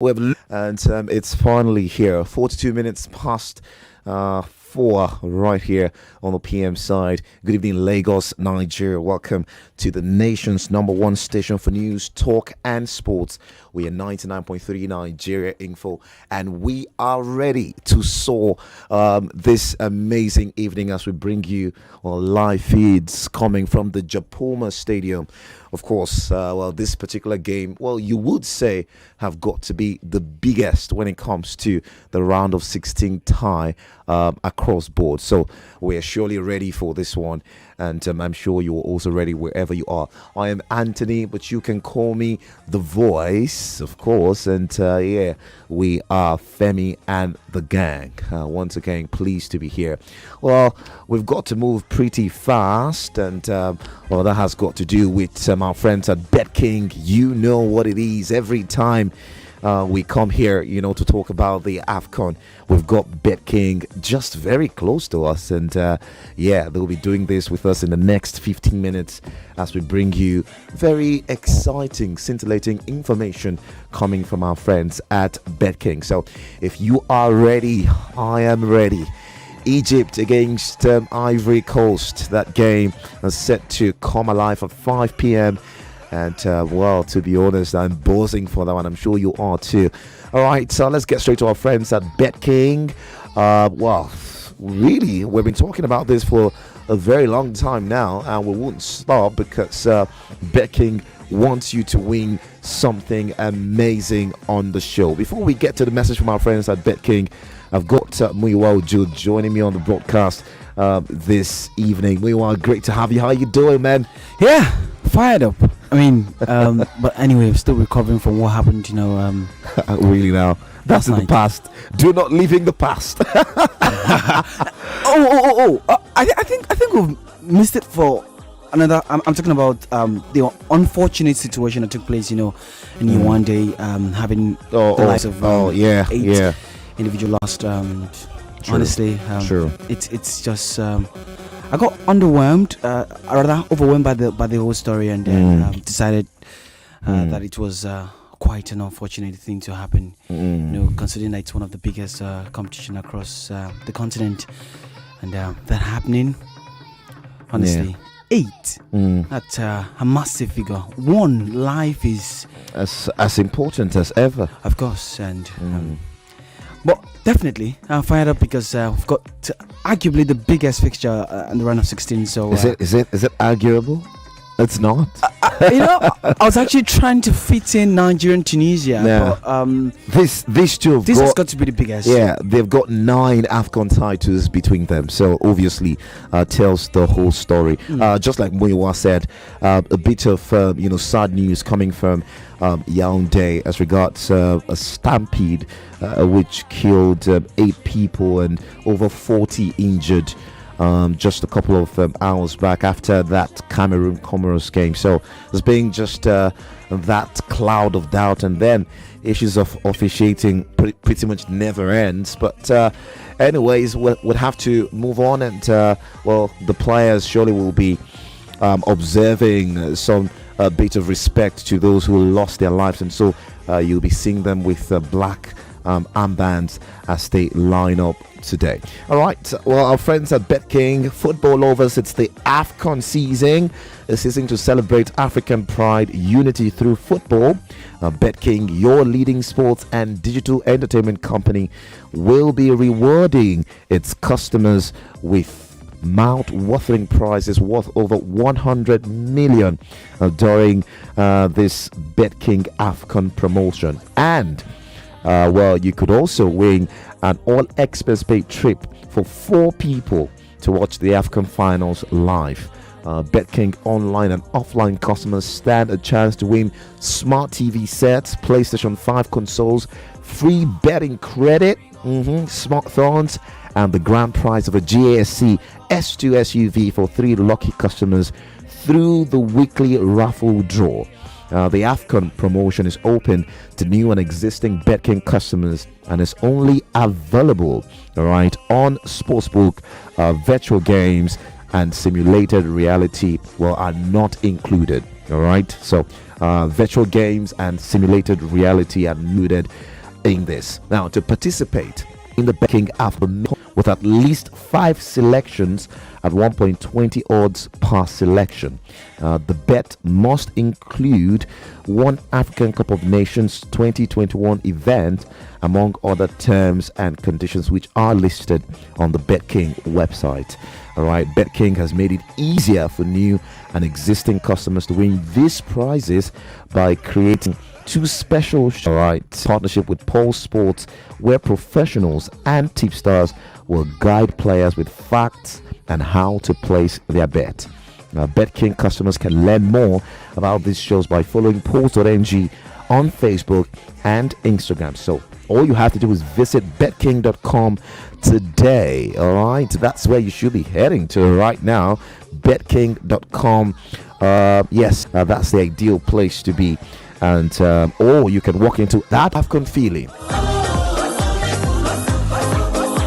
And it's finally here. 42 minutes past 4 right here on the PM side. Good evening, Lagos, Nigeria. Welcome to the nation's number one station for news, talk, and sports. We are 99.3 Nigeria Info, and we are ready to soar this amazing evening as we bring you live feeds coming from the Japoma Stadium. Of course, this particular game, you would say have got to be the biggest when it comes to the round of 16 tie across board. So we're surely ready for this one, and I'm sure you're also ready wherever you are. I am Anthony, but you can call me The Voice, of course, and we are Femi and the gang. Once again, pleased to be here. Well, we've got to move pretty fast, and that has got to do with our friends at Betking. You know what it is every time we come here, to talk about the AFCON. We've got Betking just very close to us, and they'll be doing this with us in the next 15 minutes as we bring you very exciting, scintillating information coming from our friends at Betking. So if you are ready, I am ready. Egypt against Ivory Coast. That game is set to come alive at 5 p.m. And, to be honest, I'm buzzing for that one. I'm sure you are too. All right, so let's get straight to our friends at Betking. Really, we've been talking about this for a very long time now, and we won't stop because Betking wants you to win something amazing on the show. Before we get to the message from our friends at Betking, I've got Muyiwa Ojo joining me on the broadcast this evening. Muyiwa, great to have you. How you doing, man? Yeah, fired up. I mean, but anyway, I'm still recovering from what happened, Really now? That's in the past. Do not live in the past. I think we've missed it for another. I'm talking about the unfortunate situation that took place, in one day, having the lives of eight individual lost. Honestly, True. It's just I got underwhelmed, rather overwhelmed by the whole story, and then decided that it was quite an unfortunate thing to happen. Considering that it's one of the biggest competition across the continent, and that happening. Honestly, 8. That's a massive figure. One life is as important as ever, of course, and. But definitely, I'm fired up because we've got arguably the biggest fixture in the round of 16. So is it arguable? It's not. I was actually trying to fit in Nigeria and Tunisia. Yeah. But, these two has got to be the biggest. Yeah, they've got 9 AFCON titles between them. So obviously, tells the whole story. Just like Muyiwa said, a bit of sad news coming from Yaoundé as regards a stampede which killed 8 people and over 40 injured just a couple of hours back after that Cameroon-Comoros game. So there's been just that cloud of doubt, and then issues of officiating pretty much never ends. But anyways, we'll have to move on, and the players surely will be observing some bit of respect to those who lost their lives, and so you'll be seeing them with black armbands as they line up today. All right, our friends at Betking, football lovers, it's the AFCON season, a season to celebrate African pride, unity through football. Betking, your leading sports and digital entertainment company, will be rewarding its customers with mouth-watering prizes worth over 100 million during this Betking AFCON promotion. And you could also win an all-expense paid trip for 4 people to watch the AFCON finals live. Betking online and offline customers stand a chance to win smart TV sets, PlayStation 5 consoles, free betting credit, smartphones, and the grand prize of a GASC S2 SUV for 3 lucky customers through the weekly raffle draw. The AFCON promotion is open to new and existing Betking customers and is only available on Sportsbook. Virtual games and simulated reality are not included. All right, so virtual games and simulated reality are included in this. Now, to participate in the Betking AFCON with at least 5 selections at 1.20 odds per selection, the bet must include one African Cup of Nations 2021 event, among other terms and conditions which are listed on the Betking website. All right, Betking has made it easier for new and existing customers to win these prizes by creating 2 special partnership with Pulse Sports, where professionals and tipsters will guide players with facts and how to place their bet. Betking customers can learn more about these shows by following Pulse.ng on Facebook and Instagram. So all you have to do is visit betking.com today. All right, that's where you should be heading to right now. Betking.com. Yes, that's the ideal place to be. And or you can walk into that AFCON feeling.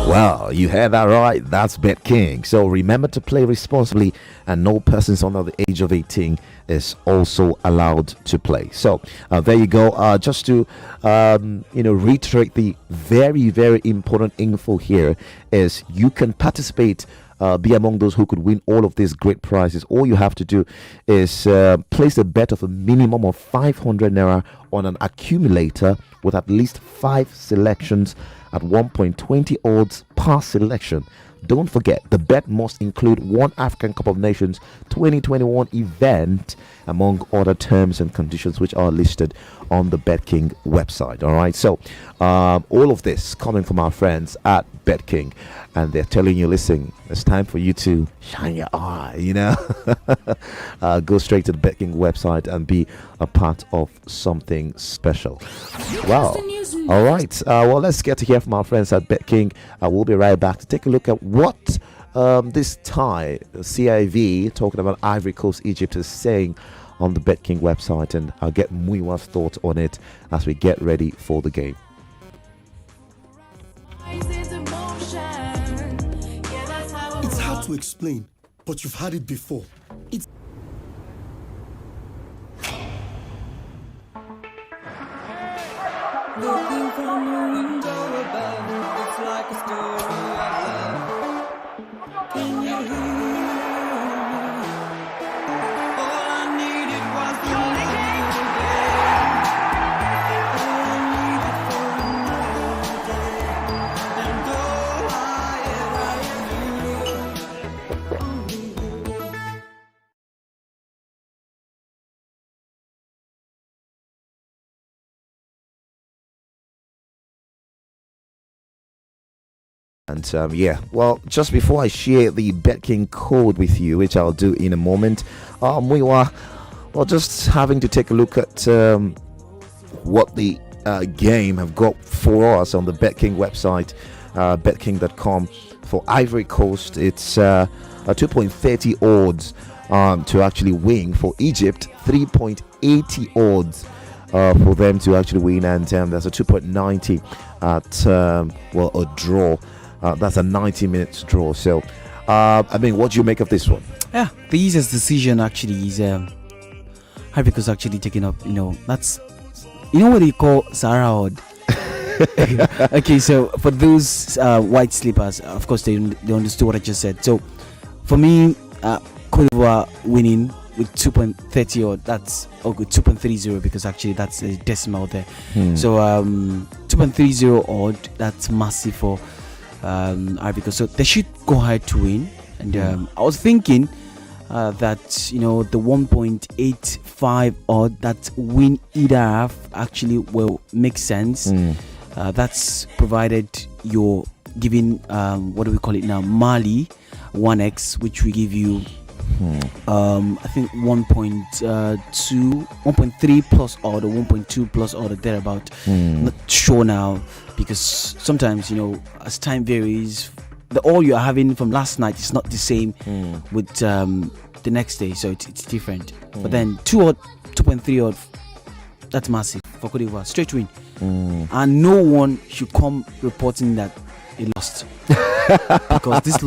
Well, you heard that right. That's Betking. So remember to play responsibly, and no persons under the age of 18 is also allowed to play. So there you go. Just to reiterate the very, very important info here is you can participate. Be among those who could win all of these great prizes. All you have to do is place a bet of a minimum of 500 naira on an accumulator with at least 5 selections at 1.20 odds per selection. Don't forget, the bet must include one African Cup of Nations 2021 event, among other terms and conditions which are listed on the Betking website. All right, so all of this coming from our friends at Betking, and they're telling you, listen, it's time for you to shine your eye, go straight to the Betking website and be a part of something special. Wow. All right, well, let's get to hear from our friends at Betking. We'll be right back to take a look at what this tie, CIV, talking about Ivory Coast, Egypt, is saying on the Betking website, and I'll get Muiwa's thoughts on it as we get ready for the game. It's hard to explain, but you've had it before. It's looking from the window above, it's like a story of love. Can you hear me? All I needed was to love you again. All I needed for another day. And all I ever knew. And well, just before I share the Betking code with you, which I'll do in a moment, we were just having to take a look at what the game have got for us on the Betking website, betking.com. For Ivory Coast, it's a 2.30 odds to actually win. For Egypt, 3.80 odds for them to actually win, and there's a 2.90 at a draw. That's a 90 minutes draw. So, what do you make of this one? Yeah, the easiest decision actually is Ivory Coast actually taking up. That's what they call Sahara odd. Okay, so for those white sleepers, of course they understood what I just said. So for me, Côte d'Ivoire winning with 2.30 odd, that's good. 2.30 because actually that's a decimal there. So 2.30 odd, that's massive for Ivory Coast. So they should go ahead to win. And I was thinking that the 1.85 odd, that win either half actually will make sense. That's provided you're giving what do we call it now, Mali 1x, which will give you I think 1.3 plus odd or 1.2 plus odd or thereabout. Not sure now, because sometimes as time varies, the odd you're having from last night is not the same with the next day, so it's different. But then 2.3 odd, that's massive for Côte d'Ivoire, straight win. And no one should come reporting that he lost. Because this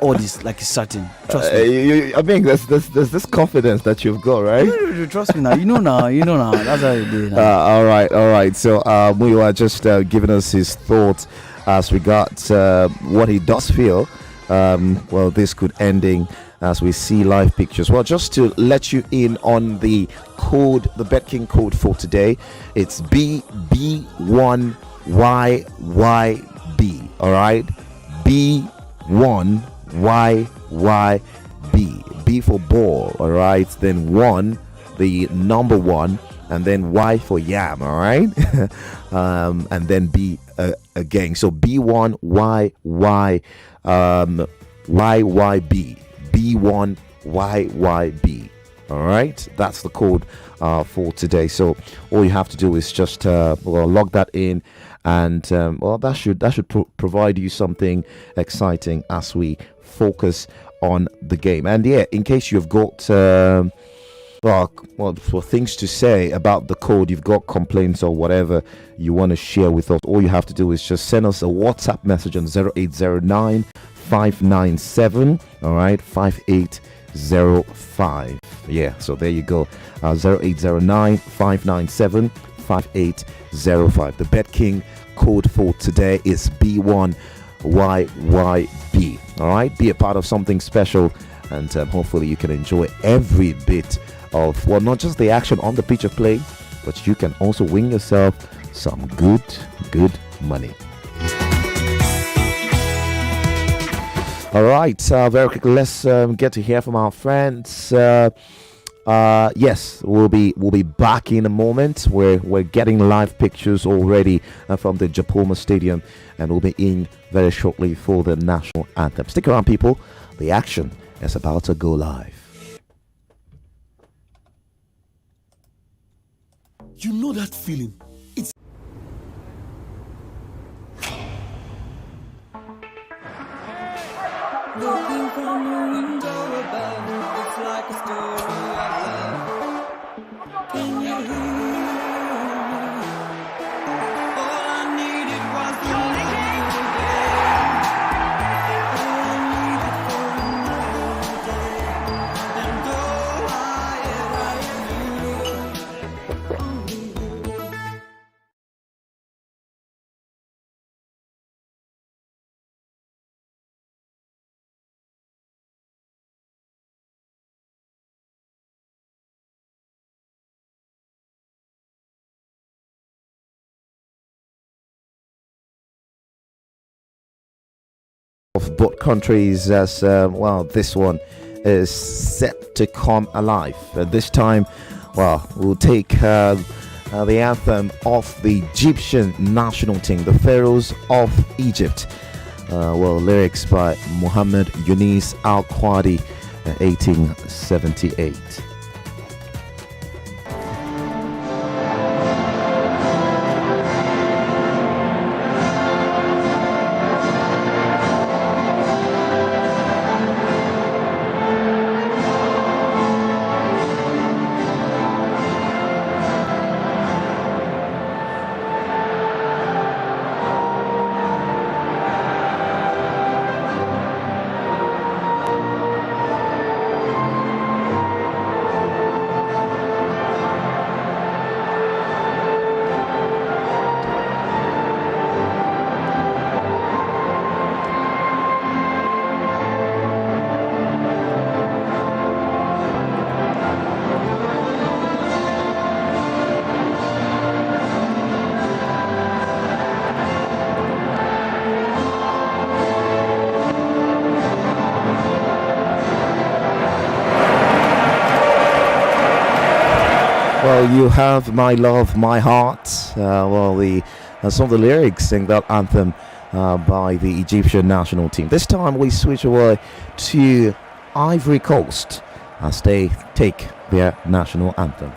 odd is like certain. Trust me. I mean, there's this confidence that you've got, right? to trust me now. You know now. That's how you do it now. All right. So Muyiwa just giving us his thoughts as regards what he does feel. Well, this could ending as we see live pictures. Well, just to let you in on the code, the Betking code for today, it's BB1YYB. All right, B1YYB. B for ball. All right, then one, the number one, and then Y for yam. All right, and then B again. So B1YY YYB. B1YYB. All right, that's the code for today. So all you have to do is just log that in, and that should provide you something exciting as we focus on the game. And yeah, in case you've got for things to say about the code, you've got complaints or whatever you want to share with us, all you have to do is just send us a WhatsApp message on 0809 597 all right 5805. Yeah, so there you go. 0809 597 5805. The Betking code for today is B1YYB. all right, be a part of something special, and hopefully you can enjoy every bit of, well, not just the action on the pitch of play, but you can also win yourself some good money. All right, very quickly, let's get to hear from our friends. Yes, we'll be back in a moment. We're getting live pictures already from the Japoma Stadium, and we'll be in very shortly for the national anthem. Stick around, people. The action is about to go live. You know that feeling? It's Looking from a window above, it's like a story of love. Can you hear me? All I needed was the light again. All I needed for another day. And all I ever knew, only you. Of both countries, as this one is set to come alive. This time, we'll take the anthem of the Egyptian national team, the Pharaohs of Egypt. Lyrics by Muhammad Yunis Al Qadi, 1878. Well, you have my love, my heart. Some of the lyrics in that anthem by the Egyptian national team. This time we switch away to Ivory Coast as they take their national anthem.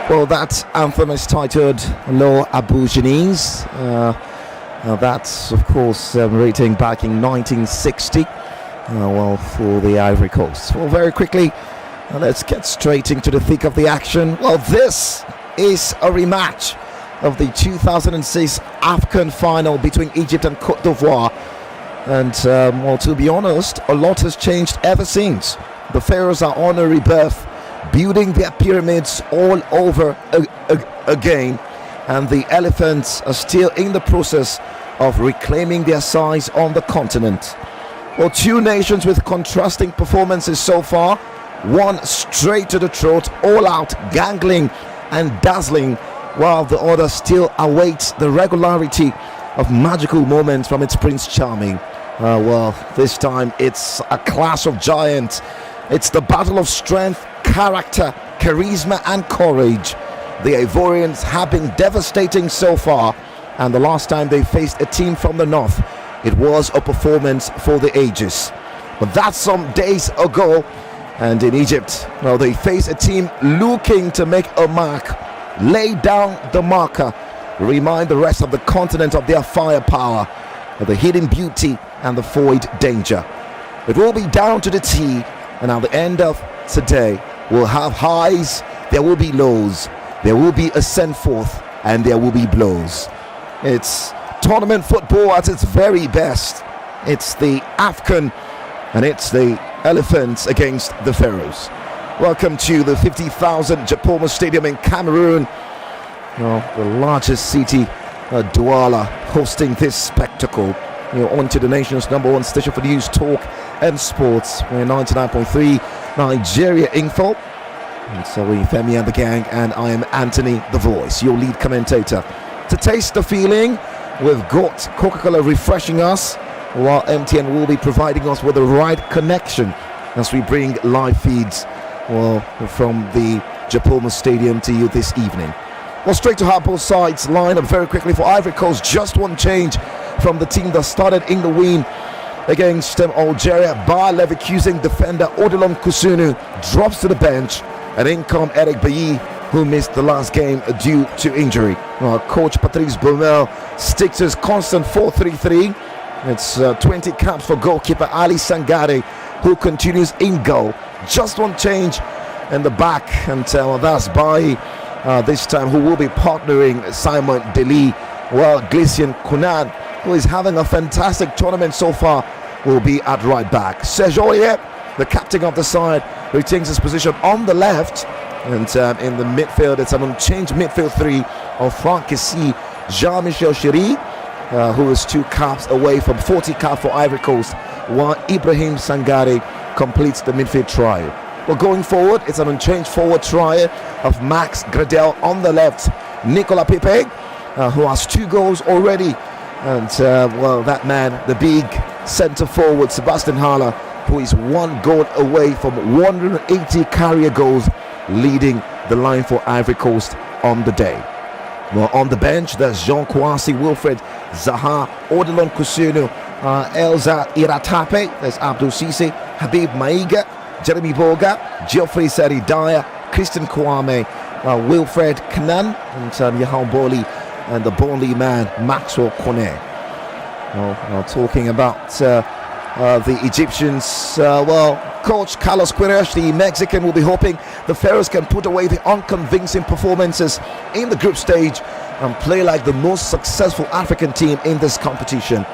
Well, that anthem is titled Lo Aborigines. That's, of course, rating back in 1960. Well, for the Ivory Coast. Well, very quickly, let's get straight into the thick of the action. Well, this is a rematch of the 2006 AFCON final between Egypt and Côte d'Ivoire. And, well, to be honest, a lot has changed ever since. The Pharaohs are on a rebirth, building their pyramids all over again, and the elephants are still in the process of reclaiming their size on the continent. Well, two nations with contrasting performances so far, one straight to the throat, all out, gangling and dazzling, while the other still awaits the regularity of magical moments from its Prince Charming. Well, this time it's a clash of giants. It's the battle of strength, character, charisma and courage. The Ivorians have been devastating so far, and the last time they faced a team from the north, it was a performance for the ages. But that's some days ago, and in Egypt, well, they face a team looking to make a mark, lay down the marker, remind the rest of the continent of their firepower, of the hidden beauty and the void danger. It will be down to the T, and at the end of today, we'll have highs, there will be lows, there will be a send forth, and there will be blows. It's tournament football at its very best. It's the AFCON, and it's the elephants against the Pharaohs. Welcome to the 50,000 Japoma Stadium in Cameroon. Well, the largest city, Douala, hosting this spectacle. You're on to the nation's #1 station for news, talk and sports. We're 99.3 Nigeria Info. And so we Femi and the gang, and I am Anthony the Voice, your lead commentator. To taste the feeling, we've got Coca-Cola refreshing us, while MTN will be providing us with the right connection as we bring live feeds, well, from the Japoma Stadium to you this evening. Well, straight to how both sides line up very quickly for Ivory Coast. Just one change from the team that started in the win against Algeria. Bayer Leverkusen defender Odilon Kusunu drops to the bench, and in come Eric Bailly, who missed the last game due to injury. Coach Patrice Baumel sticks to his constant 4-3-3. It's 20 caps for goalkeeper Ali Sangare, who continues in goal. Just one change in the back, and that's Bailly this time, who will be partnering Simon Deli, while Glician Kunan, who is having a fantastic tournament so far, will be at right back. Serge Aurier, the captain of the side, retains his position on the left, and in the midfield it's an unchanged midfield three of Franck Kessy, Jean-Michel Chéry, who is 2 caps away from 40 caps for Ivory Coast, while Ibrahim Sangare completes the midfield trio. Well, going forward, it's an unchanged forward trio of Max Gradel on the left, Nicolas Pepe, who has 2 goals already, and well, that man, the big centre forward Sebastian Haller, who is 1 goal away from 180 carrier goals, leading the line for Ivory Coast on the day. Well, on the bench, there's Jean Kouassi, Wilfred Zaha, Odilon Kusunu, Elza Iratape, there's Abdul Cisse, Habib Maiga, Jeremy Boga, Geoffrey Saridaya, Christian Kouame, Wilfred Knan, and Yahan Boli, and the Burnley man Maxwell Kone. Well, talking about the Egyptians, well, coach Carlos Queiroz, the Mexican, will be hoping the Pharaohs can put away the unconvincing performances in the group stage and play like the most successful African team in this competition.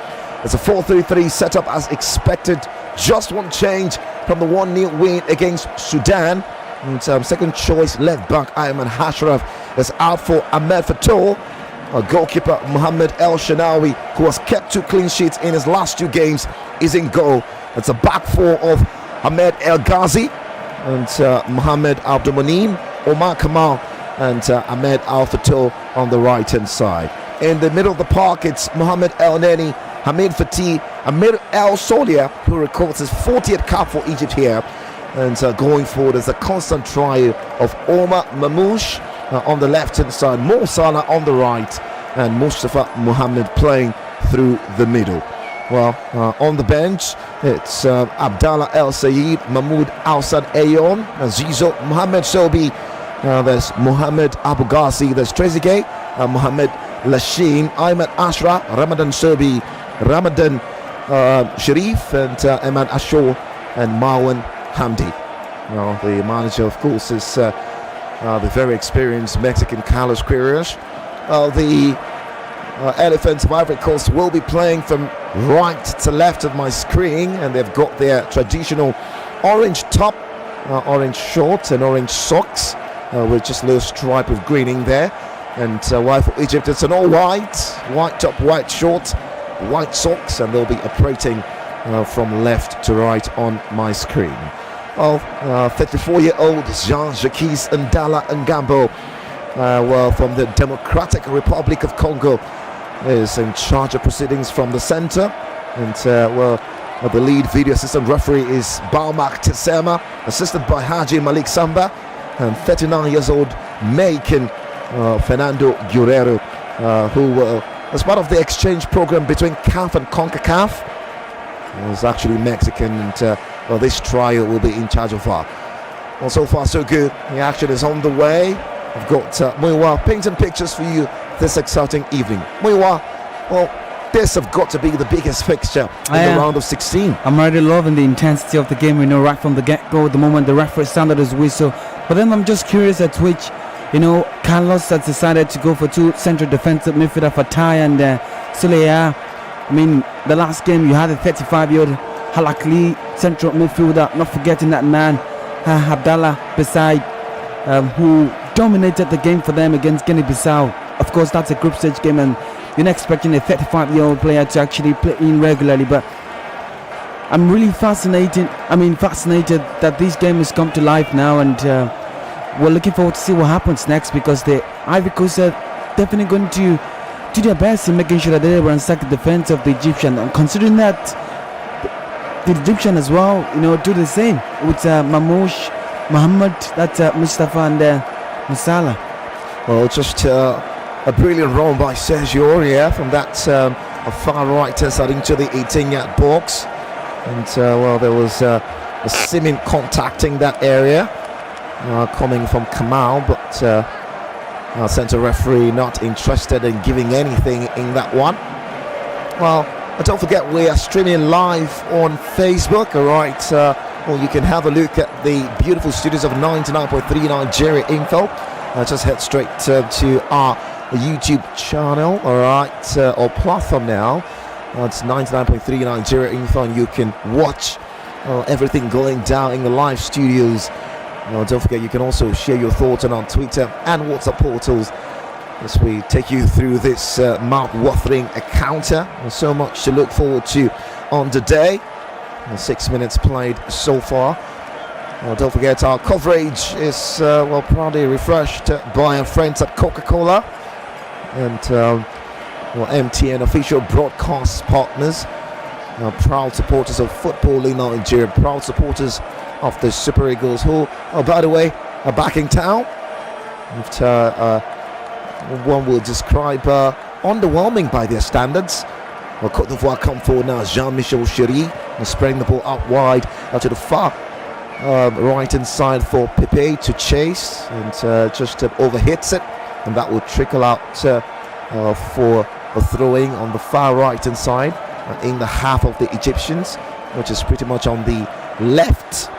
It's a 4-3-3 setup as expected. Just one change from the 1-0 win against Sudan. And second choice left back Ayman Hashraf is out for Ahmed Fatou. Goalkeeper Mohamed El Shanawi, who has kept 2 clean sheets in his last 2 games, is in goal. It's a back 4 of Ahmed El Ghazi and Mohamed Abdulmanin, Omar Kamal, and Ahmed Al Fatou on the right hand side. In the middle of the park, it's Mohamed El Neni, Hamid Fatih, Amir El Solia, who records his 40th cap for Egypt here. And going forward is a constant trio of Omar Mamouche on the left hand side, Mo Salah on the right, and Mustafa Mohammed playing through the middle. Well, on the bench, it's Abdallah El Sayed, Mahmoud Al-Sad Ayon, Zizo, Mohamed Sobi, There's Mohammed Abu Ghazi, there's Trezeguet, Mohammed Lashin, Ahmed Ashra, Ramadan Serbi, Ramadan Sharif, and Ahmad Ashur, and Marwan Hamdi. Well, the manager, of course, is the very experienced Mexican Carlos Queiroz. The Elephants of Ivory Coast will be playing from right to left of my screen, and they've got their traditional orange top, orange shorts, and orange socks with just a little stripe of greening there. And while for Egypt, it's an all white top, white shorts, white socks, and they'll be operating from left to right on my screen. 34-year-old Jean-Jacques Ndala Ngambo, from the Democratic Republic of Congo, is in charge of proceedings from the center. And the lead video assistant referee is Baumak Tesema, assisted by Haji Malik Samba, and 39 years old Macon Fernando Guerrero, who as part of the exchange program between CAF and CONCACAF, is actually Mexican, and this trial will be in charge of VAR. Well, so far so good. The action is on the way. I've got Muiwa painting pictures for you this exciting evening. Muiwa, well, this have got to be the biggest fixture in the round of 16. I'm already loving the intensity of the game, right from the get-go, the moment the referee sounded his whistle. But then I'm just curious at which, Carlos has decided to go for two central defensive midfielder, Fatai and Suleya. I mean, the last game you had a 35-year-old Halakli central midfielder, not forgetting that man, Abdallah Beside, who dominated the game for them against Guinea-Bissau. Of course, that's a group stage game, and you're not expecting a 35-year-old player to actually play in regularly. But I'm really fascinated that this game has come to life now, and we're looking forward to see what happens next, because the Ivory Coast are definitely going to do their best in making sure that they ransack the defense of the Egyptian, and considering that the Egyptian as well, do the same with Mamouche, Mohammed, that's Mustafa, and Musala. Well, just a brilliant run by Sergio Aurier from that far right side into the 18-yard box, and there was a seeming contacting that area coming from Kamal, but centre referee not interested in giving anything in that one. Well, don't forget we are streaming live on Facebook, alright. You can have a look at the beautiful studios of 99.3 Nigeria Info. Just head straight to our YouTube channel, alright, or platform now. It's 99.3 Nigeria Info, and you can watch everything going down in the live studios. Don't forget you can also share your thoughts on our Twitter and WhatsApp portals as we take you through this mouth-watering encounter. There's so much to look forward to on the day. 6 minutes played so far. Don't forget our coverage is proudly refreshed by our friends at Coca-Cola and MTN official broadcast partners, proud supporters of football in Nigeria, proud supporters of the Super Eagles, who, by the way, are back in town. One will describe underwhelming by their standards. Côte d'Ivoire come forward now. Jean-Michel Chéri spreading the ball out wide to the far right hand side for Pepe to chase, and just overhits it, and that will trickle out for a throwing on the far right hand side in the half of the Egyptians, which is pretty much on the left.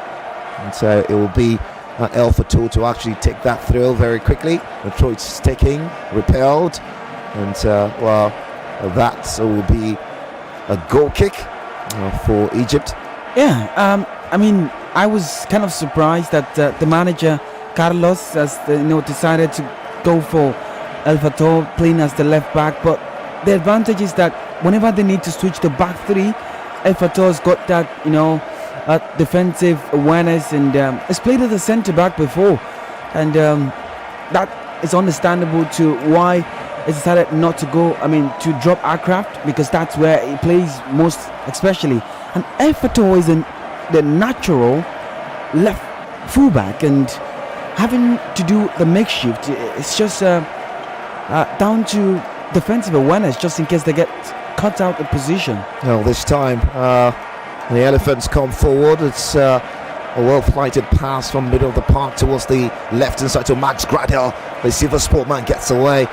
And so it will be El Fatou to actually take that throw very quickly. The throw is taking, repelled, and that will be a goal kick for Egypt. Yeah, I was kind of surprised that the manager Carlos has decided to go for El Fatou playing as the left back. But the advantage is that whenever they need to switch the back three, El Fatou's got that defensive awareness, and has played as a centre back before, and that is understandable to why he decided not to go. To drop Aircraft, because that's where he plays most, especially. And El Fatou is the natural left fullback, and having to do the makeshift, it's just down to defensive awareness, just in case they get cut out of position. Well, this time the Elephants come forward. It's A well-flighted pass from middle of the park towards the left-hand side to Max Gradel. The silver sportman gets away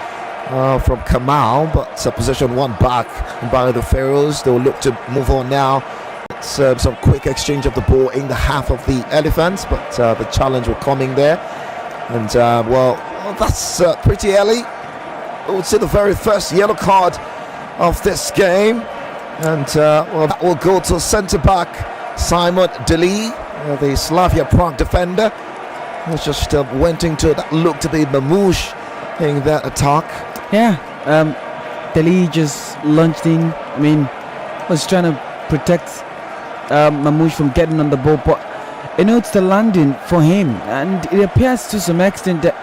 from Kamal, but possession won back by the Pharaohs. They'll look to move on now. It's some quick exchange of the ball in the half of the Elephants, but the challenge will come in there. And that's pretty early. I would say the very first yellow card of this game. And that will go to centre-back Simon Deli, the Slavia Prague defender. He just went into that looked to be Mamouche in that attack. Yeah, Deli just lunged in. I mean, was trying to protect Mamouche from getting on the ball, but it's the landing for him, and it appears to some extent that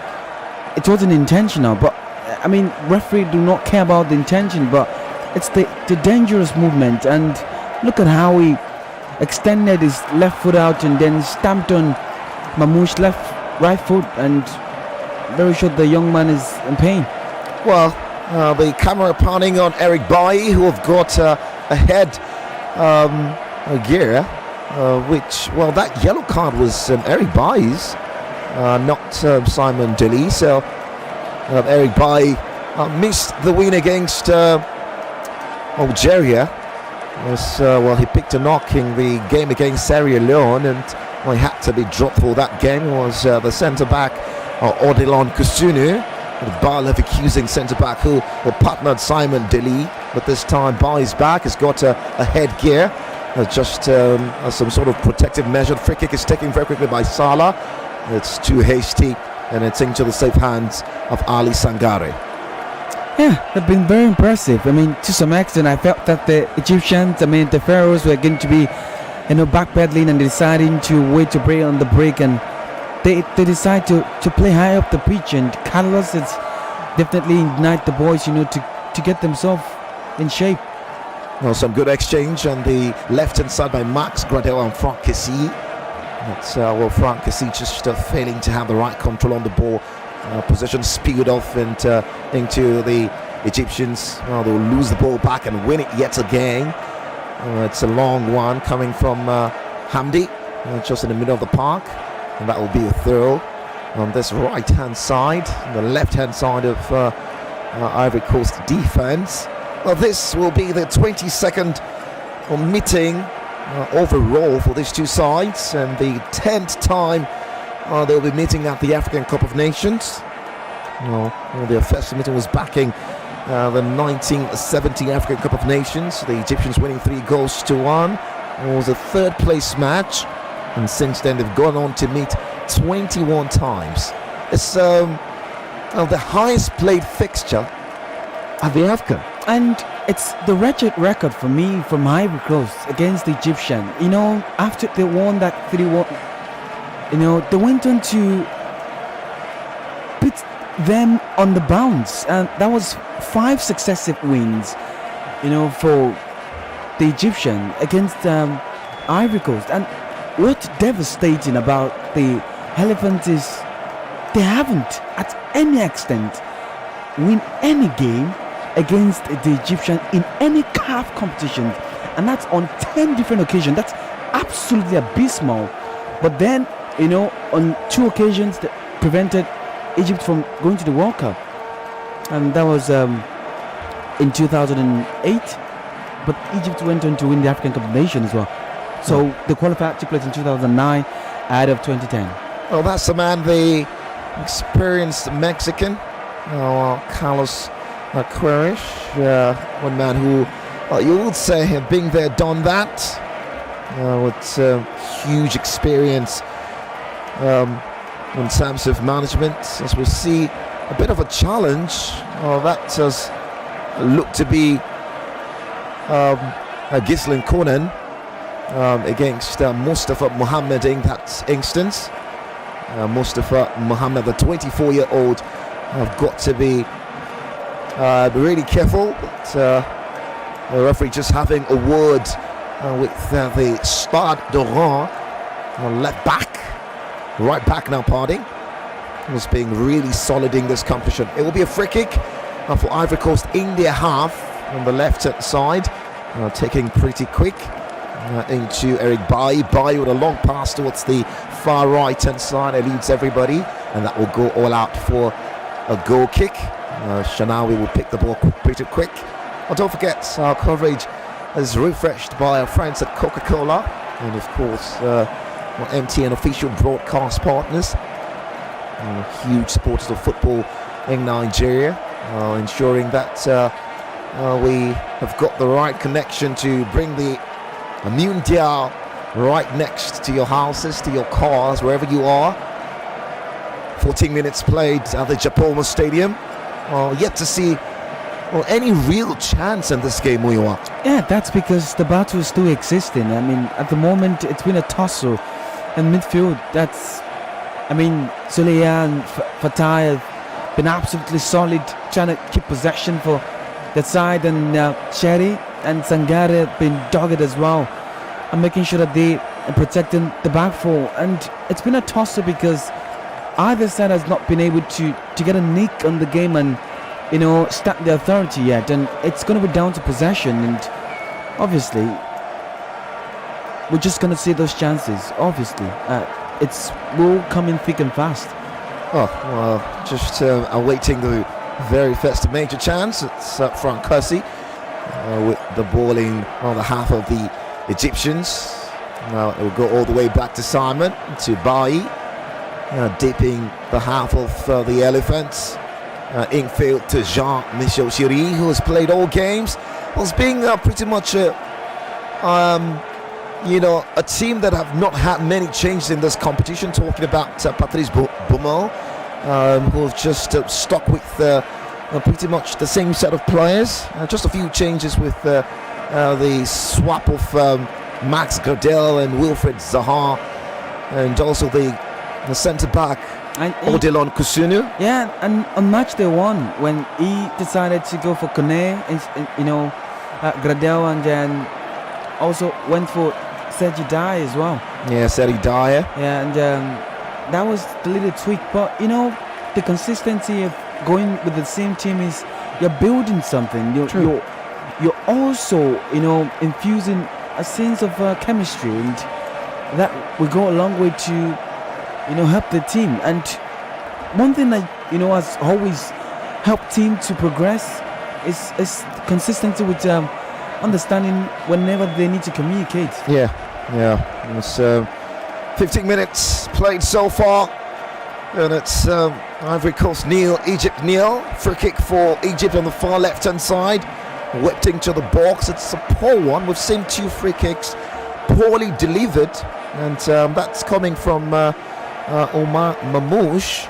it wasn't intentional. But I mean, referee do not care about the intention, but it's the dangerous movement. And look at how he extended his left foot out and then stamped on Mamouche's right foot, and very sure the young man is in pain. Well, the camera panning on Eric Bailly, who have got ahead gear, that yellow card was Eric Bailly's, not Simon Deli. So Eric Bailly missed the win against Algeria. He picked a knock in the game against Sierra Leone, and he had to be dropped for that game. It was the centre-back Odilon Kusunu, the Bayer Leverkusen centre-back who partnered Simon Deli, but this time Bailly's back has got a headgear, just some sort of protective measure. The free kick is taken very quickly by Salah. It's too hasty, and it's into the safe hands of Ali Sangare. Yeah, they've been very impressive. I mean, to some extent, I felt that the Egyptians, the Pharaohs, were going to be, backpedaling and deciding to wait to break on the break, and they decide to play high up the pitch. And Carlos has definitely ignited the boys, to get themselves in shape. Well, some good exchange on the left-hand side by Max Gradel and Franck Kessy. Franck Kessy just failing to have the right control on the ball. Possession spewed off into the Egyptians. They'll lose the ball back and win it yet again. It's a long one coming from Hamdi, just in the middle of the park, and that will be a throw on this right-hand side, the left-hand side of Ivory Coast defense. Well, this will be the 22nd meeting overall for these two sides, and the 10th time they'll be meeting at the African Cup of Nations. Their first meeting was back in the 1970 African Cup of Nations. The Egyptians winning 3-1. It was a third-place match, and since then they've gone on to meet 21 times. It's the highest played fixture at the AFCON. And it's the wretched record for me from Ivory Coast against the Egyptian. After they won that 3-1, they went on to beat them on the bounce, and that was 5 successive wins, for the Egyptian against Ivory Coast. And what's devastating about the Elephants is they haven't, at any extent, win any game against the Egyptian in any CAF competition, and that's on 10 different occasions. That's absolutely abysmal. But then, on 2 occasions that prevented Egypt from going to the World Cup, and that was in 2008. But Egypt went on to win the African Cup of Nations as well. So the qualifier took place in 2009 ahead of 2010. Well, that's the man, the experienced Mexican, Carlos Queiroz, one man who you would say had been there, done that, with huge experience in terms of management. As we see, a bit of a challenge that has looked to be Ghislaine Conan against Mustafa Mohammed in that instance. Mustafa Mohammed, the 24-year-old, have got to be really careful. But the referee just having a word with the Stade d'Oran left back, right back now, pardon, was being really solid in this competition. It will be a free kick for Ivory Coast in their half on the left side, taking pretty quick. into Eric Bailly. Bailly with a long pass towards the far right hand side, eludes everybody, and that will go all out for a goal kick. Shanawi will pick the ball pretty quick. Don't forget, our coverage is refreshed by our friends at Coca-Cola, and of course MTN official broadcast partners, huge supporters of football in Nigeria, ensuring that we have got the right connection to bring the Mundial right next to your houses, to your cars, wherever you are. 14 minutes played at the Japoma Stadium. Yet to see any real chance in this game, Muyiwa. Yeah, that's because the battle is still existing. I mean, at the moment, it's been a tussle in midfield. Zulia and Fatai have been absolutely solid, trying to keep possession for the side, and Sherry and Sangare have been dogged as well, and making sure that they are protecting the back four. And it's been a tussle because either side has not been able to get a nick on the game and stamp the authority yet, and it's going to be down to possession. And obviously we're just going to see those chances. Obviously it's will come in thick and fast. Just awaiting the very first major chance. It's Frank Kersey with the ball in on the half of the Egyptians. Now it will go all the way back to Simon, to Bailly, dipping the half of the Elephants. Infield to Jean-Michel Chiri, who has played all games, was being pretty much a team that have not had many changes in this competition. Talking about Patrice Beaumont, who have just stuck with pretty much the same set of players. Just a few changes with the swap of Max Gardel and Wilfred Zaha, and also the centre back Odilon Kusunu. Yeah, and on match day one, when he decided to go for Kone, Gradel, and then also went for Sergi Dyer as well. Yeah, Sergi Dyer. Yeah, and that was the little tweak. But the consistency of going with the same team is you're building something. You're also infusing a sense of chemistry, and that will go a long way to help the team. And one thing that has always helped team to progress is consistency with understanding whenever they need to communicate. Yeah. It's 15 minutes played so far, and it's Ivory Coast nil, Egypt nil. Free kick for Egypt on the far left hand side, whipped into the box. It's a poor one. We've seen 2 free kicks poorly delivered, and that's coming from Omar Mamouche,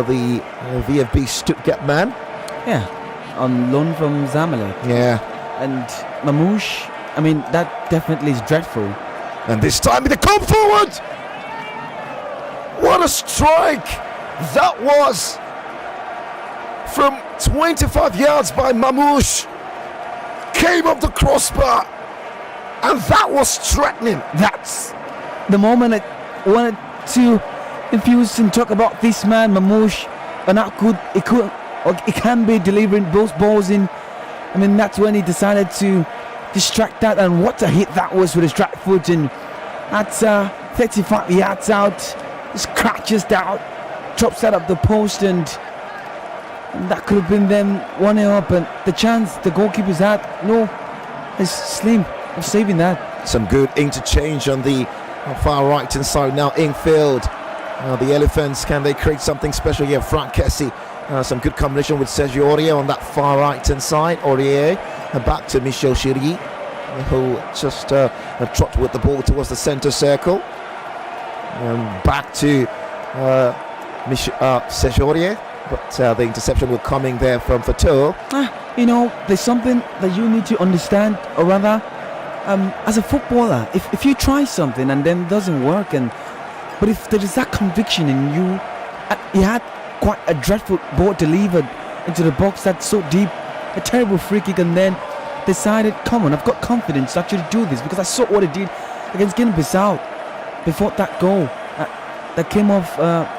the VfB Stuttgart man. Yeah, on loan from Zamalek. Yeah. And Mamouche, that definitely is dreadful. And this time they come forward. What a strike that was from 25 yards by Mamouche. Came off the crossbar, and that was threatening. That's the moment I wanted to infuse and talk about this man, Mamouche, and how good it can be delivering those balls in. That's when he decided to distract that, and what a hit that was with his right foot, and that's 35 yards out, just crashes out, drops out of the post, and that could have been them 1-0 up, and the chance the goalkeeper's had, is slim of saving that. Some good interchange on the far right hand side now. Infield, the Elephants, can they create something special? Yeah, Frank Kessie, some good combination with Sergio Aurier on that far right hand side. Aurier back to Michel Chiri, who just trotted with the ball towards the centre circle. Back to Sergio Aurier, but the interception will coming there from Fatou. There's something that you need to understand, or rather, as a footballer, if you try something and then it doesn't work, but if there is that conviction in you, he had quite a dreadful ball delivered into the box that's so deep, a terrible free kick, and then decided, come on, I've got confidence to actually do this, because I saw what he did against Guinea-Bissau before that goal that came off that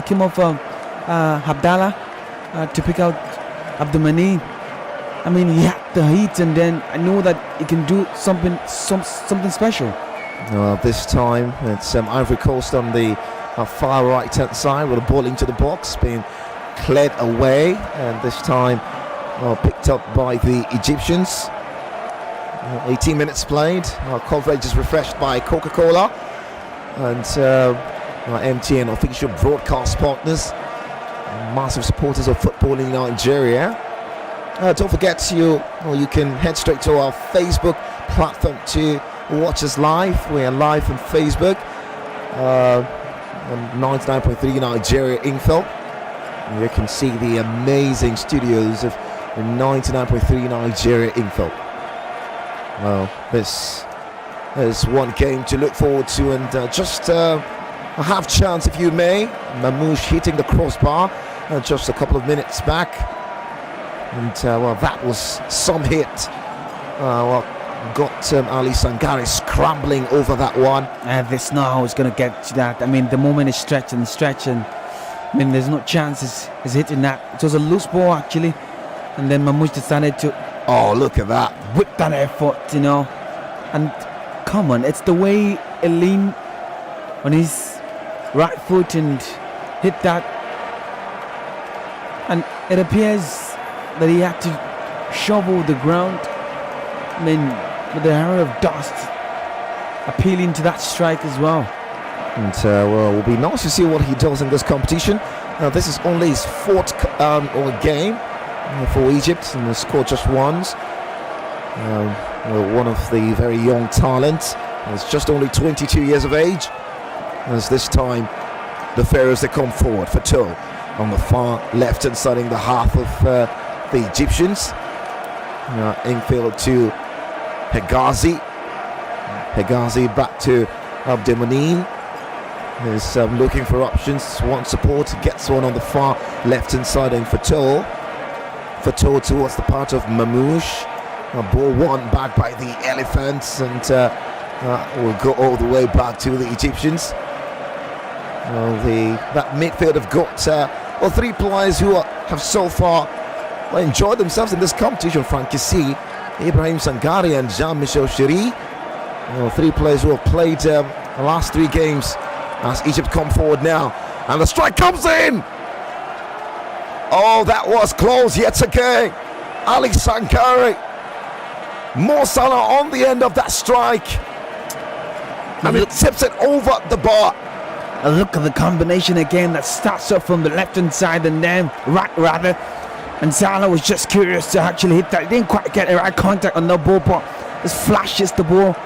came off Abdallah to pick out Abdulmani. He had the heat, and then I know that he can do something special. This time it's Ivory Coast on the far right hand side with the ball into the box being cleared away, and this time picked up by the Egyptians. 18 minutes played. Coverage is refreshed by Coca-Cola and MTN official broadcast partners, massive supporters of football in Nigeria. Don't forget you can head straight to our Facebook platform to watch us live. We are live on Facebook on 99.3 Nigeria Info. You can see the amazing studios of 99.3 Nigeria Info. Well, this is one game to look forward to, and just a half chance, if you may. Mamouche hitting the crossbar just a couple of minutes back, and well, that was some hit. Got Ali Sangare scrambling over that one. And there's no how it's going to get to that. I mean, the moment is stretching. I mean, there's no chances he's hitting that. It was a loose ball, actually. And then Mamouche decided to... Oh, look at that. With that effort, And come on, it's the way he leaned on his right foot and hit that. And it appears that he had to shovel the ground. I mean, with the area of dust appealing to that strike as well. And well, it will be nice to see what he does in this competition. This is only his fourth game for Egypt, and the score just once. One of the very young talents. He's just only 22 years of age. As this time, the Pharaohs, they come forward for Toe on the far left hand side in the half of the Egyptians. Infield to Hegazi. Hegazi back to Abdelmanin. Is looking for options. One support, gets one on the far left hand side in Fatou. Fatou towards the part of Mamouche. Ball won back by the Elephants, and will go all the way back to the Egyptians. That midfield have got three players who have so far enjoyed themselves in this competition. Frank Kessie, Ibrahim Sangare, and Jean-Michel Chery. Three players who have played the last three games as Egypt come forward now. And the strike comes in! Oh, that was close yet again. Ali Sangare. Mo Salah on the end of that strike. And it tips it over the bar. And look at the combination again that starts up from the left hand side and then right rather. And Salah was just curious to actually hit that. He didn't quite get the right contact on the ball, but just flashes the ball.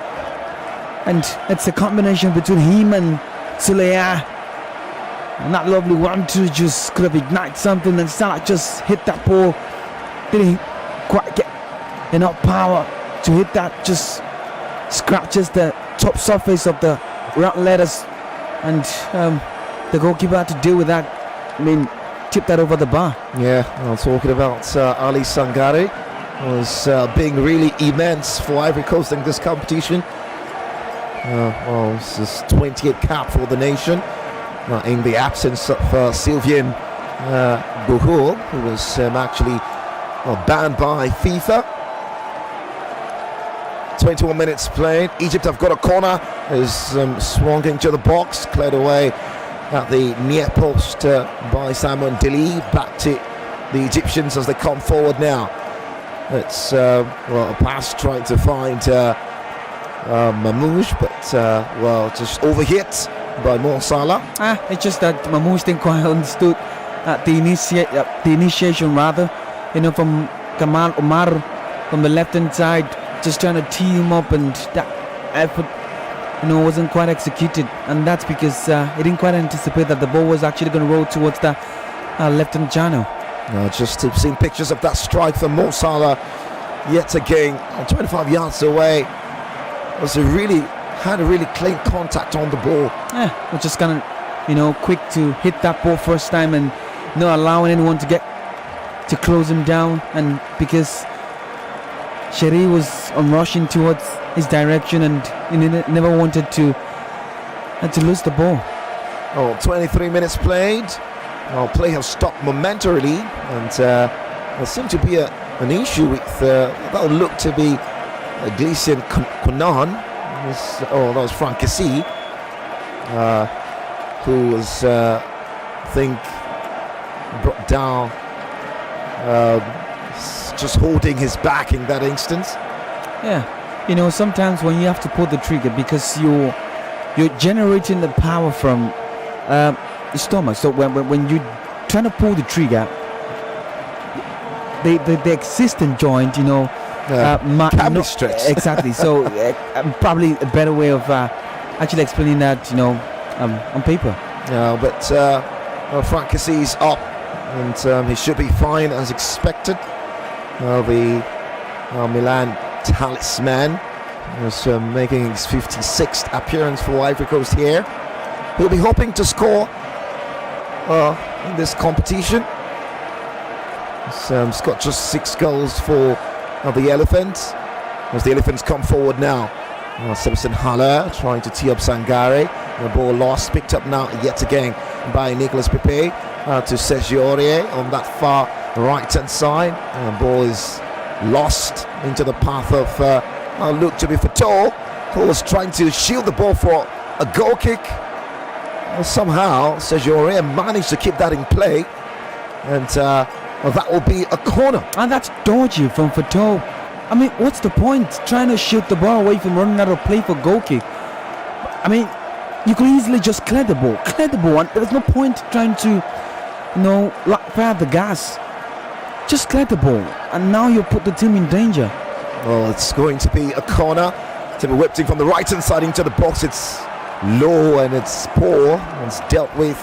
And it's a combination between him and Suleya. And that lovely 1-2 just could have ignited something, and Salah just hit that ball. Didn't quite get enough power to hit that, just scratches the top surface of the round letters, and the goalkeeper had to deal with that. I mean, tip that over the bar. Yeah, I'm talking about Ali Sangare. Was being really immense for Ivory Coast in this competition. Well, this is 28th cap for the nation. In the absence of Sylvain Bourreau, who was actually banned by FIFA. 21 minutes played. Egypt have got a corner. Is swung into the box, cleared away at the near post by Simon Deli. Back to the Egyptians as they come forward now. It's a pass trying to find Mamouche, but just overhit by Mo Salah. It's just that Mamouche didn't quite understood the initiation rather, from Kamal Omar from the left hand side, just trying to tee him up, and that effort wasn't quite executed, and that's because he didn't quite anticipate that the ball was actually going to roll towards the left hand channel. Just seeing pictures of that strike from Mo Salah yet again, 25 yards away. Had a really clean contact on the ball. Was just kind of, quick to hit that ball first time and not allowing anyone to close him down. And because Chery was rushing towards his direction, and he never wanted to lose the ball. 23 minutes played. Play has stopped momentarily, and there seemed to be a an issue with that would look to be Gleason Konan. That was Frank Kessie, who was, I think, brought down, just holding his back in that instance. Yeah, sometimes when you have to pull the trigger because you're generating the power from the stomach. So when you're trying to pull the trigger, the existing joint, can be stretched. Exactly. So probably a better way of actually explaining that, on paper. But Frank Kessie's up, and he should be fine as expected. The Milan talisman was making his 56th appearance for Ivory Coast here. He'll be hoping to score in this competition. He's got just 6 goals for the Elephants. As the Elephants come forward now, Sebastian Haller trying to tee up Sangare. The ball lost, picked up now yet again by Nicolas Pepe to Sergio Aurier on that far right hand side. The ball is lost into the path of looked to be Fatou, who was trying to shield the ball for a goal kick. Somehow Sergio Aurier managed to keep that in play, and that will be a corner. And that's dodgy from Fatou. I mean, what's the point trying to shield the ball away from running out of play for goal kick? I mean, you could easily just clear the ball, and there's no point trying to, fire the gas. Just clear the ball, and now you put the team in danger. Well, it's going to be a corner to be whipped in from the right hand side into the box. It's low and it's poor. It's dealt with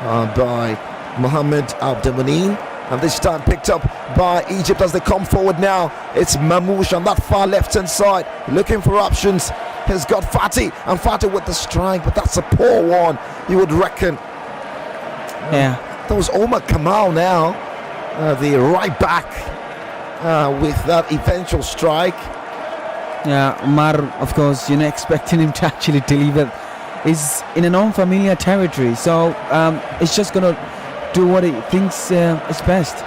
by Mohamed Abdelmanin, and this time picked up by Egypt as they come forward now. It's Mamouche on that far left hand side, looking for options. He's got Fati, and Fati with the strike, but that's a poor one, you would reckon. Yeah. That was Omar Kamal now, the right back, with that eventual strike. Yeah, Omar, of course, you're not expecting him to actually deliver. He's in an unfamiliar territory, so it's just going to do what he thinks is best.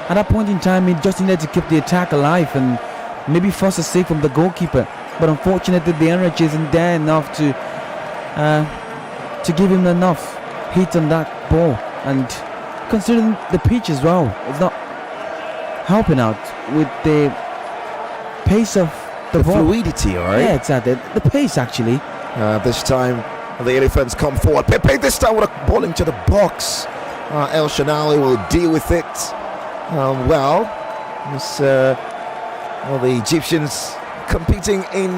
At that point in time, he just needed to keep the attack alive and maybe force a save from the goalkeeper. But unfortunately, the energy isn't there enough to give him enough heat on that ball. And considering the pitch as well, it's not helping out with the pace of the ball. Fluidity, all right? Yeah, exactly. The pace, actually. This time, the Elephants come forward. Pepe this time with a ball into the box. El Shanawi will deal with it. The Egyptians competing in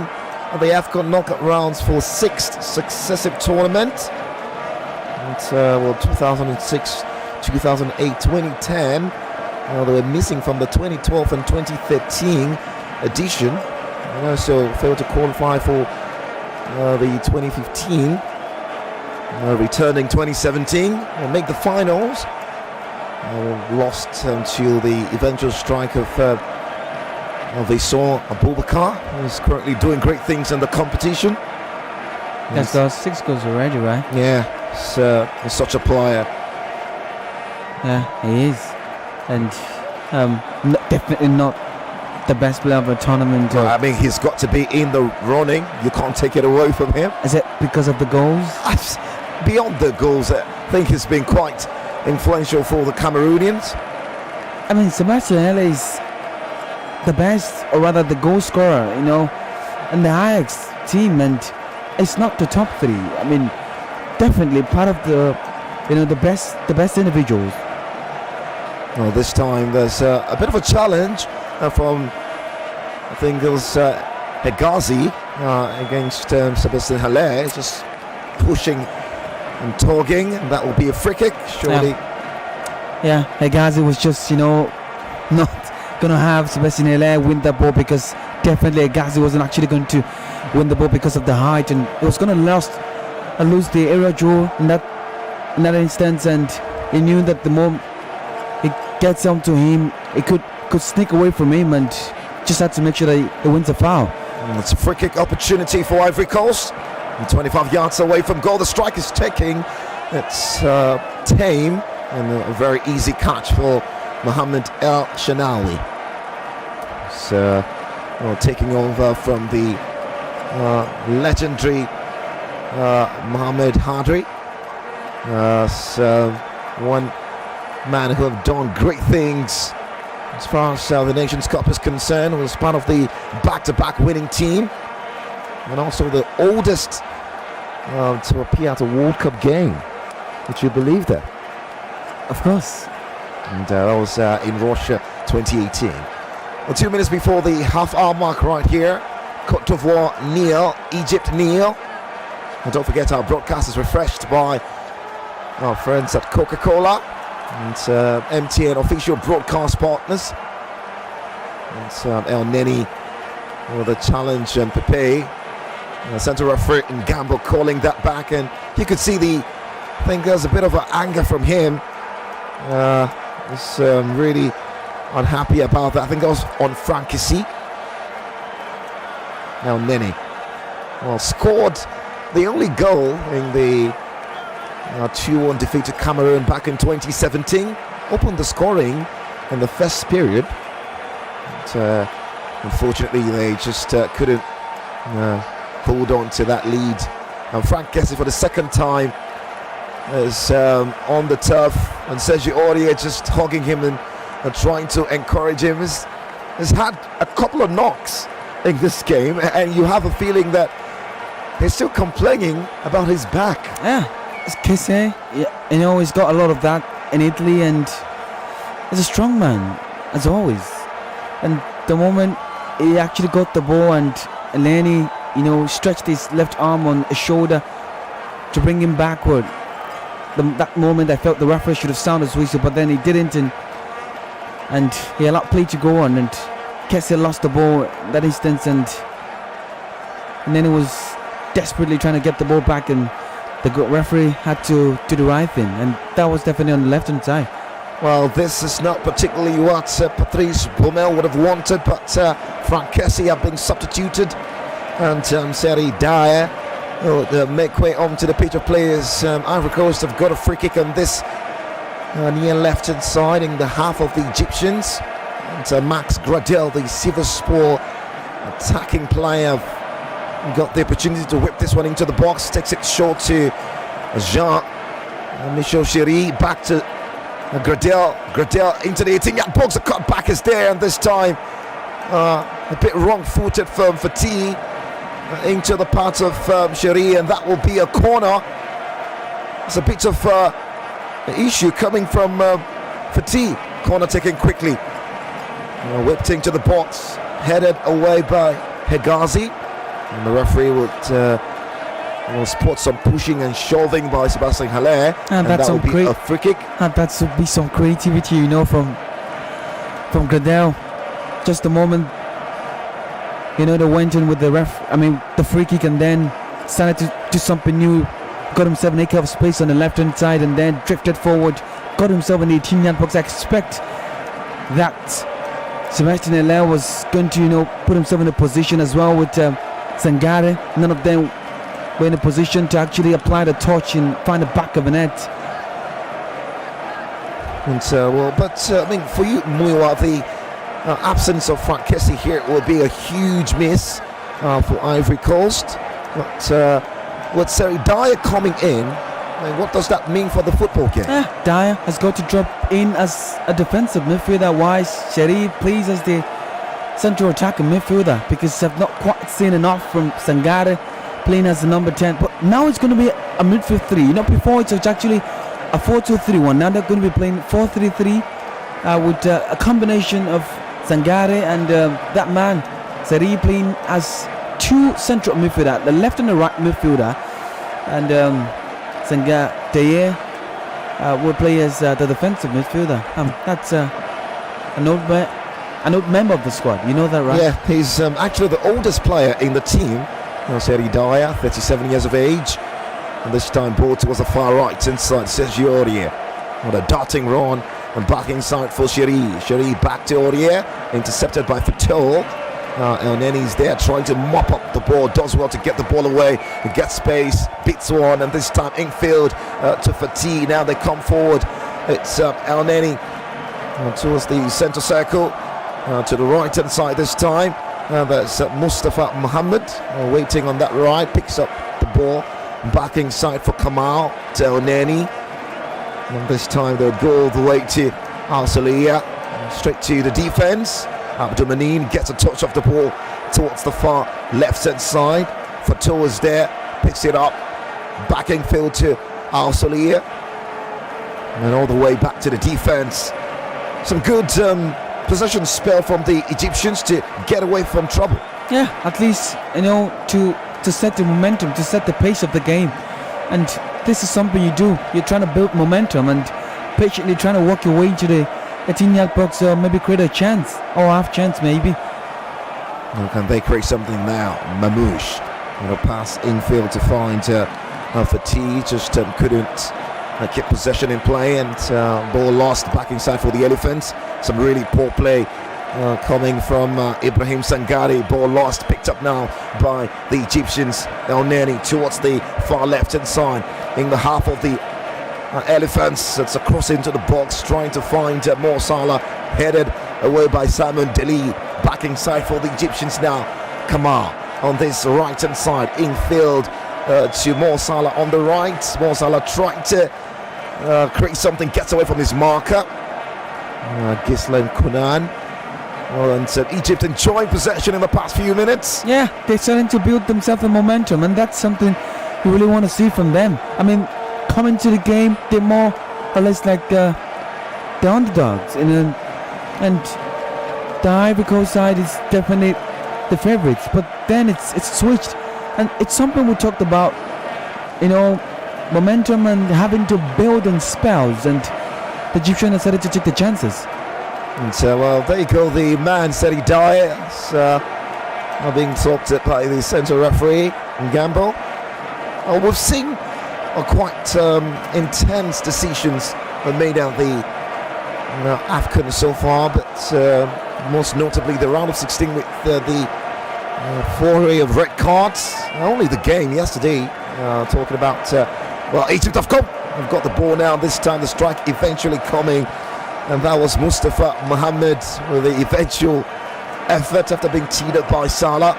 the AFCON knockout rounds for 6th successive tournament. 2006, 2008, 2010. They were missing from the 2012 and 2013 edition. So failed to qualify for the 2015. Returning 2017, will make the finals. Lost until the eventual strike of Vaison Abubakar, who's currently doing great things in the competition. That's got 6 goals already, right? Yeah, he's such a player. Yeah, he is. And definitely not the best player of a tournament. I mean, he's got to be in the running. You can't take it away from him. Is it because of the goals? Beyond the goals, I think he's been quite influential for the Cameroonians. I mean, Sebastian Haller is the best, or rather the goal scorer, in the Ajax team, and it's not the top 3. I mean, definitely part of the best individuals. Well, this time there's a bit of a challenge from, I think it was Hegazi against Sebastian Haller, just pushing and tugging, and that will be a free kick, surely. Yeah, Hegazi was just, not going to have Sebastian Haller win the ball, because definitely Hegazi wasn't actually going to win the ball because of the height, and it was going to lose the area duel in that instance, and he knew that the more it gets onto him, it could sneak away from him, and just had to make sure that he wins the foul. It's a free kick opportunity for Ivory Coast. 25 yards away from goal, the strike is taking. It's tame, and a very easy catch for Mohamed El Shanawi. taking over from the legendary Mohamed Hadri. So one man who have done great things as far as the Nations Cup is concerned, was part of the back-to-back winning team, and also the oldest to appear at a World Cup game. Would you believe that? Of course. And that was in Russia 2018. Well, 2 minutes before the half-hour mark right here. Côte d'Ivoire nil, Egypt nil. And don't forget, our broadcast is refreshed by our friends at Coca-Cola and MTN official broadcast partners. And El Neni with a challenge, and Pepe, centre referee in Gamble, calling that back, and you could see I think there's a bit of an anger from him. Was really unhappy about that. I think that was on Frankisi. El Neni, well, scored the only goal in the 2-1 defeat to Cameroon back in 2017. Opened the scoring in the first period. But, unfortunately, they just couldn't hold on to that lead. And Frank Kessie, for the second time, is on the turf, and Sergio Aurier just hugging him and trying to encourage him. Has had a couple of knocks in this game, and you have a feeling that he's still complaining about his back. Yeah, it's Kessie. Yeah, he's got a lot of that in Italy, and he's a strong man, as always. And the moment he actually got the ball, and Eleni, stretched his left arm on his shoulder to bring him backward, that moment I felt the referee should have sounded his whistle, but then he didn't, and he allowed play to go on, and Kessie lost the ball in that instance, and then he was desperately trying to get the ball back, and the referee had to do the right thing, and that was definitely on the left hand side. Well, this is not particularly what Patrice Baumel would have wanted, but Frank Kessie have been substituted, and Seri Dyer will make way onto the pitch of players. Ivory Coast have got a free kick on this near left hand side in the half of the Egyptians, and Max Gradel, the Silver Sport attacking player, got the opportunity to whip this one into the box, takes it short to Jean-Michel Chéri, back to Gradel into the 18-yard box. The cut back is there, and this time a bit wrong-footed from Fatih into the part of Chéri, and that will be a corner. It's a bit of an issue coming from Fatih. Corner taken quickly, whipped into the box, headed away by Hegazi, and the referee will spot some pushing and shoving by Sebastian Haller, and that will be a free kick. And that would be some creativity, from Gradel. Just a moment, they went in with the free kick, and then started to do something new. Got himself an acre of space on the left hand side, and then drifted forward. Got himself in the 18-yard box. I expect that Sebastian Haller was going to, put himself in a position as well with Sangare. None of them were in a position to actually apply the touch and find the back of the net. And for you, Muiwa, the absence of Frank Kessie here will be a huge miss for Ivory Coast. But with Seri Dyer coming in, what does that mean for the football game? Dyer has got to drop in as a defensive midfielder, while Chéri plays as the central attacking midfielder, because I've not quite seen enough from Sangare playing as the number 10. But now it's going to be a midfield 3. Before it was actually a 4-2-3-1. Now they're going to be playing 4-3-3 with a combination of Sangare and that man Chéri playing as two central midfielder, the left and the right midfielder, and Sangare Deye will play as the defensive midfielder. That's an old member of the squad. You know that, right? Yeah, he's actually the oldest player in the team. Seri Dyer, 37 years of age, and this time ball towards the far right inside Sergio Aurier. What a darting run, and back inside for Chéri. Chéri back to Aurier, intercepted by Fatih. El Neni's there trying to mop up the ball, does well to get the ball away, gets space, beats one, and this time infield to Fatih. Now they come forward. It's El Neni towards the centre circle. to the right hand side this time. That's Mustafa Mohammed waiting on that right, picks up the ball, back inside for Kamal to Elneny. And this time they'll go all the way to Al Salihia, straight to the defense. Abdulmanin gets a touch of the ball towards the far left hand side. Fatou is there, picks it up, back infield to Al Salihia, and all the way back to the defense. Some good possession spell from the Egyptians to get away from trouble. Yeah, at least, to set the momentum, to set the pace of the game. And this is something you do. You're trying to build momentum and patiently trying to work your way into the 18-yard box, or maybe create a chance, or half chance maybe. Well, can they create something now? Mamouche, pass infield to find Fatih, just couldn't keep possession in play, and ball lost back inside for the Elephants. Some really poor play coming from Ibrahim Sangari. Ball lost, picked up now by the Egyptians. Elneny towards the far left hand side in the half of the Elephants. It's a cross into the box, trying to find Mo Salah, headed away by Simon Deli. Back inside for the Egyptians now. Kamal on this right hand side, infield to Mo Salah on the right. Mo Salah trying to create something, gets away from his marker. Gislen Kunan. Well, and Egypt enjoying possession in the past few minutes. Yeah, they're starting to build themselves a momentum, and that's something you really want to see from them. I mean, coming to the game, they're more or less like the underdogs, and the Ivory Coast side is definitely the favourites. But then it's switched, and it's something we talked about, momentum and having to build on spells, and the Egyptians decided to take the chances. And well, there you go, the man Seri Dyer being talked at by the centre referee Gamble. We've seen quite intense decisions made out the AFCON so far, but most notably the round of 16 with the foray of red cards. Only the game yesterday, talking about Egypt have got the ball now. This time the strike eventually coming, and that was Mustafa Mohammed with the eventual effort after being teed up by Salah.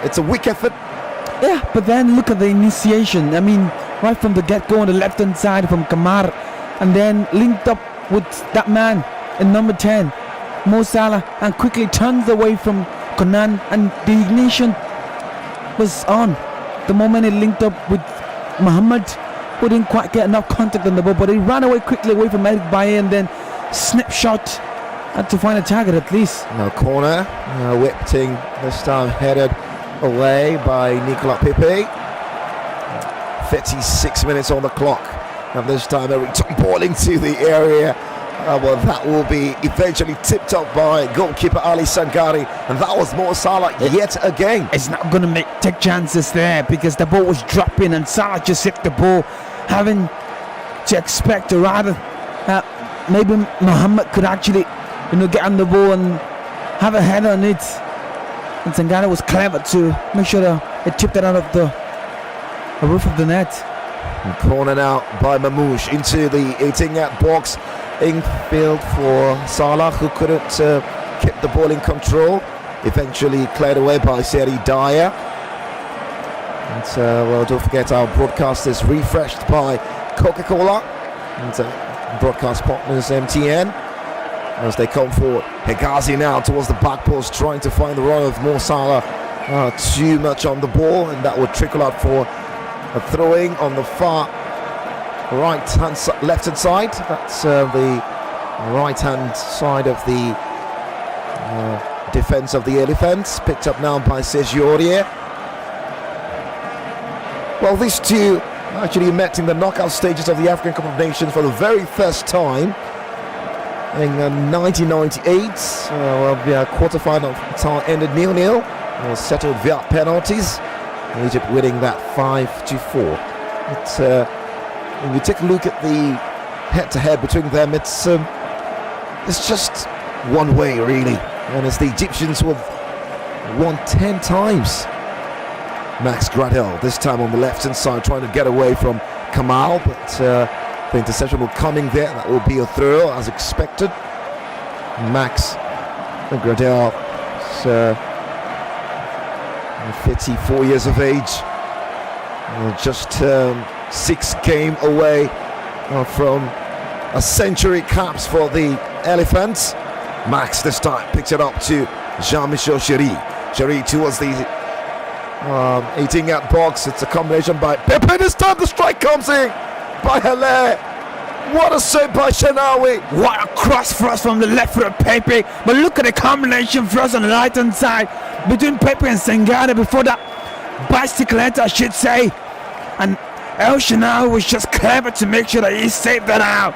It's a weak effort. Yeah, but then look at the initiation. I mean, right from the get-go on the left-hand side from Kamar, and then linked up with that man in number 10, Mo Salah, and quickly turns away from Konan, and the ignition was on. The moment he linked up with Mohammed, who didn't quite get enough contact on the ball, but he ran quickly away from Eric Baye, and then snapshot had to find a target at least. Now corner, whipping this time, headed away by Nicolas Pepe. 36 minutes on the clock, and this time a return ball into the area. Well, that will be eventually tipped up by goalkeeper Ali Sangari, and that was Mo Salah yet again. It's not going to take chances there, because the ball was dropping and Salah just hit the ball, having to expect, or rather maybe Mohammed could actually get on the ball and have a head on it, and Sangari was clever to make sure that it tipped it out of the roof of the net. And corner now by Mamouche into the 18-yard box. Infield for Salah, who couldn't keep the ball in control. Eventually cleared away by Seri Dyer. And well, don't forget our broadcast is refreshed by Coca-Cola and broadcast partners MTN as they come forward. Hegazi now towards the back post, trying to find the run of Mo Salah. Too much on the ball, and that would trickle out for a throwing on the far left hand side. That's the right hand side of the defense of the Elephants, picked up now by Sergio Aurier. Well, these two actually met in the knockout stages of the African Cup of Nations for the very first time in 1998. The quarter-final tie ended 0-0. It was settled via penalties, Egypt winning that 5-4. When you take a look at the head-to-head between them, it's just one way, really, and it's the Egyptians who have won 10 times. Max Gradel, this time on the left-hand side, trying to get away from Kamal, but the interception will come in there. That will be a throw, as expected. Max Gradel is 54 years of age. Just 6 games away from a century caps for the Elephants. Max this time picks it up to Jean-Michel Chéri. Chéri towards the 18-yard box. It's a combination by Pepe. This time the strike comes in by Hele. What a save by Shenawi. What a cross thrust from the left foot of Pepe. But look at the combination thrust on the right hand side between Pepe and Sangare before that bicyclette, I should say. And El Shenawi was just clever to make sure that he saved that out.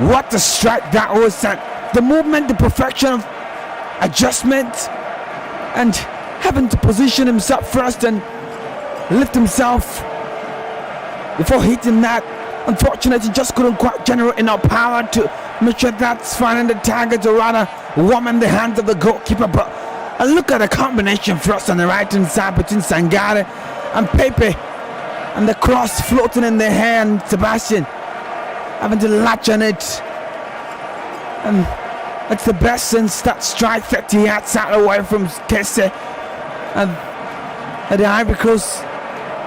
What a strike that was. And the movement, the perfection of adjustment, and having to position himself first and lift himself before hitting that. Unfortunately, he just couldn't quite generate enough power to make sure that's finding the target, or rather warming the hands of the goalkeeper. But look at the combination thrust on the right hand side between Sangare and Pepe, and the cross floating in the hand. Sebastian having to latch on it, and that's the best since that strike 30 yards out away from Kesse and the Ivory Coast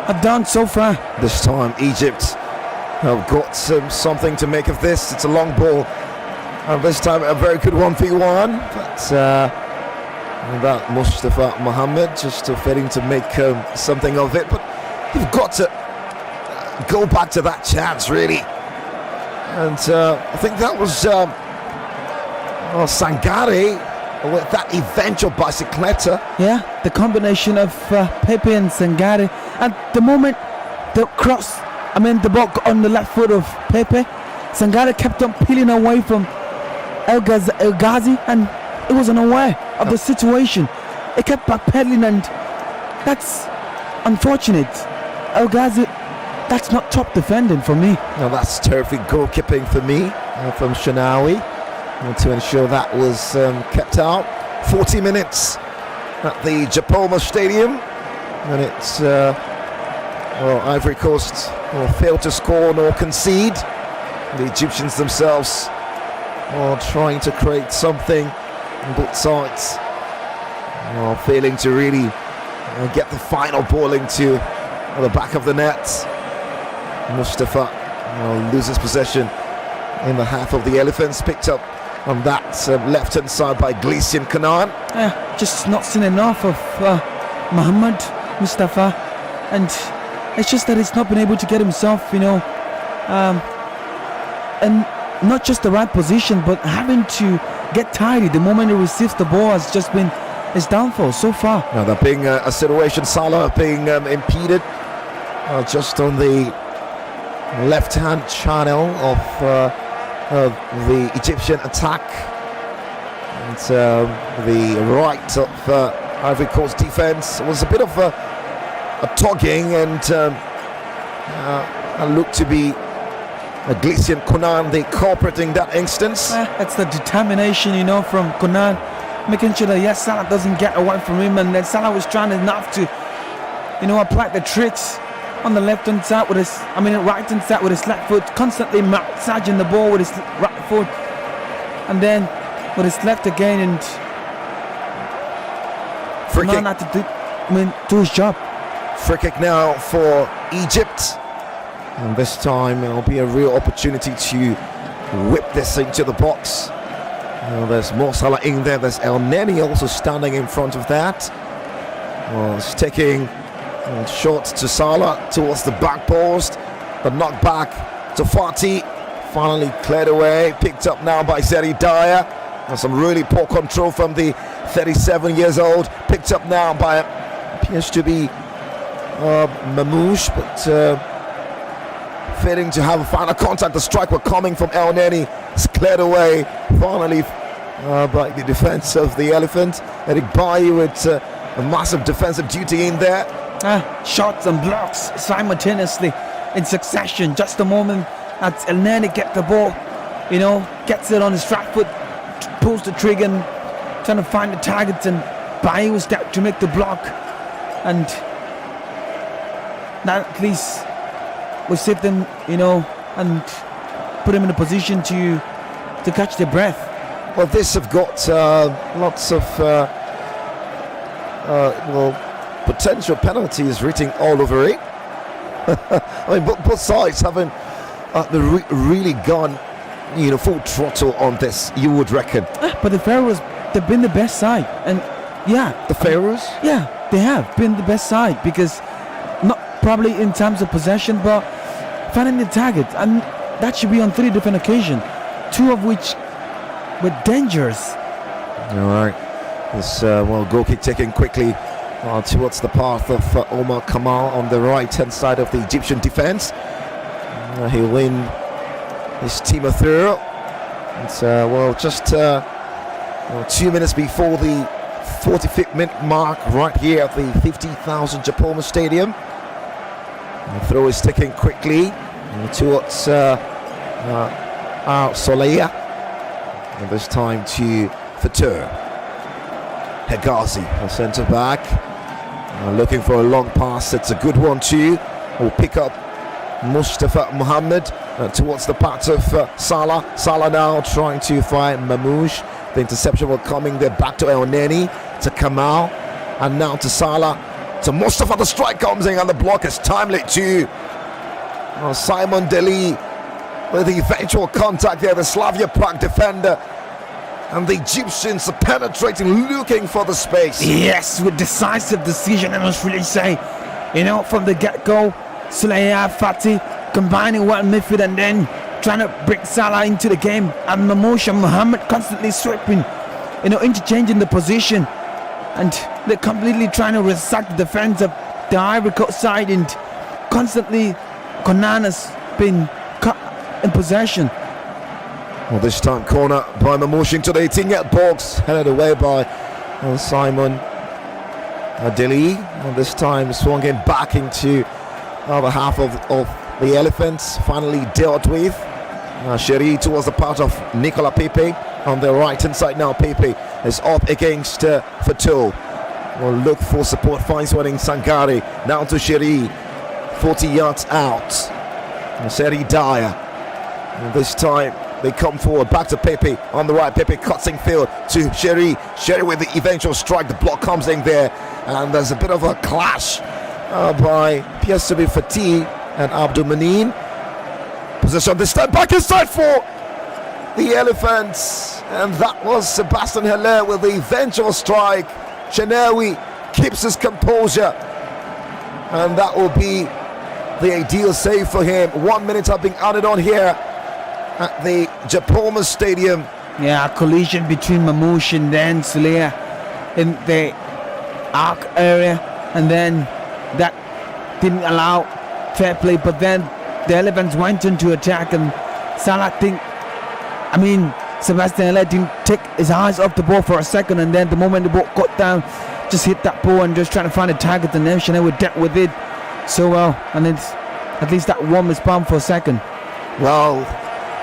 have done so far. This time Egypt have got something to make of this. It's a long ball, and this time a very good 1v1, but that Mustafa Mohammed just failing to make something of it. But you've got to go back to that chance, really. And I think that was Sangare with that eventual bicycletta. Yeah, the combination of Pepe and Sangare. At the moment, the ball got on the left foot of Pepe. Sangare kept on peeling away from El Ghazi, and he was unaware of the situation. He kept backpedaling, and that's unfortunate. El Ghazi, that's not top defending for me. Now that's terrific goalkeeping for me from Shenawi to ensure that was kept out. 40 minutes at the Japoma Stadium, and it's Ivory Coast failed to score nor concede. The Egyptians themselves are trying to create something on both sides, failing to really get the final ball into the back of the net. Mustafa loses possession in the half of the Elephants, picked up on that left hand side by Gleason Kanan. Just not seen enough of Muhammad Mustafa, and it's just that he's not been able to get himself, and not just the right position, but having to get tidy the moment he receives the ball has just been his downfall so far. Now there being a situation, Salah being impeded just on the left-hand channel of the Egyptian attack, and the right of Ivory Coast defense was a bit of a tugging, and looked to be Gleason Konan the culprit in that instance. That's the determination, from Konan, making sure that Salah doesn't get away from him, and then Salah was trying enough to, apply the tricks on the left hand side right hand side with his left foot, constantly massaging the ball with his right foot, and then with his left again, and Konan had to do his job. Free kick now for Egypt, and this time it'll be a real opportunity to whip this into the box. There's Mo Salah in there, there's El Neni also standing in front of that. It's taking short to Salah towards the back post, the knock back to Fati, finally cleared away, picked up now by Seri Dyer. Some really poor control from the 37 years old, picked up now by appears to be Mamouche, but failing to have a final contact. The strike were coming from El Neni. It's cleared away finally by the defense of the Elephant. Eric Bailly with a massive defensive duty in there. Shots and blocks simultaneously in succession. Just the moment that El Neni gets the ball, gets it on his right foot, pulls the trigger, and trying to find the targets, and Bailly was there to make the block, and that at least will save them, and put him in a position to catch their breath. Well, this have got lots of potential penalties written all over it. I mean, both sides haven't really gone, full throttle on this, you would reckon. But the Pharaohs, they've been the best side, and The Pharaohs? yeah, they have been the best side, because not probably in terms of possession, but finding the target, and that should be on 3 different occasions, 2 of which were dangerous. All right. This goal kick taken quickly towards the path of Omar Kamal on the right-hand side of the Egyptian defense. He'll win his team a throw. It's just 2 minutes before the 45th minute mark, right here at the 50,000 Japoma Stadium. The throw is taken quickly towards Soleil, and this time to Fatur. Hegazi, a centre back, looking for a long pass. It's a good one too. Will pick up Mustafa Mohammed towards the path of Salah. Salah now trying to find Mamouche. The interception will coming there back to El Neni, to Kamal, and now to Salah, to Mustafa. The strike comes in and the block is timely to Simon Deli with the eventual contact there. The Slavia Prague defender, and the Egyptians are penetrating, looking for the space. Yes, with decisive decision, I must really say. From the get-go, Sulaya Fati combining well midfield and then trying to bring Salah into the game, and Mamouche and Mohammed constantly sweeping, interchanging the position, and they're completely trying to resack the defense of the Ivory Coast side, and constantly Conan has been cut in possession. Well, this time corner by Mamouche into the 18-yard box, headed away by Simon Deli, and this time swung in back into the other half of the Elephants, finally dealt with. Sherry towards the part of Nicola Pepe on the right hand side now. Pepe is up against Fatou. Will look for support, finds one in Sangare. Now to Sherry, 40 yards out. Seri Dyer. And this time they come forward, back to Pepe on the right. Pepe cuts in field to Sherry. Sherry with the eventual strike. The block comes in there, and there's a bit of a clash by Pierre-Sebi Fatih and Abdul Manin. Possession this time, back inside for the Elephants, and that was Sebastian Heller with the eventual strike. Chenawi keeps his composure, and that will be the ideal save for him. 1 minute have been added on here at the Japoma Stadium. Yeah, a collision between Mamouche and then Sulea in the arc area, and then that didn't allow fair play, but then the Elephants went into attack, and Salah Sebastian Heller didn't take his eyes off the ball for a second, and then the moment the ball got down, just hit that ball and just trying to find a target, and then Chanel dealt with it so well, and it's at least that one was pumped for a second. Well,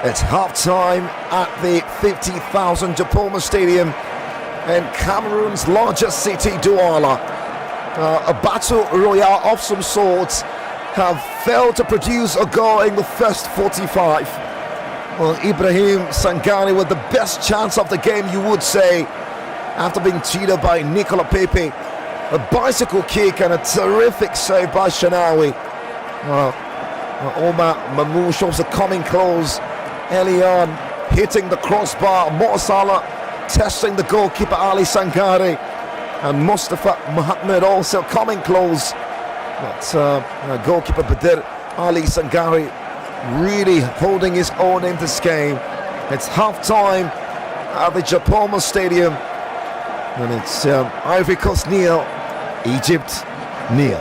it's half time at the 50,000 Japoma Stadium in Cameroon's largest city, Douala. A battle royale of some sorts have failed to produce a goal in the first 45. Well, Ibrahim Sangani with the best chance of the game, you would say, after being cheated by Nicola Pepe. A bicycle kick and a terrific save by Shanawi. Omar Mamouche also coming close early on, hitting the crossbar. Mo Salah testing the goalkeeper Ali Sangare, and Mustafa Mohammed also coming close. But goalkeeper Badr Ali Sangare really holding his own in this game. It's half time at the Japoma Stadium, and it's Ivory Coast nil, Egypt nil.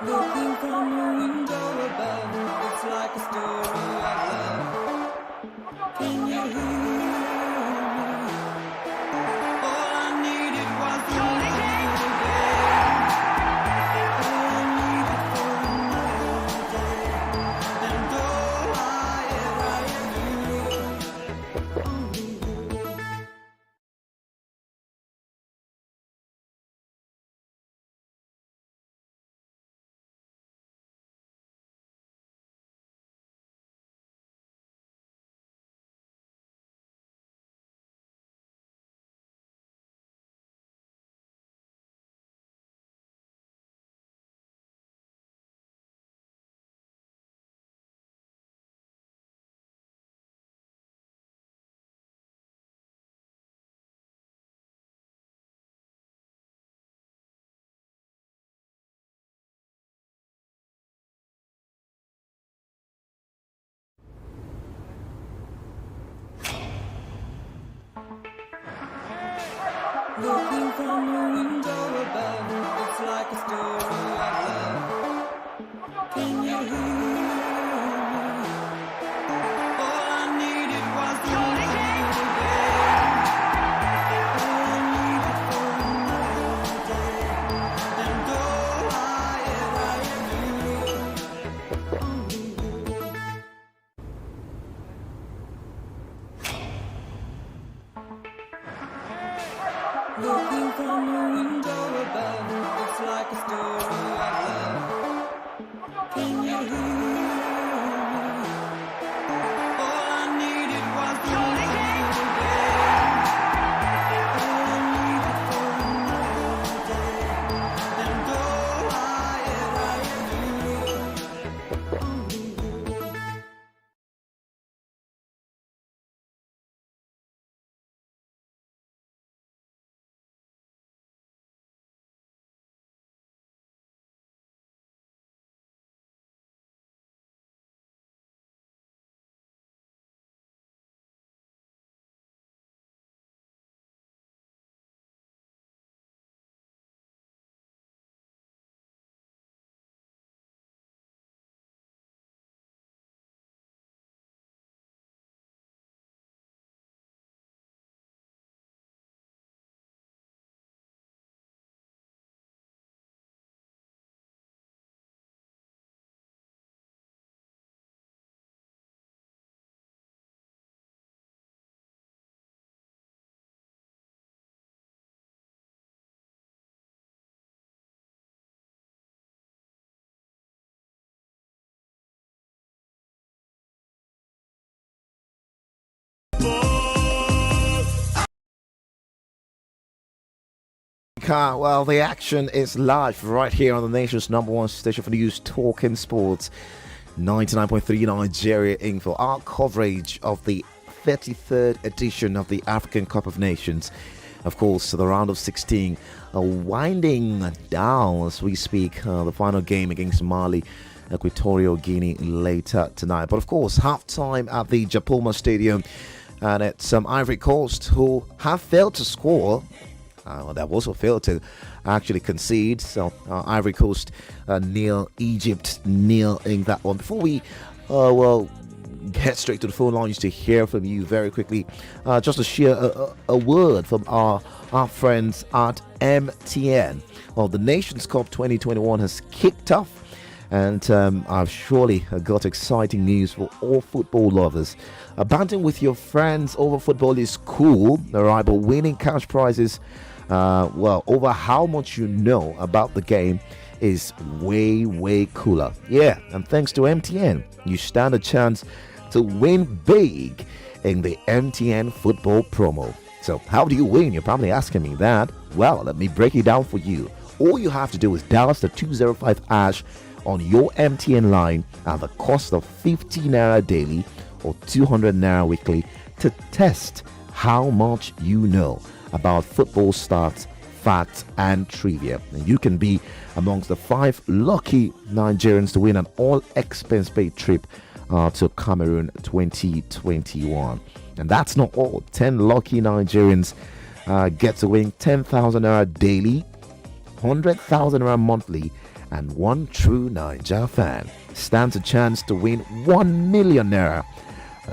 Looking from a window above, it's like a story of love. Can you hear me? All I needed was to love you again. All I needed for another day. And oh, I ever Africa. Well, the action is live right here on the nation's number one station for news, Talking Sports, 99.3 Nigeria Info. Our coverage of the 33rd edition of the African Cup of Nations. Of course, the round of 16 winding down as we speak. The final game against Mali, Equatorial Guinea later tonight. But of course, halftime at the Japoma Stadium, and it's Ivory Coast who have failed to score. They've also failed to actually concede. So Ivory Coast nil, Egypt nil in that one. Before we get straight to the phone lines to hear from you very quickly, just to share a word from our friends at MTN. Well, the Nations Cup 2021 has kicked off, and I've surely got exciting news for all football lovers. Banting with your friends over football is cool, all right, but winning cash prizes, over how much you know about the game is way, way cooler. Yeah, and thanks to MTN, you stand a chance to win big in the MTN football promo. So how do you win? You're probably asking me that. Well, let me break it down for you. All you have to do is dial the 205 hash on your MTN line at the cost of 50 naira daily or 200 naira weekly to test how much you know about football stats, facts, and trivia. And you can be amongst the 5 lucky Nigerians to win an all-expense-paid trip to Cameroon 2021. And that's not all. 10 lucky Nigerians get to win 10,000 naira daily, 100,000 naira monthly, and one true Niger fan stands a chance to win 1 million naira.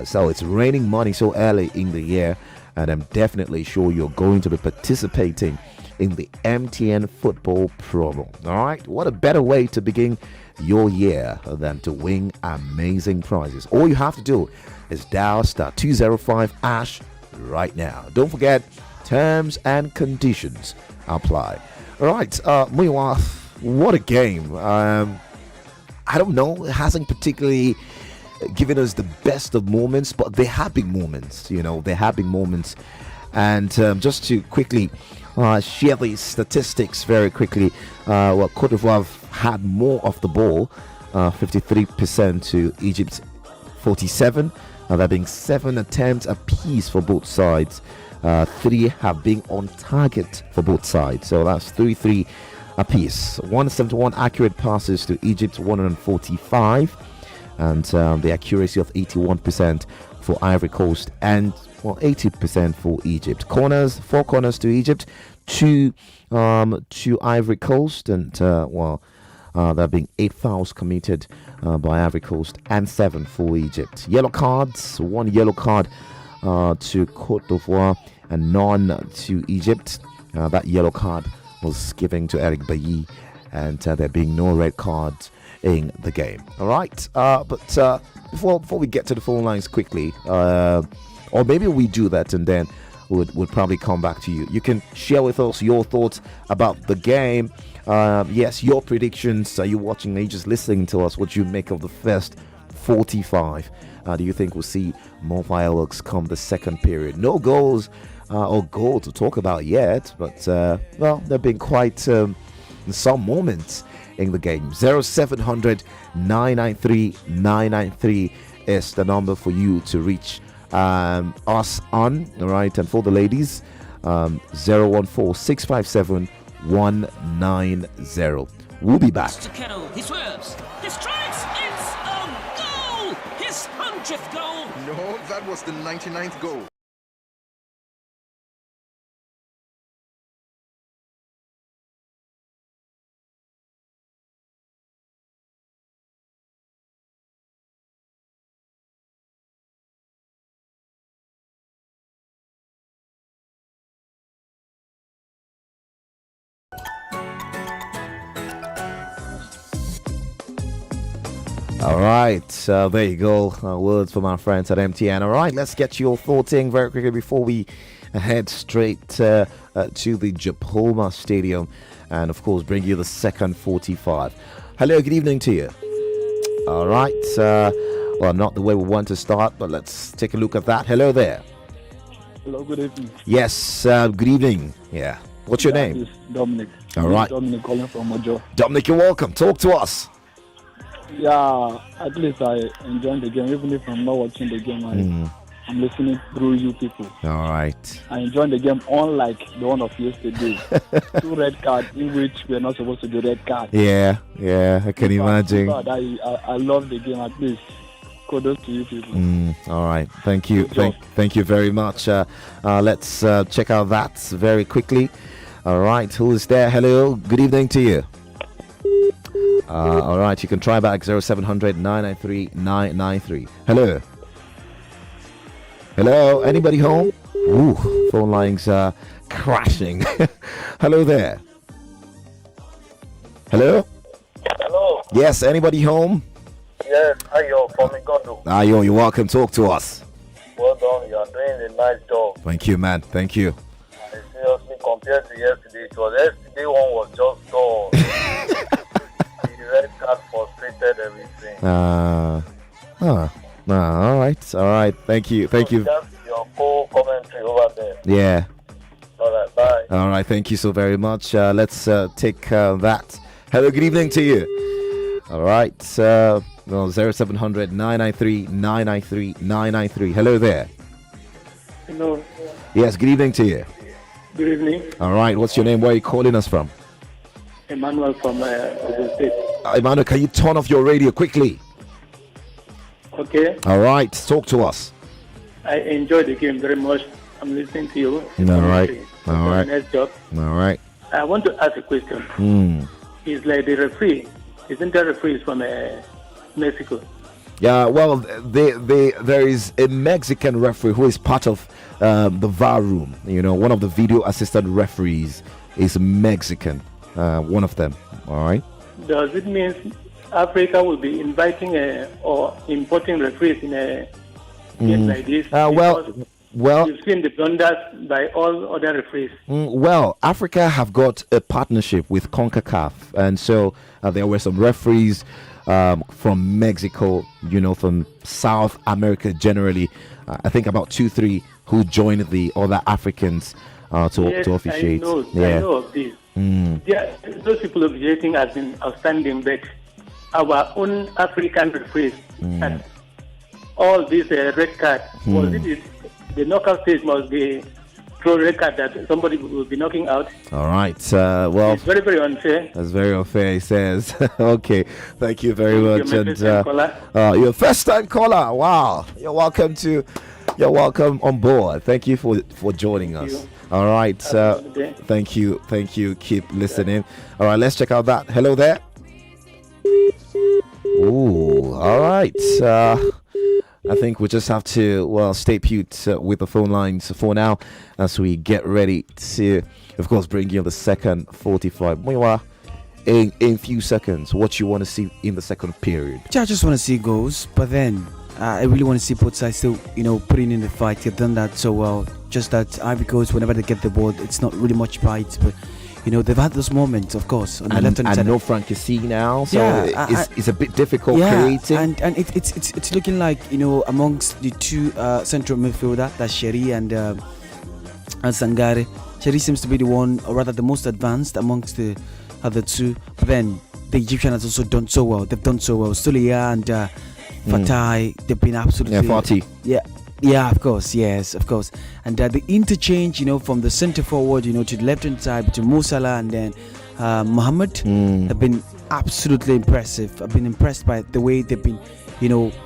So it's raining money so early in the year, and I'm definitely sure you're going to be participating in the MTN football promo. All right, what a better way to begin your year than to win amazing prizes. All you have to do is dial star 205 hash right now. Don't forget, terms and conditions apply. All right, Muyiwa, what a game. I don't know, it hasn't particularly given us the best of moments, but they have big moments, they have big moments. And just to quickly share the statistics very quickly, Côte d'Ivoire had more of the ball, 53% to Egypt's 47%. There being 7 attempts apiece for both sides. 3 have been on target for both sides, so that's 3-3 apiece. 171 accurate passes to Egypt, 145, and the accuracy of 81% for Ivory Coast, and 80% for Egypt. 4 corners to Egypt, 2 to Ivory Coast, and there being 8 fouls committed by Ivory Coast and 7 for Egypt. Yellow cards, 1 yellow card to Côte d'Ivoire and none to Egypt. That yellow card was given to Eric Bailly, and there being no red cards in the game. All right, but before we get to the phone lines quickly, or maybe we do that and then we'll probably come back to you. You can share with us your thoughts about the game. Yes, your predictions. Are you watching? Are you just listening to us? What do you make of the first 45? Do you think we'll see more fireworks come the second period? No goals or goal to talk about yet, but there have been quite some moments in the game. 0700 993 993 is the number for you to reach us on. All right, and for the ladies, 014 657 190. We'll be back. He swerves, he strikes, it's a goal! His 100th goal! No, that was the 99th goal. All right, there you go. Words from our friends at MTN. All right, let's get your thoughts in very quickly before we head straight to the Japoma Stadium and, of course, bring you the second 45. Hello, good evening to you. All right, well, not the way we want to start, but let's take a look at that. Hello there. Hello, good evening. Yes, good evening. Yeah. What's your name? It's Dominic. All right. Dominic calling from Ojo. Dominic, you're welcome. Talk to us. Yeah, at least I enjoyed the game, even if I'm not watching the game. I'm listening through you people. All right. I enjoyed the game, unlike the one of yesterday. 2 red cards in which we're not supposed to do red cards. Yeah, I can imagine. But I love the game, at least. Kudos to you people. All right. Thank you. Thank you very much. Let's check out that very quickly. All right. Who is there? Hello. Good evening to you. All right. You can try back 0700 993 993. Hello. Hello. Anybody home? Ooh, phone lines are crashing. Hello there. Hello. Hello. Yes. Anybody home? Yes, Ayo from Igondo. Ayo, you're welcome. Talk to us. Well done. You are doing a nice job. Thank you, man. Thank you. I seriously, compared to yesterday, yesterday one was just dull. The red card frustrated everything. All right. Thank you. Just your co-commentary over there. Yeah. All right, bye. All right. Thank you so very much. Let's take that. Hello. Good evening to you. All right. 0700 993 993 993. Hello there. Hello. Yes. Good evening to you. Good evening. All right. What's your name? Where are you calling us from? Emmanuel from Ogun State. Emmanuel, can you turn off your radio quickly? Okay. All right. Talk to us. I enjoyed the game very much. I'm listening to you. All right. All right. Nice job. All right. I want to ask a question. It's like the referee. Isn't the referee from Mexico? Yeah, well, there is a Mexican referee who is part of the VAR room. You know, one of the video assistant referees is Mexican. One of them. All right. Does it mean Africa will be inviting or importing referees in a game like this? Well, you've seen the blunders by all other referees. Well, Africa have got a partnership with CONCACAF, and so there were some referees from Mexico, you know, from South America generally. I think about 2-3 who joined the other Africans to officiate. I know of this. Yeah, those people officiating has been outstanding, but our own African referees and all these red cards, was it the knockout stage must be throw red card that somebody will be knocking out? All right. Well, it's very, very unfair. That's very unfair, he says. Okay. Thank you very much. Your first time caller. Wow. You're welcome on board. Thank you for joining us. All right. Thank you. Keep listening. All right. Let's check out that. Hello there. Ooh. All right. I think we just have to, stay put with the phone lines for now as we get ready to, of course, bring you the second 45. In a few seconds, what you want to see in the second period? I just want to see goals, but then I really want to see both sides still, putting in the fight. They've done that so well. Just that Ivory Coast, whenever they get the ball, it's not really much bite, but they've had those moments, of course, on the left-hand side. And no Frankesi now, so it's a bit difficult creating. And it's looking like, amongst the two central midfielder, that's Sherry and Sangare. Sherry seems to be the one, or rather the most advanced amongst the other two. But then the Egyptian has also done so well. They've done so well. Sulia and Fatai, they've been absolutely... Yeah, Fatih. Yeah, of course, yes, of course. And the interchange, from the centre forward, to the left-hand side between Mo Salah and then Mohammed have been absolutely impressive. I've been impressed by the way they've been,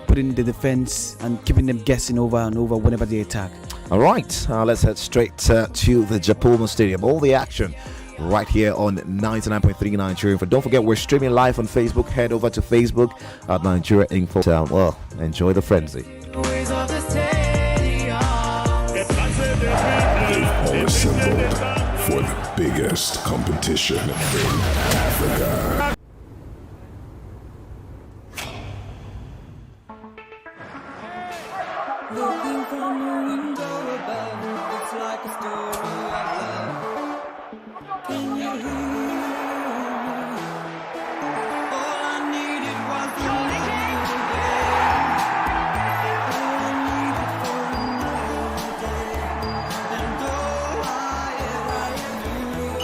putting the defence and keeping them guessing over and over whenever they attack. All right, let's head straight to the Japoma Stadium. All the action right here on 99.3 Nigeria Info. Don't forget, we're streaming live on Facebook. Head over to Facebook at Nigeria Info. Well, enjoy the frenzy. All assembled for the biggest competition in Africa. Looking from a window above, it's like a story of love. Can you hear me? All I needed was a little day. All I needed for another day. And though I ever knew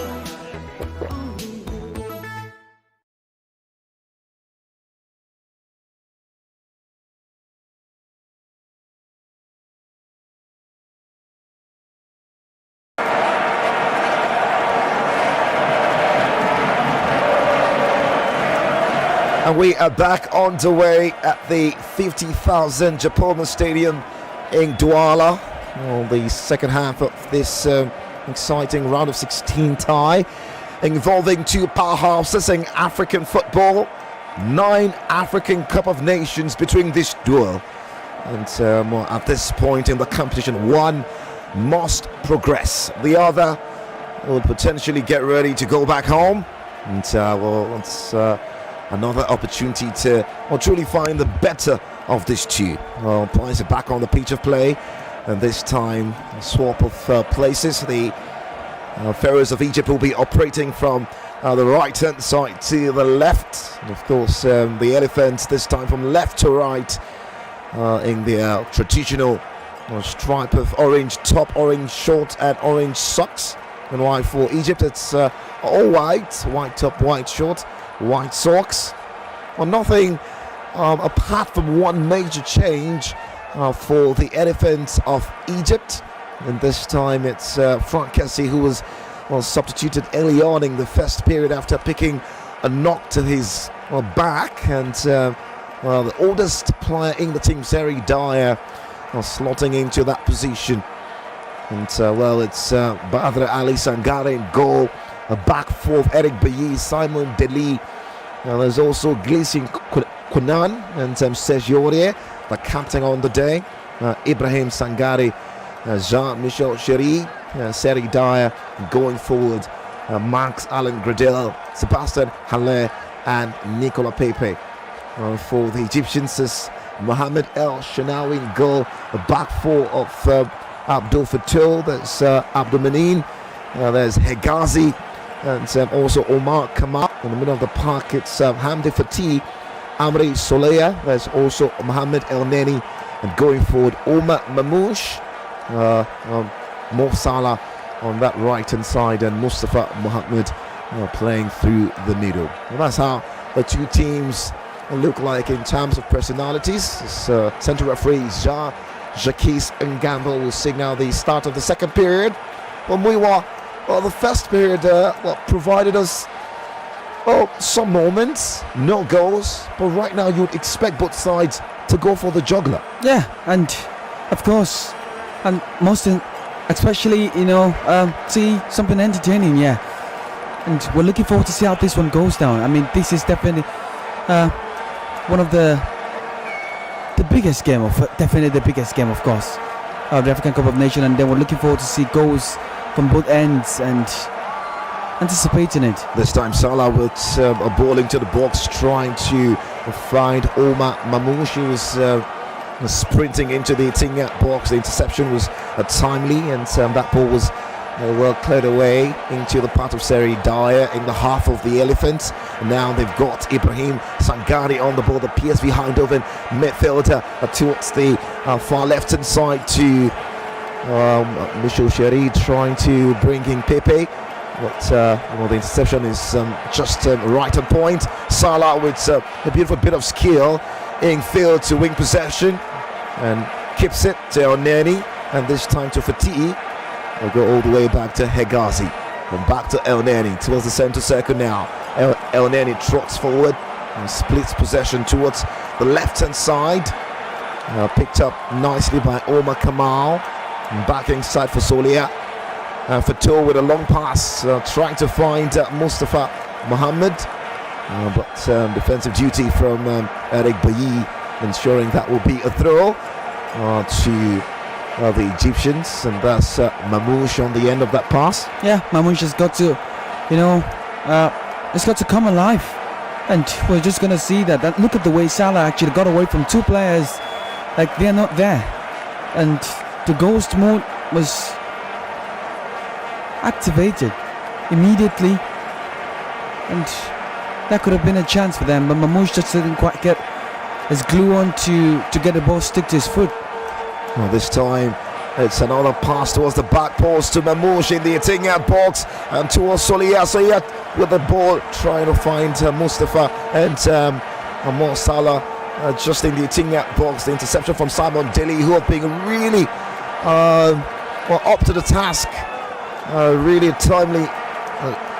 And we are back on the way at the 50,000 Japoma Stadium in Douala. The second half of this exciting round of 16 tie involving two powerhouses in African football. 9 African Cup of Nations between this duel. And at this point in the competition, one must progress. The other will potentially get ready to go back home. And it's another opportunity to truly find the better of these two. Plays it back on the pitch of play, and this time a swap of places. The Pharaohs of Egypt will be operating from the right hand side to the left, and of course the Elephants this time from left to right in their traditional stripe of orange top, orange short and orange socks. And why for Egypt it's all white top, white short, white socks. Well, nothing apart from one major change for the Elephants of Egypt. And this time it's Frank Kessie who was substituted early on in the first period after picking a knock to his back. And the oldest player in the team, Seri Dyer, slotting into that position. And it's Badr Ali Sangare in goal. A back four of Eric Bailly, Simon Deli. There's also Gleeson Kunan and Serge Aurier, the captain on the day. Ibrahim Sangare, Jean-Michel Chery, Seri Dyer going forward. Max Allen Gradel, Sebastian Haller and Nicola Pepe. For the Egyptians is Mohamed El Shanawi in goal. The back four of Abdul Fatul, there's Abdul Manin, there's Hegazi, and also Omar Kamal. In the middle of the park it's Hamdi Fatih, Amri Soleya, there's also Mohamed El Neni, and going forward Omar Mamouche, Mo Salah on that right hand side, and Mustafa Mohammed playing through the middle. And that's how the two teams look like in terms of personalities. Central referee Jacques Ngambo will signal the start of the second period. When the first period provided us some moments, no goals, but right now you'd expect both sides to go for the juggler. Yeah, and of course, and especially see something entertaining. Yeah, and we're looking forward to see how this one goes down. I mean, this is definitely one of the biggest game of course, of the African Cup of Nations, and then we're looking forward to see goals from both ends and anticipating it. This time Salah with a ball into the box, trying to find Omar Mamouche. He was sprinting into the Tinga box. The interception was timely, and that ball was well cleared away into the part of Seri Dyer in the half of the Elephants. Now they've got Ibrahim Sangare on the ball, the PSV Eindhoven midfielder towards the far left hand side to Michel Chery, trying to bring in Pepe. But the interception is just right on point. Salah with a beautiful bit of skill in field to win possession and keeps it to El Neni, and this time to Fatih. We'll go all the way back to Hegazi and back to El Neni towards the center circle now. El Neni trots forward and splits possession towards the left hand side. Picked up nicely by Omar Kamal, and back inside for Solia. Fatou with a long pass, trying to find Mustafa Mohammed, but defensive duty from Eric Bailly, ensuring that will be a throw to the Egyptians, and that's Mamouche on the end of that pass. Yeah, Mamouche has got to, it's got to come alive, and we're just gonna see that. Look at the way Salah actually got away from two players, like they're not there, and the ghost mode was activated immediately, and that could have been a chance for them, but Mamouche just didn't quite get his glue on to get the ball stick to his foot. Well, this time it's another pass towards the back post to Mamouche in the Atinga box, and towards Solia with the ball, trying to find Mustafa and Mo Salah just in the Atinga box. The interception from Simon Deli, who have been really up to the task. Really timely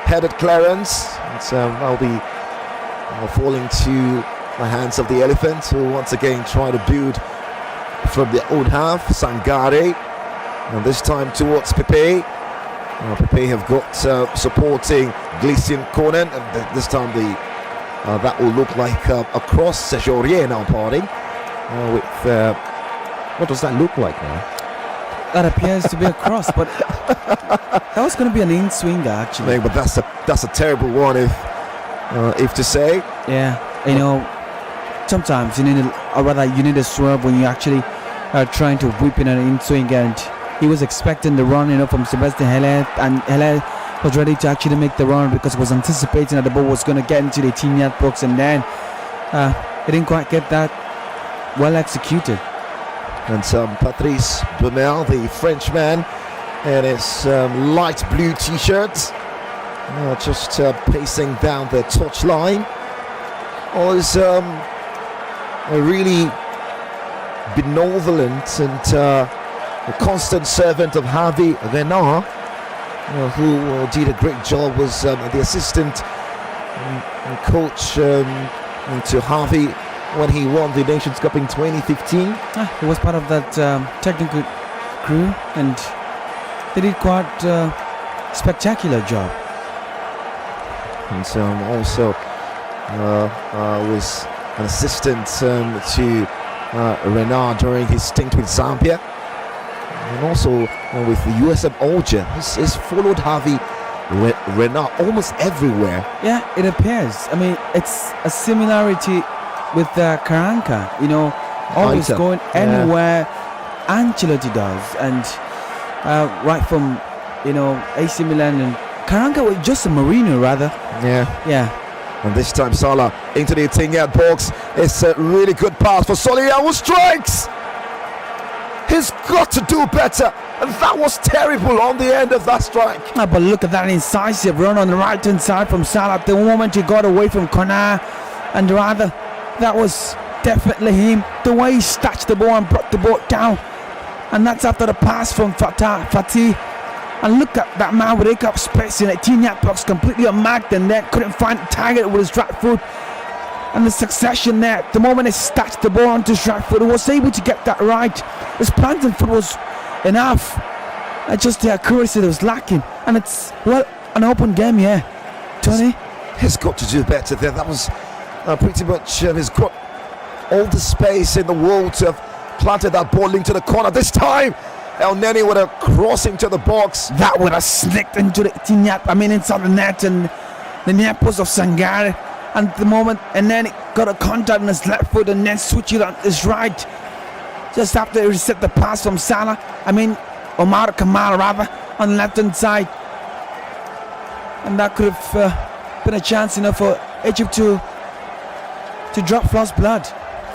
headed clearance. That'll be fall into the hands of the Elephants, who once again try to build from their own half. Sangare, and this time towards Pepe. Pepe have got supporting Gleason Conan, and this time that will look like a cross. Sergio Aurier now parting with what does that look like now? That appears to be a cross, but that was going to be an in-swinger actually. But that's a terrible one, if to say. Yeah, you know, sometimes you need a swerve when you actually are trying to whip in an in-swing, and he was expecting the run, you know, from Sebastian Hele, and Hele was ready to actually make the run because he was anticipating that the ball was going to get into the 18-yard box, and then he didn't quite get that well executed. And Patrice Bemel, the Frenchman, in his light blue t-shirt, just pacing down the touchline. Was a really benevolent and a constant servant of Javi Renard, who did a great job, was the assistant coach to Javi when he won the Nations Cup in 2015. He was part of that technical crew, and they did quite a spectacular job. And also was an assistant to Renard during his stint with Zambia, and also with the USM Alger. He's followed Javi Renard almost everywhere. Yeah, it appears. I mean, it's a similarity with Karanka, you know, always going anywhere Ancelotti does, and right from, you know, AC Milan, and Karanka was just a Marino rather. Yeah. And this time Salah into the 18-yard box. It's a really good pass for Solian, who strikes. He's got to do better, and that was terrible on the end of that strike. But look at that incisive run on the right hand side from Salah. The moment he got away from Konar, and rather, that was definitely him. The way he snatched the ball and brought the ball down, and that's after the pass from Fatih. And look at that man with up space in 18-yard box, completely unmarked, and then couldn't find the target with his right foot. And the succession there, the moment he snatched the ball onto his right foot, he was able to get that right. His planting foot was enough, and just the accuracy that was lacking. And it's, well, an open game here, Tony. He's got to do better there. That was pretty much, he's got all the space in the world to have planted that ball into the corner. This time, El Neni would have crossed into the box. That would have slipped into the 18-yard, inside the net, and the near post of Sangare. And the moment, and then he got a contact on his left foot, and then switched it on his right. Just after he reset the pass from Salah, Omar Kamal rather, on the left-hand side. And that could have been a chance, for Egypt to drop first blood.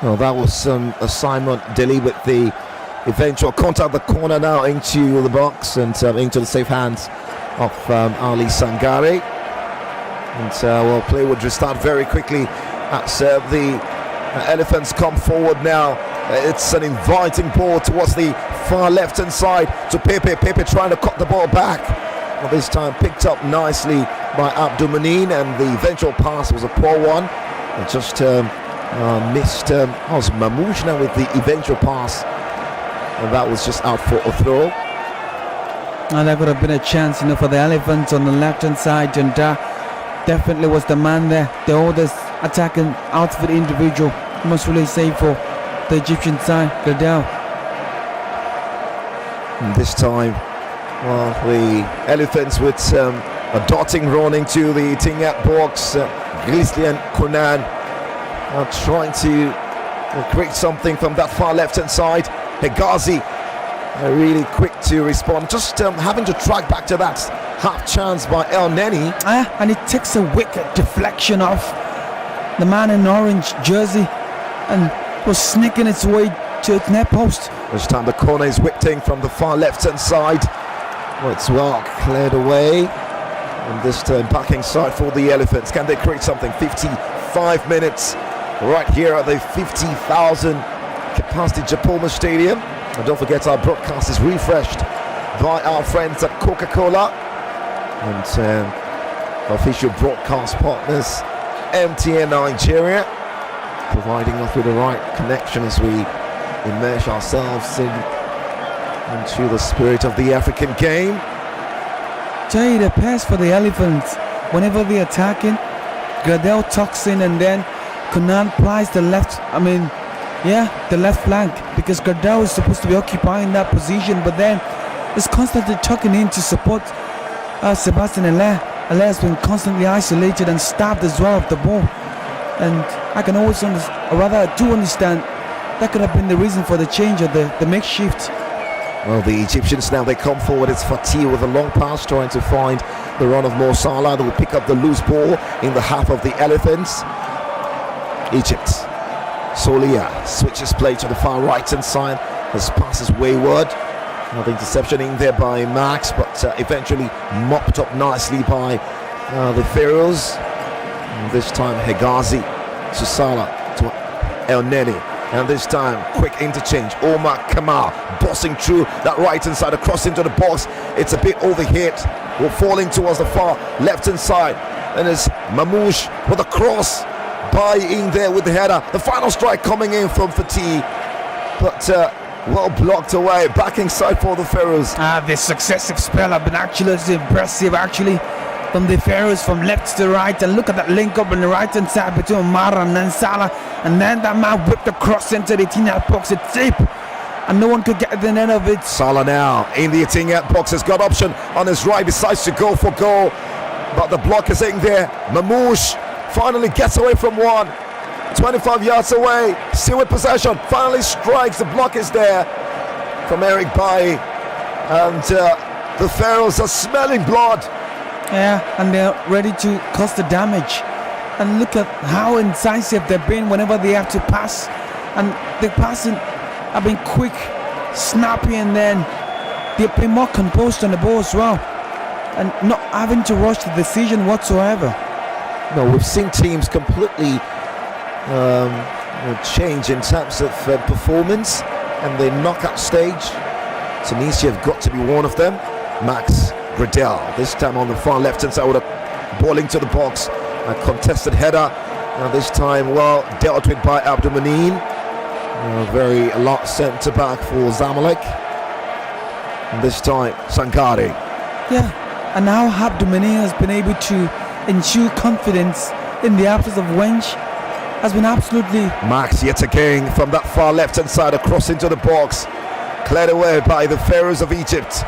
Well, that was Simon Deli with the eventual contact, the corner now into the box and into the safe hands of Ali Sangare. And play would restart very quickly as the Elephants come forward now. It's an inviting ball towards the far left-hand side to Pepe. Pepe trying to cut the ball back. Well, this time picked up nicely by Abdoumanin, and the eventual pass was a poor one. It just missed. Was Mamouche now with the eventual pass, and that was just out for a throw. And that could have been a chance, for the Elephants on the left-hand side, and definitely was the man there, the oldest attacking outfit individual. Must really say for the Egyptian side, Gradel. And this time, the Elephants with a darting run into the 18-yard box. Glislian Konan trying to create something from that far left-hand side. Hegazi really quick to respond, just having to track back to that half chance by El Neni. And it takes a wicked deflection off the man in orange jersey and was sneaking its way to its net post. This time the corner is whipped in from the far left-hand side. Well, it's well cleared away. And this time backing side for the Elephants. Can they create something? 55 minutes right here at the 50,000 capacity Japoma Stadium. And don't forget, our broadcast is refreshed by our friends at Coca-Cola and official broadcast partners MTN Nigeria, providing us with the right connection as we immerse ourselves into the spirit of the African game. Jay, the pass for the Elephants, whenever they're attacking, Gradel tucks in and then Kunan plies the left, the left flank, because Gradel is supposed to be occupying that position, but then is constantly tucking in to support Sebastian Haller. Haller has been constantly isolated and stabbed as well of the ball. And I can always I do understand that could have been the reason for the change of the makeshift. Well, the Egyptians now, they come forward. It's Fatih with a long pass trying to find the run of Mo Salah. They will pick up the loose ball in the half of the Elephants. Egypt. Solia switches play to the far right hand side. His pass is wayward. Now the interception in there by Max, but eventually mopped up nicely by the Pharaohs. And this time Hegazi to Salah to El Neni. And this time, quick interchange. Omar Kamal bossing through that right hand side across into the box. It's a bit overhit. We're falling towards the far left hand side. And it's Mamouche with a cross. By in there with the header. The final strike coming in from Fatih. But well blocked away. Back inside for the Pharaohs. The successive spell have been actually impressive, from the Pharaohs from left to right. And look at that link up on the right hand side between Omar and then Salah. And then that man whipped the cross into the Etihad box. It's deep, and no one could get the end of it. Salah now in the Etihad box has got option on his right, decides to go for goal, but the block is in there. Mamouche finally gets away from one, 25 yards away, still with possession, finally strikes. The block is there from Eric Bailly, and the Pharaohs are smelling blood. Yeah, and they're ready to cause the damage. And look at how incisive they've been whenever they have to pass. And the passing have been quick, snappy, and then they've been more composed on the ball as well. And not having to rush the decision whatsoever. No, we've seen teams completely change in terms of performance and the knockout stage. Tunisia have got to be one of them. Max Gradel, this time on the far left hand side with a ball into the box. A contested header, this time well dealt with by Abdoumanin. Very lot centre back for Zamalek. And this time Sangare. Yeah, and now Abdoumanin has been able to ensure confidence in the absence of Wench. Has been absolutely. Max yet again from that far left hand side across into the box. Cleared away by the Pharaohs of Egypt.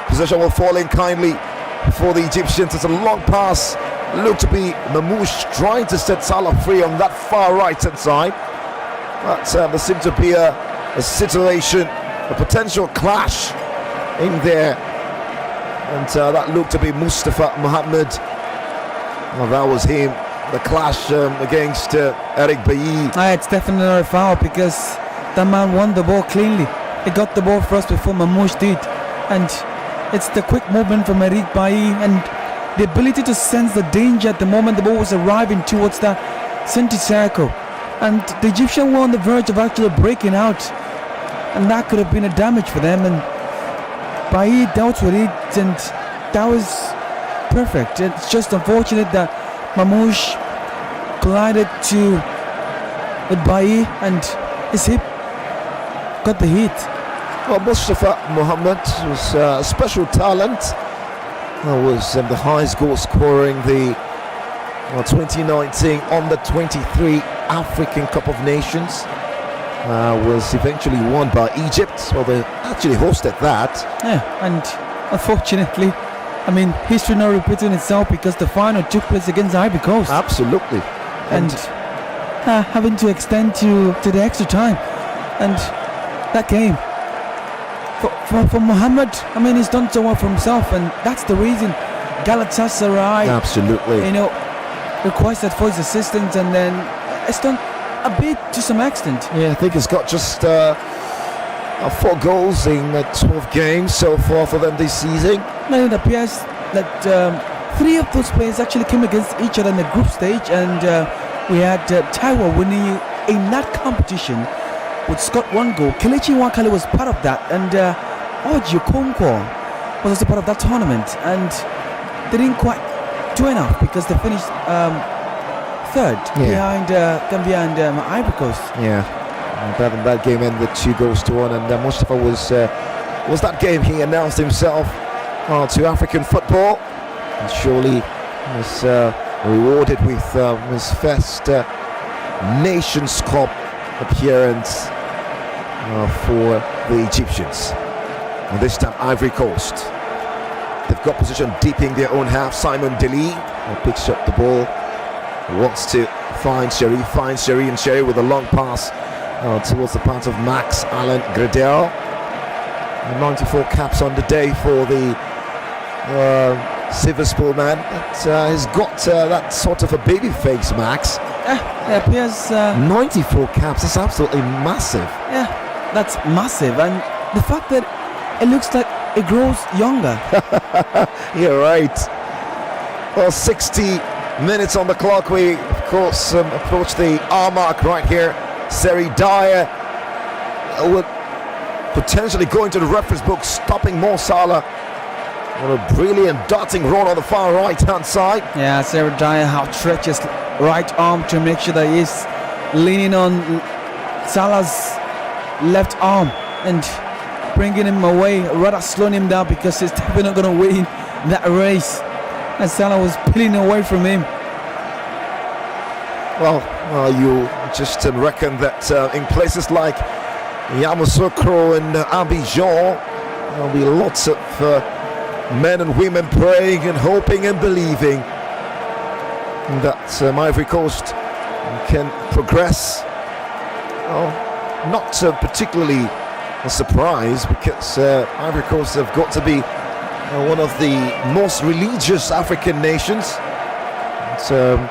Possession will fall in kindly for the Egyptians. It's a long pass. Looked to be Mamouche trying to set Salah free on that far right hand side. But there seemed to be a situation, a potential clash in there. And that looked to be Mustafa Mohammed. Well, that was him. The clash against Eric Bailly. It's definitely not a foul because that man won the ball cleanly. He got the ball first before Mamouche did. And it's the quick movement from Eric Bailly and the ability to sense the danger at the moment the ball was arriving towards the center circle. And the Egyptians were on the verge of actually breaking out. And that could have been a damage for them. And Bailly dealt with it, and that was perfect. It's just unfortunate that Mamouche collided with Bailly and his hip got the hit. Well, Mustafa Mohammed was a special talent. Was the highest goal scorer in the 2019 Under-23 African Cup of Nations. Was eventually won by Egypt. Well, they actually hosted that. Yeah, and unfortunately, history not repeating itself because the final took place against Ivory Coast. Absolutely. And having to extend to the extra time. And that game. For Mohammed, he's done so well for himself, and that's the reason Galatasaray absolutely requested for his assistance, and then it's done a bit to some extent. Yeah, I think he's got just 4 goals in 12 games so far for them this season. Now it appears that 3 of those players actually came against each other in the group stage, and we had Taiwo winning in that competition with Scott 1 goal. Kelechi Nwakali was part of that, and Oji Okonkwo was also part of that tournament, and they didn't quite do enough because they finished third Yeah. behind Gambia and Ivory Coast. Yeah, and that game ended 2-1, and Mustafa was that game he announced himself to African football, and surely was rewarded with his first Nations Cup appearance for the Egyptians. And this time Ivory Coast. They've got position deep in their own half. Simon Deli picks up the ball, wants to find Sherry, and Sherry with a long pass towards the path of Max Allen Gradel. 94 caps on the day for the Silver Spool man. He's got that sort of a baby face, Max. It appears 94 caps, that's absolutely massive. yeah, that's massive, and the fact that it looks like it grows younger. You're right. Well, 60 minutes on the clock. We, of course, approach the hour mark right here. Seri Dyer would potentially go into the reference book, stopping Mo Salah on a brilliant darting run on the far right-hand side. Yeah, Sarah Dyer outstretches right arm to make sure that he's leaning on Salah's left arm and bringing him away, rather slowing him down, because he's definitely not going to win that race. And Salah was peeling away from him. Well, you just reckon that in places like Yamoussoukro and Abidjan, there'll be lots of men and women praying and hoping and believing that Ivory Coast can progress. Well, not particularly a surprise, because Ivory Coast have got to be one of the most religious African nations. And,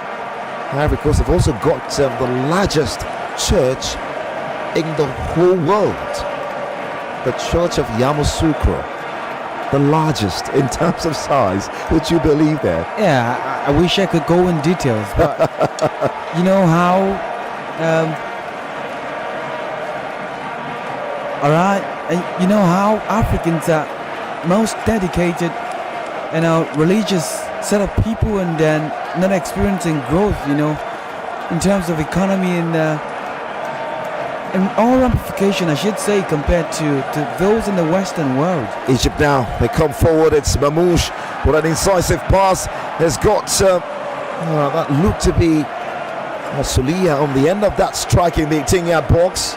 Ivory Coast have also got the largest church in the whole world. The Church of Yamoussoukro, the largest in terms of size. Would you believe that? Yeah, I wish I could go in details, but you know how alright, and you know how Africans are most dedicated and a religious set of people, and then not experiencing growth, you know, in terms of economy and all ramification, I should say, compared to those in the Western world. Egypt now, they come forward. It's Mamouche with an incisive pass. Has got that looked to be Sulia on the end of that strike in the 18-yard box,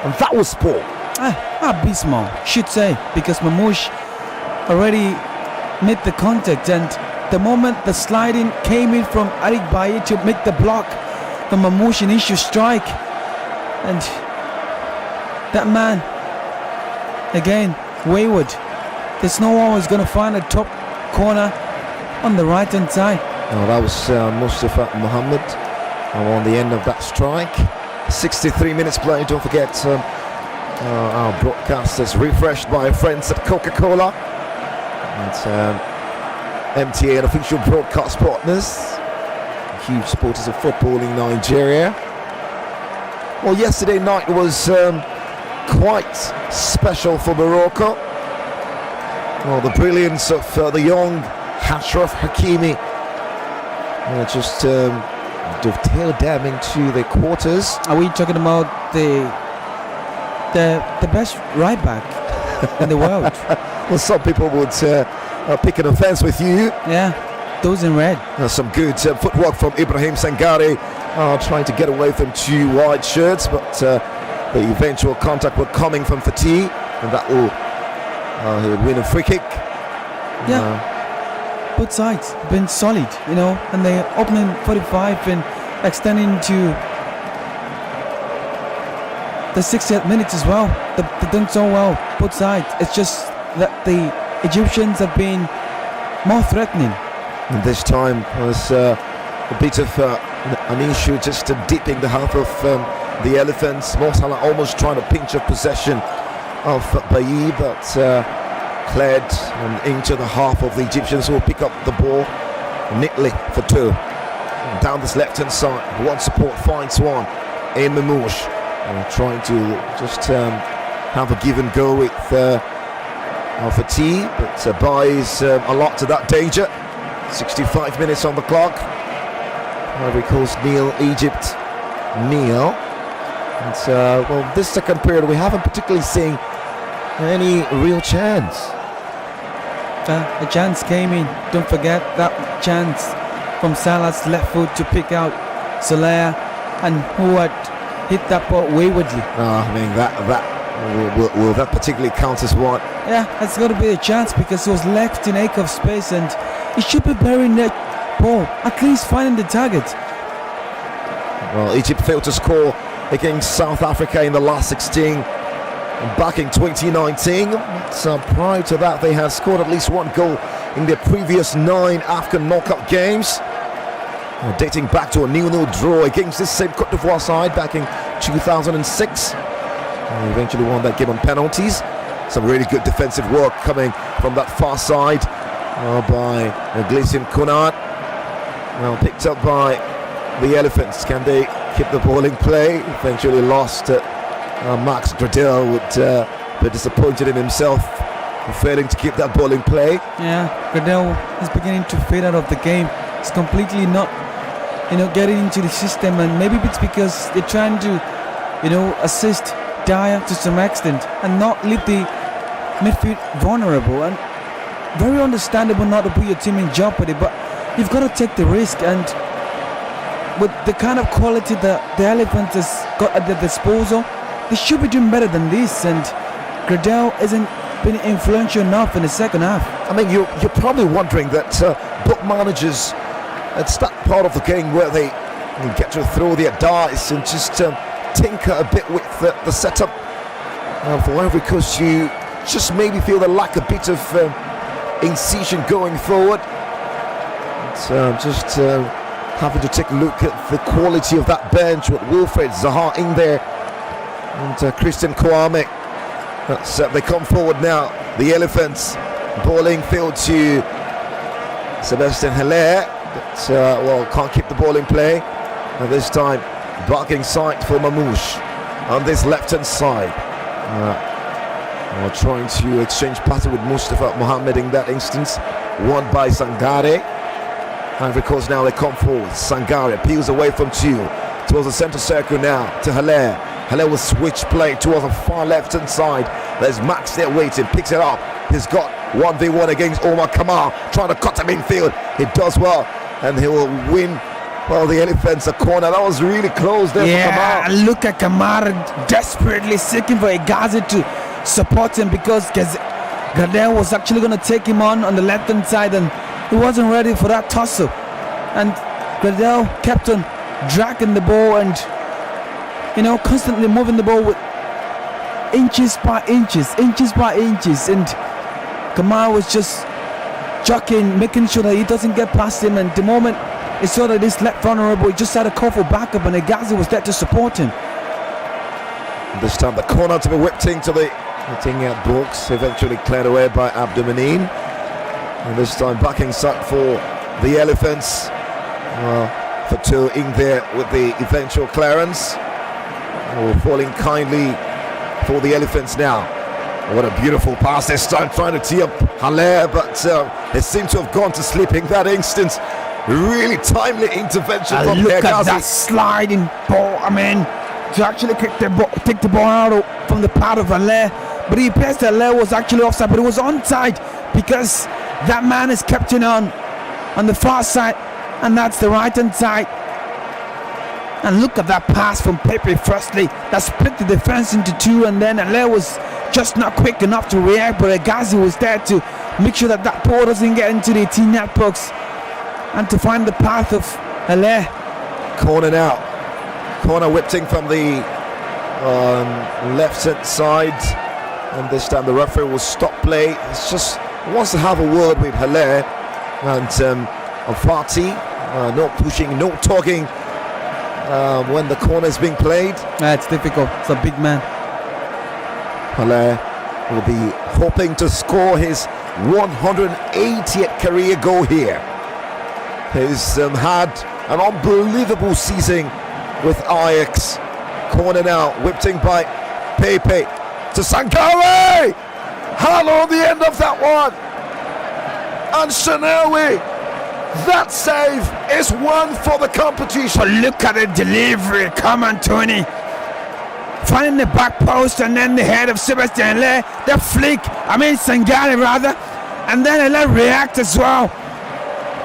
and that was poor. Abysmal, should say, because Mamouche already made the contact, and the moment the sliding came in from Arik Baye to make the block, the Mamouche initial strike, and that man again wayward. There's no one who's going to find a top corner on the right hand side. Oh, that was Mustafa Mohammed on the end of that strike. 63 minutes played. Don't forget our broadcast is refreshed by our friends at Coca-Cola and MTA and official broadcast partners, huge supporters of football in Nigeria. Well, yesterday night was quite special for Morocco. Well, the brilliance of the young Achraf Hakimi just dovetailed them into the quarters. Are we talking about the best right back in the world? Well, some people would pick an offense with you. Yeah, those in red. Some good footwork from Ibrahim Sangare, trying to get away from two white shirts, but the eventual contact was coming from Fatih, and that will he would win a free kick. Yeah, both sides been solid, you know, and they're opening 45 and extending to the 60th minutes as well. They've done so well, both sides. It's just that the Egyptians have been more threatening. And this time was a bit of an issue, just deep in the half of the Elephants. Mo Salah almost trying to pinch a possession of Bailly, but cleared into the half of the Egyptians, who will pick up the ball neatly for two. And down this left-hand side, one support finds one in Mamouche, trying to just have a give and go with Fatih, but buys a lot to that danger. 65 minutes on the clock. Ivory Coast nil, Egypt nil. And well, this second period we haven't particularly seen any real chance. A chance came in. Don't forget that chance from Salah's left foot to pick out Soler, and who had hit that ball waywardly. I mean, that will that particularly count as what? Yeah, it's got to be a chance because he was left in acre of space and he should be burying that ball, at least finding the target. Well, Egypt failed to score against South Africa in the last 16 back in 2019. So prior to that, they had scored at least one goal in their previous 9 AFCON knockout games, dating back to a 0-0 draw against this same Côte d'Ivoire side back in 2006. They eventually won that game on penalties. Some really good defensive work coming from that far side by Glacian Konat. Well, picked up by the Elephants. Can they keep the ball in play? Eventually lost. Max Gradel would be disappointed in himself for failing to keep that ball in play. Yeah, Gradel is beginning to fade out of the game. It's completely not, getting into the system, and maybe it's because they're trying to, assist Dyer to some extent and not leave the midfield vulnerable. And very understandable not to put your team in jeopardy, but you've got to take the risk. And with the kind of quality that the Elephants has got at their disposal, they should be doing better than this. And Gradel isn't been influential enough in the second half. I mean, you're probably wondering that book managers, it's that part of the game where they get to throw their dice and just tinker a bit with the setup. For Ivory Coast, you just maybe feel they lack a bit of incision going forward. Just having to take a look at the quality of that bench with Wilfred Zaha in there and Christian Kwame. They come forward now. The Elephants balling field to Sebastian Haller, but can't keep the ball in play. And this time barking sight for Mamouche on this left hand side. Trying to exchange pattern with Mustafa Mohammed in that instance. Won by Sangare. Ivory Coast now they come forward. Sangare peels away from two towards the center circle now to Haller. Haller will switch play towards the far left hand side. There's Max there waiting, picks it up. He's got 1v1 against Omar Kamar, trying to cut him in field. He does well, and he will win. Well, the Elephants a corner. That was really close there for Kamar. Yeah, look at Kamar desperately seeking for Egazi to support him because Gradel was actually going to take him on the left hand side, and he wasn't ready for that tussle. And Gradel kept on dragging the ball and constantly moving the ball with inches by inches, and Kamar was just jockeying, making sure that he doesn't get past him. And the moment he saw that he's left vulnerable, he just had a call for backup, and Egazi was there to support him. This time the corner to be whipped into the box, eventually cleared away by Abdoumanin. And this time back inside for the Elephants. For two in there with the eventual clearance. Falling kindly for the Elephants now. What a beautiful pass this time, trying to tee up Haller, but they seem to have gone to sleep in that instance. Really timely intervention from Look Egazi. at that sliding ball. I mean, to actually take the ball out from the part of Haller, but he appears that Haller was actually offside, but it was onside because that man is captain on the far side, and that's the right hand side. And look at that pass from Pepe firstly that split the defense into two, and then Haller was just not quick enough to react, but Egazi was there to make sure that ball doesn't get into the 18-yard box and to find the path of Haller. Corner now. Corner whipped in from the left hand side, and this time the referee will stop play. It's just wants to have a word with Haller and Fati. No pushing, no talking when the corner is being played. It's difficult. It's a big man. Haller will be hoping to score his 180th career goal here. He's had an unbelievable season with Ajax. Corner now, whipped in by Pepe to Sankare. Halo on the end of that one. And Shanawi That save is one for the competition. But look at the delivery. Come on, Tony. Finding the back post and then the head of Sebastian Le. The flick. Sangare rather. And then Le react as well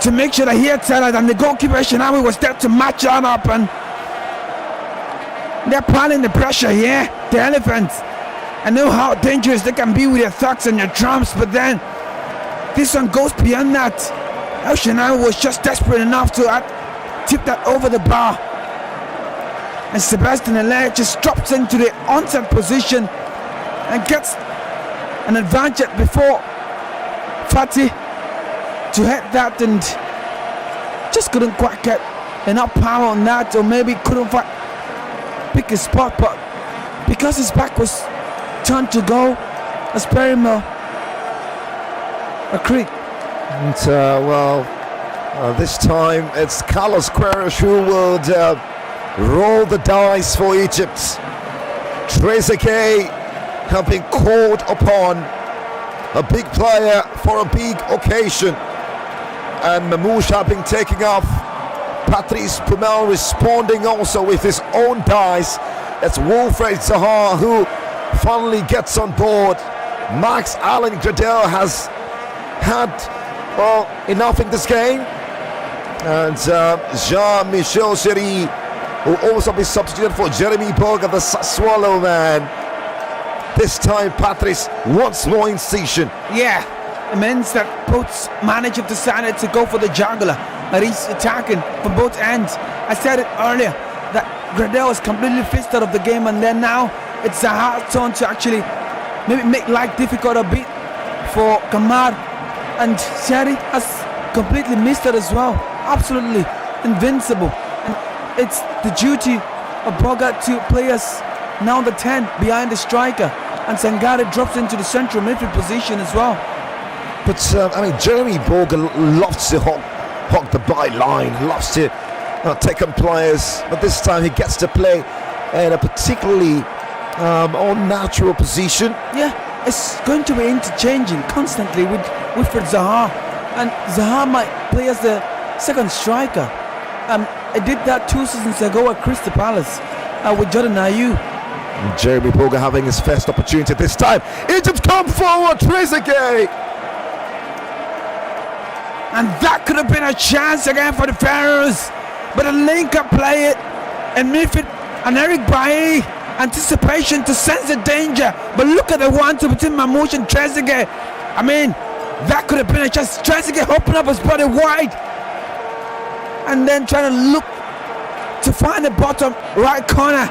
to make sure that he had it. And the goalkeeper Shinawi was there to match on up. And they're piling the pressure here. The Elephants. I know how dangerous they can be with your thugs and your drums. But then this one goes beyond that. El Shinawi was just desperate enough to tip that over the bar. And Sebastian Haller just drops into the onside position and gets an advantage before Fatih to hit that, and just couldn't quite get enough power on that, or maybe couldn't pick a spot. But because his back was turned to goal, a Sperima, a creek. And this time it's Carlos Queiroz who would roll the dice for Egypt. Trezeguet have been called upon, a big player for a big occasion, and Mamouche have been taking off. Patrice Pumel responding also with his own dice. It's Wilfred Zaha who finally gets on board. Max Allen Gradel has had enough in this game, and Jean-Michel Seri will also be substituted for Jeremy Boga, the Sassuolo man. This time Patrice wants more incision. Yeah, it means that both managers have decided to go for the juggler, and he's attacking from both ends. I said it earlier that Gradel is completely pissed out of the game, and then now it's a hard turn to actually maybe make life difficult a bit for Kamar. And Sherry has completely missed it as well. Absolutely invincible. And it's the duty of Boga to play us now the 10 behind the striker. And Sangare drops into the central midfield position as well. But Jeremy Boga loves to hog the byline, loves to take on players. But this time he gets to play in a particularly unnatural position. Yeah, it's going to be interchanging constantly with Wilfred Zaha, and Zaha might play as the second striker. I did that 2 seasons ago at Crystal Palace with Jordan Ayew. Jeremy Boga having his first opportunity this time. Egypt come forward, Trezeguet. And that could have been a chance again for the Pharaohs, but a link-up play it in midfield, and Eric Bailly anticipation to sense the danger. But look at the 1-2 between Mamouche and Trezeguet. That could have been a chance. Trezeguet open up his body wide and then trying to look to find the bottom right corner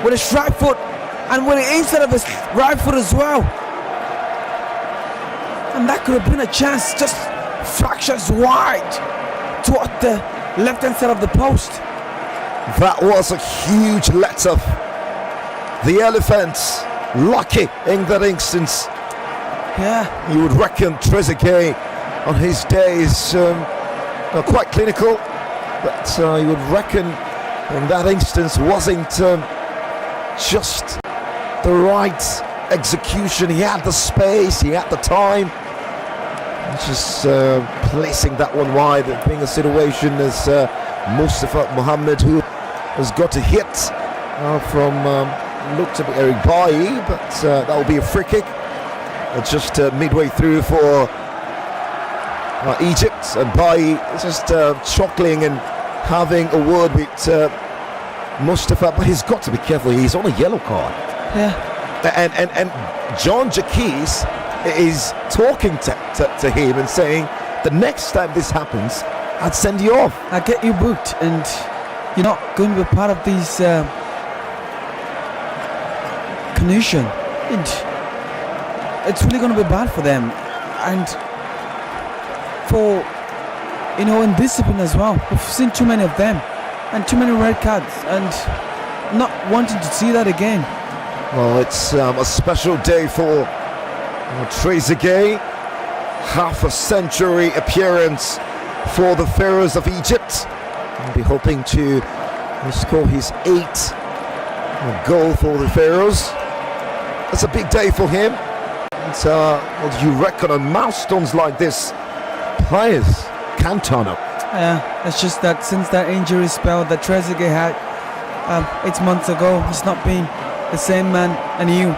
with his right foot and with the inside of his right foot as well. And that could have been a chance, just fractures wide toward the left hand side of the post. That was a huge let-off. The Elephants lucky in that instance. Yeah, you would reckon Trezeguet on his day is quite clinical, but you would reckon in that instance wasn't just the right execution. He had the space, he had the time. Just placing that one wide, being a situation as Mustafa Mohammed, who has got a hit from looked to be Eric Bailly, but that will be a free kick. Just midway through for Egypt, and Bailly just chuckling and having a word with Mustafa, but he's got to be careful. He's on a yellow card. Yeah. And John Jacques is talking to him and saying, the next time this happens, I'd send you off. I get you booked, and you're not going to be part of these condition. It's really going to be bad for them, and for indiscipline as well. We've seen too many of them, and too many red cards, and not wanting to see that again. Well, it's a special day for Trezeguet. Half a century appearance for the Pharaohs of Egypt. We'll be hoping to score his 8th goal for the Pharaohs. It's a big day for him. And what do you reckon on milestones like this? Players can turn up. Yeah, it's just that since that injury spell that Trezeguet had 8 months ago, he's not been the same man anew.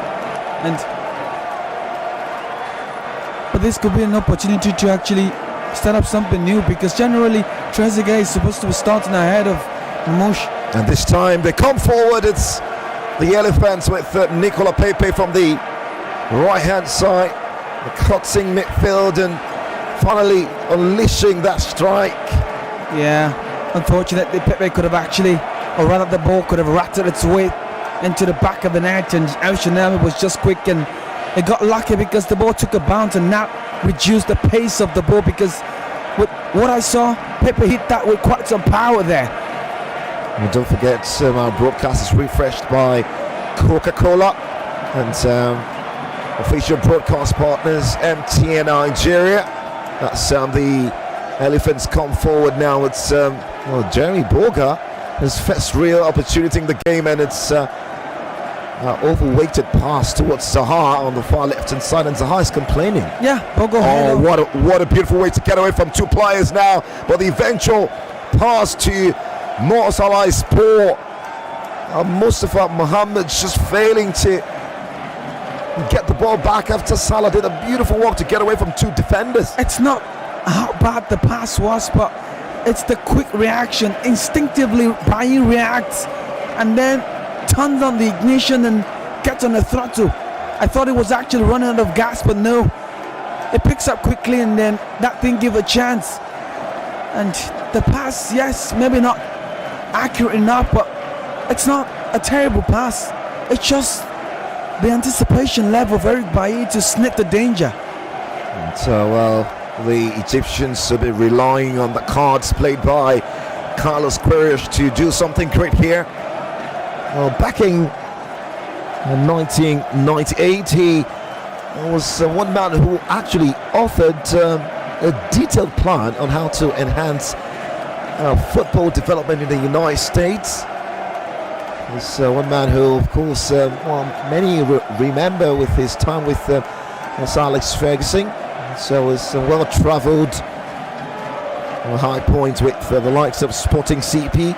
But this could be an opportunity to actually start up something new, because generally Trezeguet is supposed to be starting ahead of Mush. And this time they come forward. It's the Elephants with Nicola Pepe from the right-hand side, the cutting midfield, and finally unleashing that strike. Yeah, unfortunately Pepe could have actually, or rather the ball could have rattled its way into the back of the net, and El Shaarawy was just quick, and it got lucky because the ball took a bounce and now reduced the pace of the ball, because with what I saw, Pepe hit that with quite some power there. And don't forget, our broadcast is refreshed by Coca-Cola and official broadcast partners MTN Nigeria. That's the Elephants come forward now. It's Jeremy Borga, his first real opportunity in the game, and it's overweighted pass towards Zaha on the far left-hand side, and Zaha is complaining. Yeah, Bogo. Oh, what a beautiful way to get away from two players now. But the eventual pass to Mo Salah's poor Mustafa Mohammed just failing to get the ball back after Salah did a beautiful work to get away from two defenders. It's not how bad the pass was, but it's the quick reaction. Instinctively, Bailly reacts and then turns on the ignition and gets on the throttle. I thought it was actually running out of gas, but no. It picks up quickly, and then that thing give a chance. And the pass, yes, maybe not accurate enough, but it's not a terrible pass. It's just the anticipation level of Eric Bailly to sniff the danger. And so, the Egyptians will be relying on the cards played by Carlos Queiroz to do something great here. Back in 1998, he was one man who actually authored a detailed plan on how to enhance football development in the United States. He's one man who, of course, many remember with his time with Sir Alex Ferguson. So it's a well-travelled high point with the likes of Sporting CP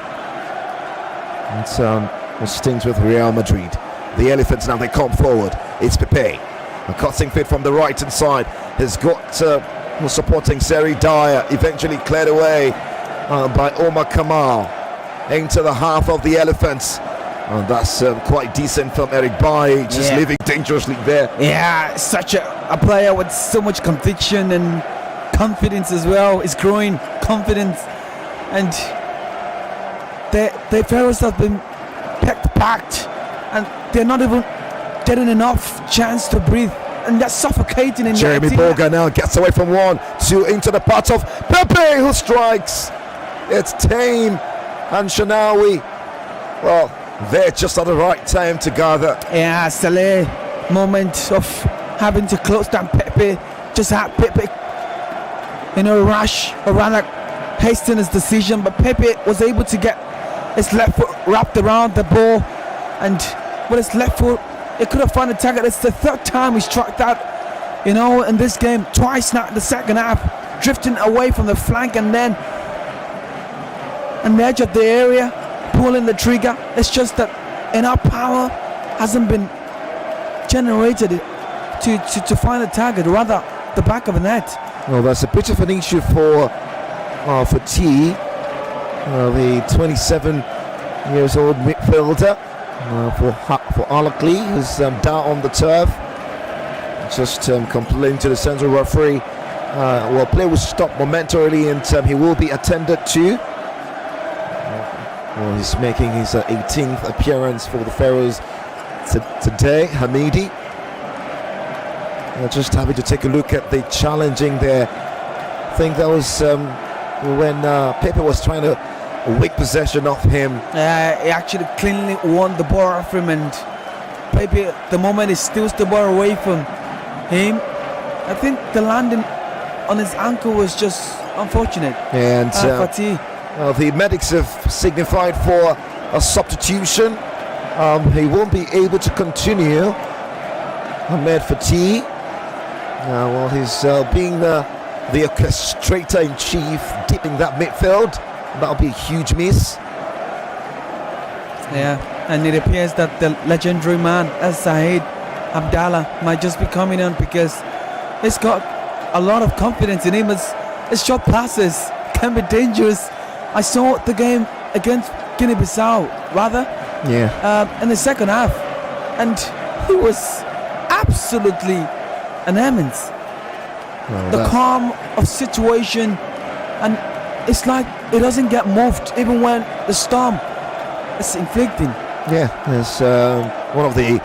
and stints with Real Madrid. The Elephants now, they come forward. It's Pepe, a cutting fit from the right-hand side. Has got supporting Seri Dyer, eventually cleared away by Omar Kamal into the half of the Elephants. And that's quite decent from Eric Bailly, just living dangerously there. Yeah, such a player with so much conviction and confidence as well. He's growing confidence, and the Pharaohs have been packed, and they're not even getting enough chance to breathe, and they're suffocating in Jeremy Borga now gets away from 1-2 into the path of Pepe, who strikes. It's Tame and Shaarawy. Well, they're just at the right time to gather. Yeah, Saleh moment of having to close down Pepe, just had Pepe in a rush, or rather hasten his decision, but Pepe was able to get his left foot wrapped around the ball, and with his left foot he could have found a target. It's the third time he struck that, in this game, twice now in the second half, drifting away from the flank and then on the edge of the area, pulling the trigger. It's just that enough power hasn't been generated to find a target, rather the back of the net. Well, that's a bit of an issue for T, the 27 years old midfielder for Al-Akli, who's down on the turf. Just complaining to the central referee. Play will stop momentarily, and he will be attended to. He's making his 18th appearance for the Pharaohs today, Hamidi. Just having to take a look at the challenging there. I think that was when Pepe was trying to wake possession of him. He actually cleanly won the ball off him, and Pepe, the moment he steals the ball away from him, I think the landing on his ankle was just unfortunate. And the medics have signified for a substitution. He won't be able to continue. Ahmed Fatih. He's being the orchestrator-in-chief deep in that midfield. That'll be a huge miss. Yeah, and it appears that the legendary man, Saeed Abdallah, might just be coming on because he's got a lot of confidence in him. His short passes can be dangerous. I saw the game against Guinea-Bissau, in the second half, and he was absolutely an immense. The calm of situation, and it's like it doesn't get moved even when the storm is inflicting. Yeah, there's one of the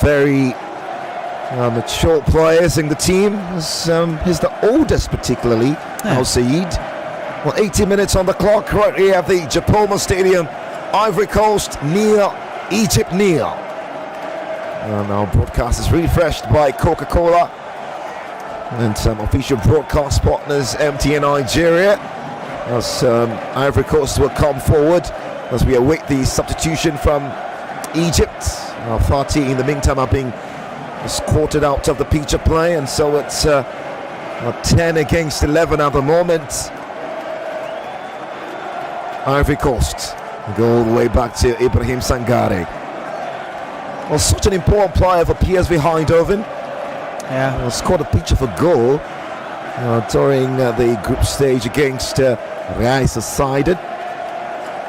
very mature players in the team. He's the oldest, particularly, Al Saeed. Well, 80 minutes on the clock right here at the Japoma Stadium. Ivory Coast nil, Egypt nil. And our broadcast is refreshed by Coca-Cola and some official broadcast partners, MTN Nigeria, as Ivory Coast will come forward as we await the substitution from Egypt. Fati, in the meantime, are being escorted out of the pitch of play, and so it's 10 against 11 at the moment. Ivory Coast go all the way back to Ibrahim Sangare. Well, such an important player for PSV Eindhoven. Yeah, scored a pitch of a goal during the group stage against Real Sociedad.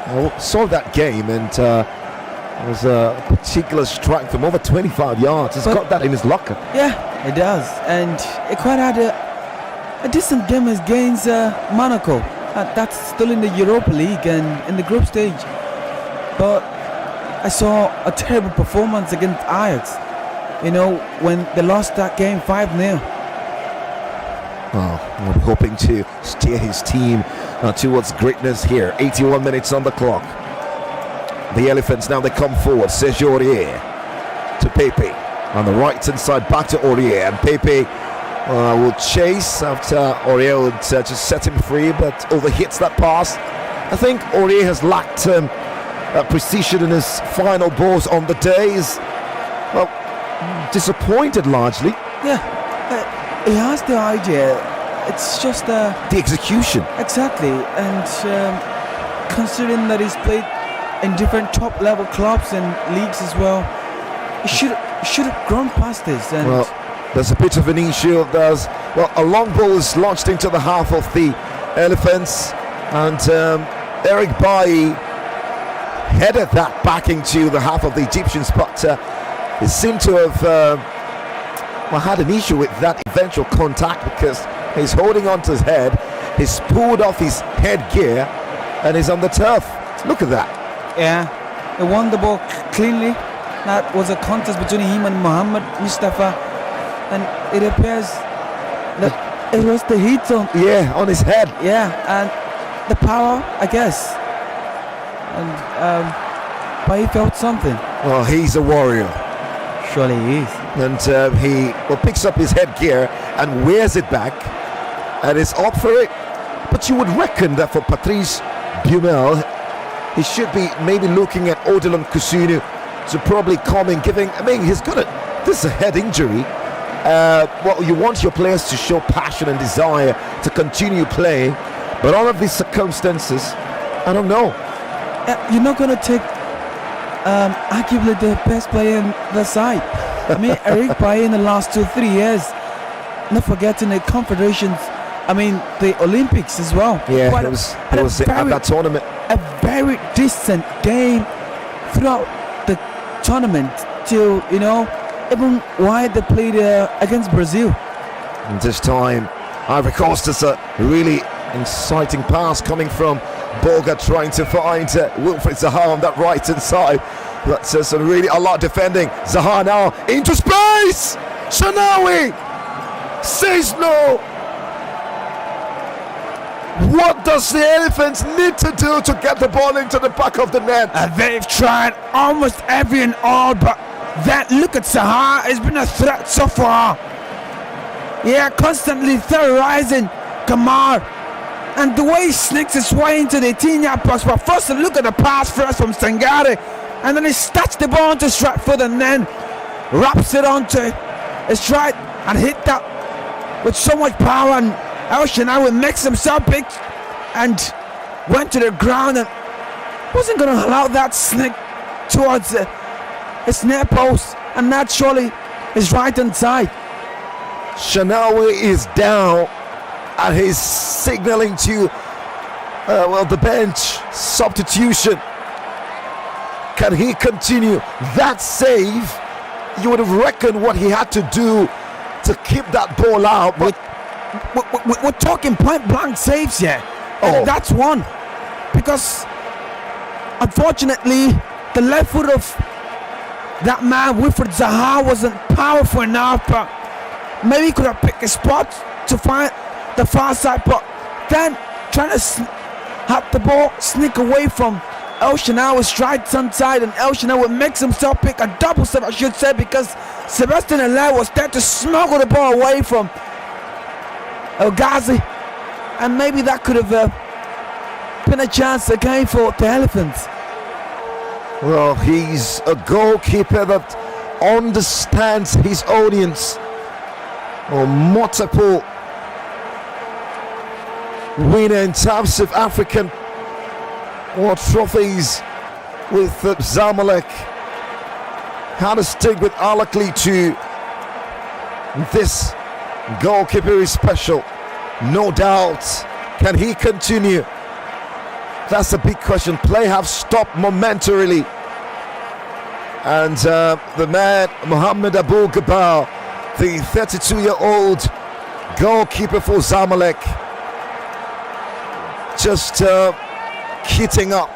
I saw that game, and it was a particular strike from over 25 yards. He's got that in his locker. Yeah, it does, and it quite had a decent game against Monaco. That's still in the Europa League and in the group stage. But I saw a terrible performance against Ajax, when they lost that game 5-0. Well, I'm hoping to steer his team towards greatness here. 81 minutes on the clock. The Elephants now, they come forward. Sergio Aurier to Pepe. On the right hand side, back to Aurier. And Pepe will chase after Aurier would just set him free, but overhits that pass. I think Aurier has lacked precision in his final balls on the day. He's, disappointed largely. Yeah, he has the idea. It's just the execution. Exactly, and considering that he's played in different top level clubs and leagues as well, he should have grown past this. And there's a bit of an issue. A long ball is launched into the half of the Elephants, and Eric Bailly headed that back into the half of the Egyptians, but he seemed to have had an issue with that eventual contact because he's holding onto his head. He's pulled off his headgear and he's on the turf. Look at that. Yeah, he won the ball cleanly. That was a contest between him and Mohamed Mustafa, and it appears that it was the heat on. Yeah, on his head. Yeah, and the power, I guess. And but he felt something. Well, he's a warrior. Surely he is. And he picks up his headgear and wears it back and is up for it. But you would reckon that for Patrice Bumel, he should be maybe looking at Odilon Kusunu to probably come and giving. He's got this is a head injury. You want your players to show passion and desire to continue playing, but all of these circumstances, I don't know. You're not going to take arguably the best player in the side. Eric Bailly in the last 2-3 years, not forgetting the Confederations, the Olympics as well. Yeah, it was at that tournament. A very decent game throughout the tournament till, even while they played against Brazil. And this time, Ivory Coast is a really inciting pass coming from Boga, trying to find Wilfried Zaha on that right hand side. That's really a lot defending. Zaha now into space. Shanawi says no. What does the Elephants need to do to get the ball into the back of the net? They've tried almost every and all, but look at Zaha. It's been a threat so far. Yeah, constantly terrorizing Kamar. And the way he sneaks his way into the 18-yard box. But first, look at the pass first from Sangare. And then he stats the ball onto his right foot and then wraps it onto his right and hit that with so much power. And El Shenawi makes himself big and went to the ground and wasn't going to allow that sneak towards his near post and naturally his right hand side. Shenawi is down and he's signaling to the bench substitution. Can he continue that save? You would have reckoned what he had to do to keep that ball out. But we're talking point blank saves here. Oh. That's one. Because unfortunately, the left foot of that man, Wilfred Zaha, wasn't powerful enough. But maybe he could have picked a spot to find the far side. But then trying to have the ball sneak away from El Shenawi's right hand side, and El Shenawi makes himself pick a double step, I should say, because Sebastian Haller was there to smuggle the ball away from El Ghazi, and maybe that could have been a chance again for the Elephants. well, he's a goalkeeper that understands his audience. Multiple winner in terms of African trophies with Zamalek. Had a stick with Alakli too. This goalkeeper is special, no doubt. Can he continue? That's a big question. Play have stopped momentarily, and the man Mohamed Abou Gabar, the 32-year-old goalkeeper for Zamalek, just hitting up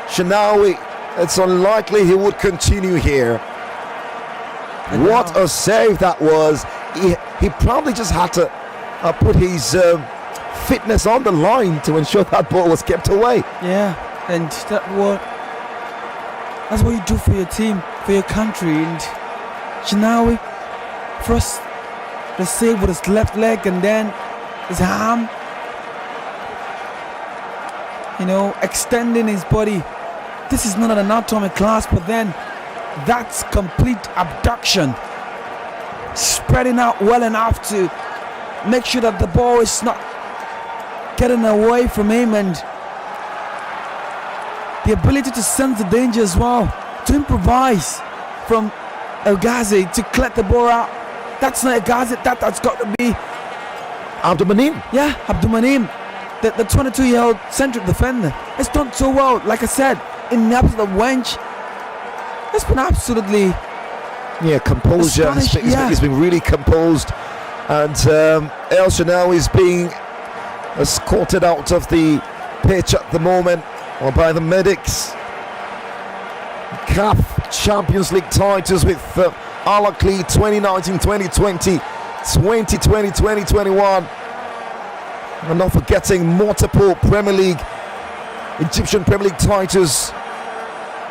Shenawi. It's unlikely he would continue here. What a save that was. He probably just had to put his fitness on the line to ensure that ball was kept away. Yeah, and that's what you do for your team, for your country. And Shenawi, first the save with his left leg and then his arm, extending his body. This is not an anatomic class, but then that's complete abduction. Spreading out well enough to make sure that the ball is not getting away from him, and the ability to sense the danger as well, to improvise from El Ghazi to collect the ball out. That's not El Ghazi, that's got to be Abdulmanim. Yeah, Abdulmanim, the 22-year-old central defender. It's done so well. Like I said, in the absence of Wench, it's been absolutely composure. He's been really composed, and El Shenawi is being escorted out of the pitch at the moment by the medics. CAF Champions League titles with Al-Ahly 2019-2020, 2020-2021, and not forgetting multiple Egyptian Premier League titles.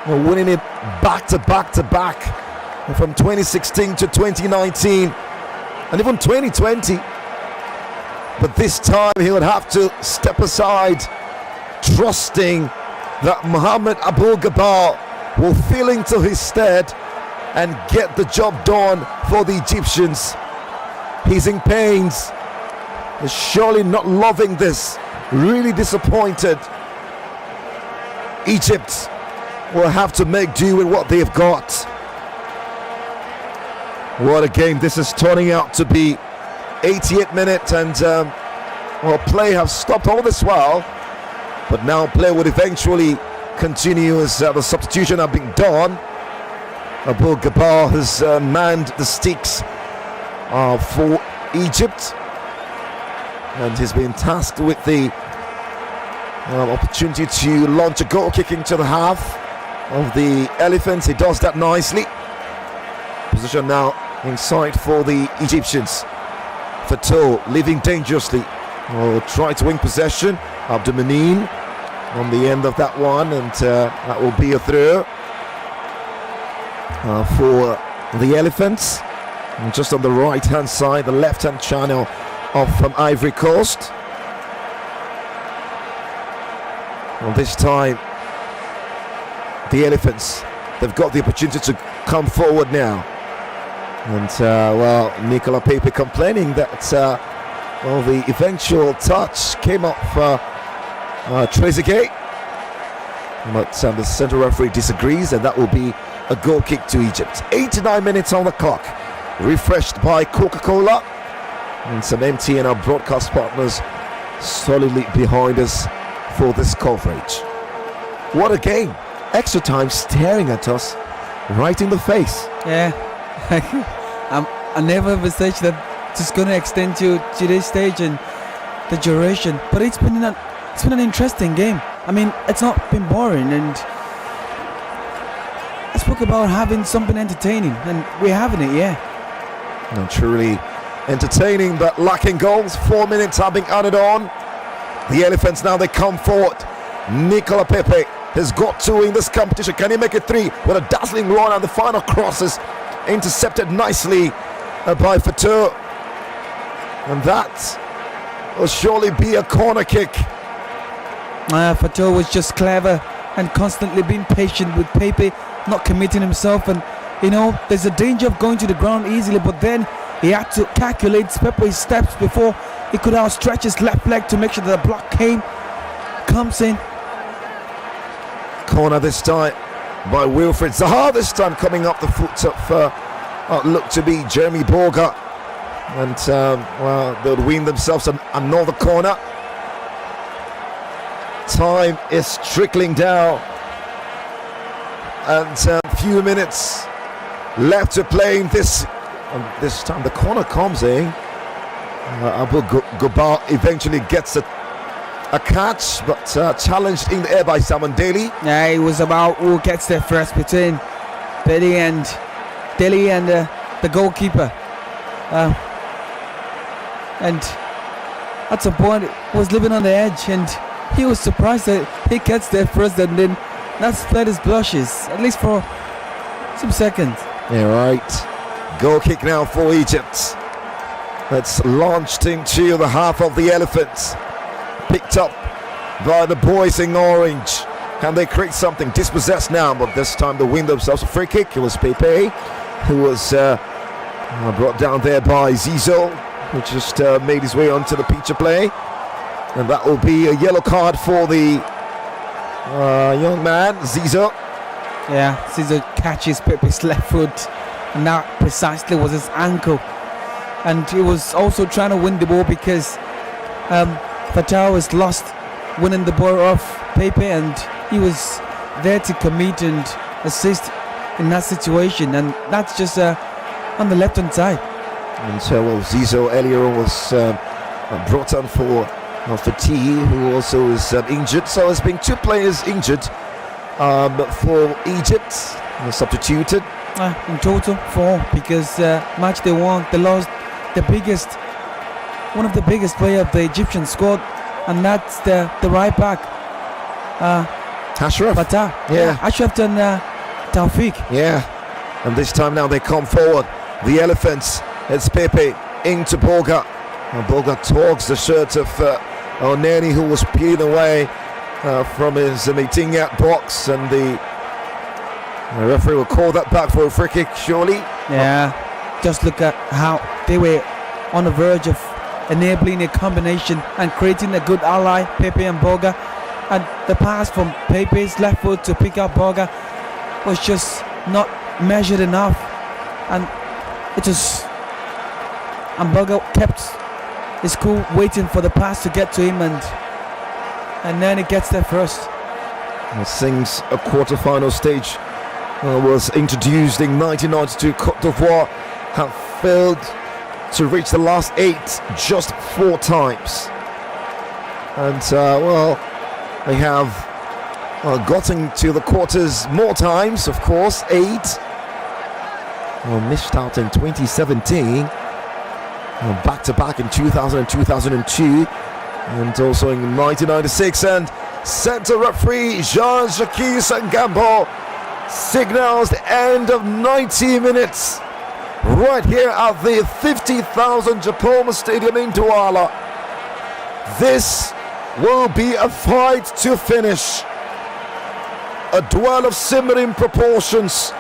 We're winning it back to back from 2016 to 2019 and even 2020. But this time he would have to step aside, trusting that Mohamed Abou Gabar will fill into his stead and get the job done for the Egyptians. He's in pains. He's surely not loving this. Really disappointed. Egypt will have to make do with what they've got. What a game this is turning out to be. 88 minutes, and play have stopped all this while, but now play would eventually continue as the substitution have been done. Abou Gabar has manned the sticks for Egypt, and he's been tasked with the opportunity to launch a goal kick into the half of the Elephants. He does that nicely. Position now inside for the Egyptians. Fatou leaving dangerously. Try to win possession. Abdulmanin on the end of that one, and that will be a throw for the Elephants. And just on the right hand side, the left hand channel of Ivory Coast. Well, this time the Elephants, they've got the opportunity to come forward now. And Nicola Pepe complaining that Well, the eventual touch came off Trezeguet, but the central referee disagrees, and that will be a goal kick to Egypt. 89 minutes on the clock, refreshed by Coca-Cola and some MTN, our broadcast partners, solidly behind us for this coverage. What a game! Extra time staring at us right in the face. Yeah, I never envisaged that it's going to extend to this stage and the duration, but it's been an interesting game. I mean, it's not been boring, and I spoke about having something entertaining, and we're having it, yeah. No, truly entertaining, but lacking goals. 4 minutes have been added on. The Elephants now, they come forward. Nicola Pepe has got two in this competition. Can he make it three with a dazzling run, and the final crosses intercepted nicely by Fatou, and that will surely be a corner kick. Fatou was just clever and constantly being patient with Pepe, not committing himself, and there's a danger of going to the ground easily, but then he had to calculate Pepe's steps before he could outstretch his left leg to make sure that the block comes in. Corner this time by Wilfred Zaha, this time coming up the foot of looked to be Jeremy Borga, and they'll win themselves another corner. Time is trickling down, and a few minutes left to play in this. This time the corner comes in. Abu Gobar eventually gets a catch, but challenged in the air by Simon Daly. Yeah, it was about who gets there first between Daly and the goalkeeper. And at some point was living on the edge, and he was surprised that he gets there first, and then that split his blushes, at least for some seconds. Yeah, right. Goal kick now for Egypt. That's launched into the half of the Elephants. Picked up by the boys in orange. Can they create something? Dispossessed now, but this time they win themselves a free kick. It was Pepe who was brought down there by Zizou, who just made his way onto the pitch of play. And that will be a yellow card for the young man, Zizou. Yeah, Zizou catches Pepe's left foot, and that precisely was his ankle. And he was also trying to win the ball because Fatou was lost winning the ball off Pepe, and he was there to commit and assist in that situation, and that's just on the left hand side. And so Zizou earlier was brought on for Fatih, who also is injured. So there's been two players injured for Egypt, substituted. In total 4, because match they won, they lost one of the biggest player of the Egyptian squad, and that's the right back, Ashraf. Fatah. Yeah. Ashraf and Taufik. Yeah, and this time now they come forward. The Elephants, it's Pepe into Borga. And Borga tugs the shirt of Oneni, who was peeling away from his meeting at box, and the referee will call that back for a free kick, surely. Yeah, just look at how they were on the verge of enabling a combination and creating a good ally, Pepe and Borga, and the pass from Pepe's left foot to pick up Borga was just not measured enough, and Borga kept his cool, waiting for the pass to get to him, and then he gets there first. It seems a quarter-final stage was introduced in 1992. Côte d'Ivoire have failed to reach the last 8 just 4 times, and they have gotten to the quarters more times, of course, 8. Missed out in 2017, back-to-back in 2000 and 2002, and also in 1996. And center referee Jean-Jacques Sangambo signals the end of 90 minutes right here at the 50,000 Japoma Stadium in Douala. This will be a fight to finish, a duel of simmering proportions,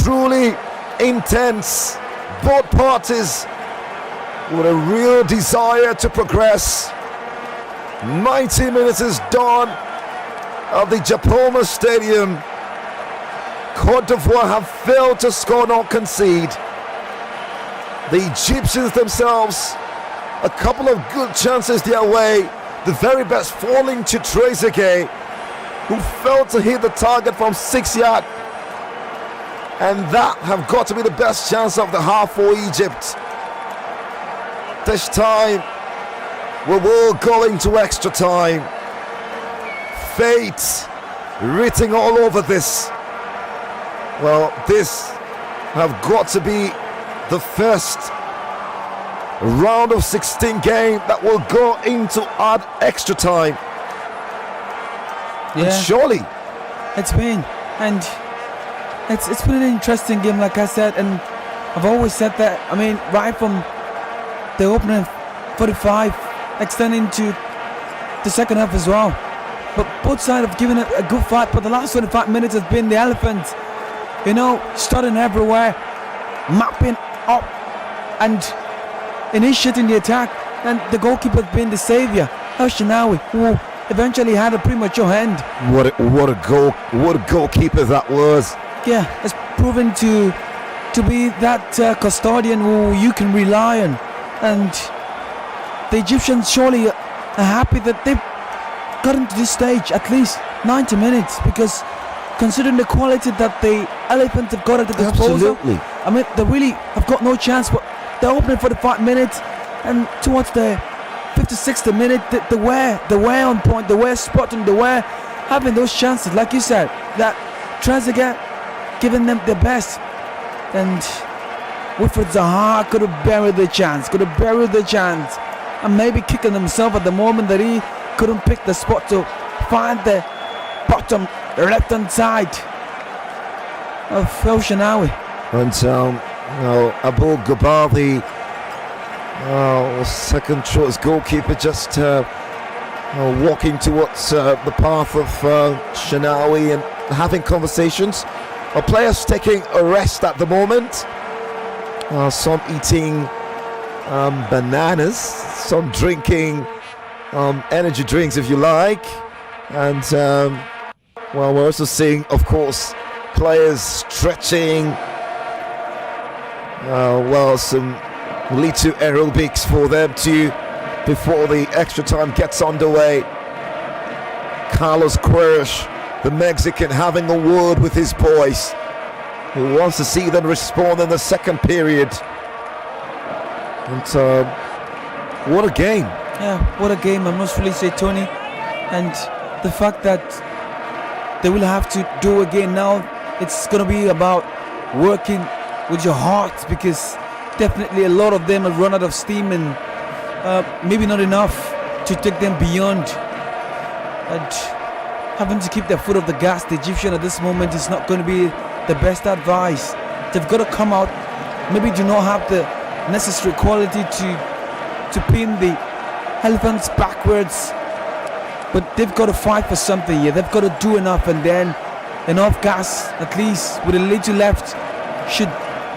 truly intense. Both parties with a real desire to progress. 90 minutes is done at the Japoma Stadium. Côte d'Ivoire have failed to score nor concede. The Egyptians themselves, a couple of good chances their way. The very best falling to Trezeguet, who failed to hit the target from 6 yards. And that have got to be the best chance of the half for Egypt. This time, we will go into extra time. Fate written all over this. Well, this have got to be the first round of 16 game that will go into add extra time. Yeah, And surely, it's been, and it's been an interesting game, like I said, and I've always said that. I mean, right from the opening 45, extending to the second half as well. But both sides have given it a good fight. But the last 25 minutes has been the elephant, you know, starting everywhere, mapping up and initiating the attack. And the goalkeeper has been the saviour, El Shinawi, who eventually had a premature end. what a goalkeeper that was. Yeah, it's proven to be that custodian who you can rely on. And the Egyptians surely are happy that they've gotten to this stage, at least 90 minutes, because considering the quality that the Elephants have got at the disposal, Absolutely. I mean, they really have got no chance. But they're opening for the 5 minutes, and towards the 56th minute, they were on point, they were spotting, they were having those chances, like you said, that Trezeguet giving them their best, and Wilfred Zaha could have buried the chance, and maybe kicking himself at the moment that he couldn't pick the spot to find the bottom left-hand side of El Shinawi. And Abu Gabari, second choice goalkeeper, just walking towards the path of Shinawi and having conversations. Players taking a rest at the moment. Some eating bananas, some drinking energy drinks, if you like. And well, we're also seeing, of course, players stretching. Well, some little aerobics for them too before the extra time gets underway. Carlos Queiroz, the Mexican, having a word with his boys. He wants to see them respond in the second period. And what a game. Yeah, what a game, I must really say, Tony. And the fact that they will have to do again now, it's going to be about working with your heart, because definitely a lot of them have run out of steam, and maybe not enough to take them beyond. And having to keep their foot off the gas, the Egyptian at this moment is not going to be the best advice. They've got to come out, maybe do not have the necessary quality to pin the Elephants backwards, but they've got to fight for something here. They've got to do enough, and then enough gas, at least with a little left, should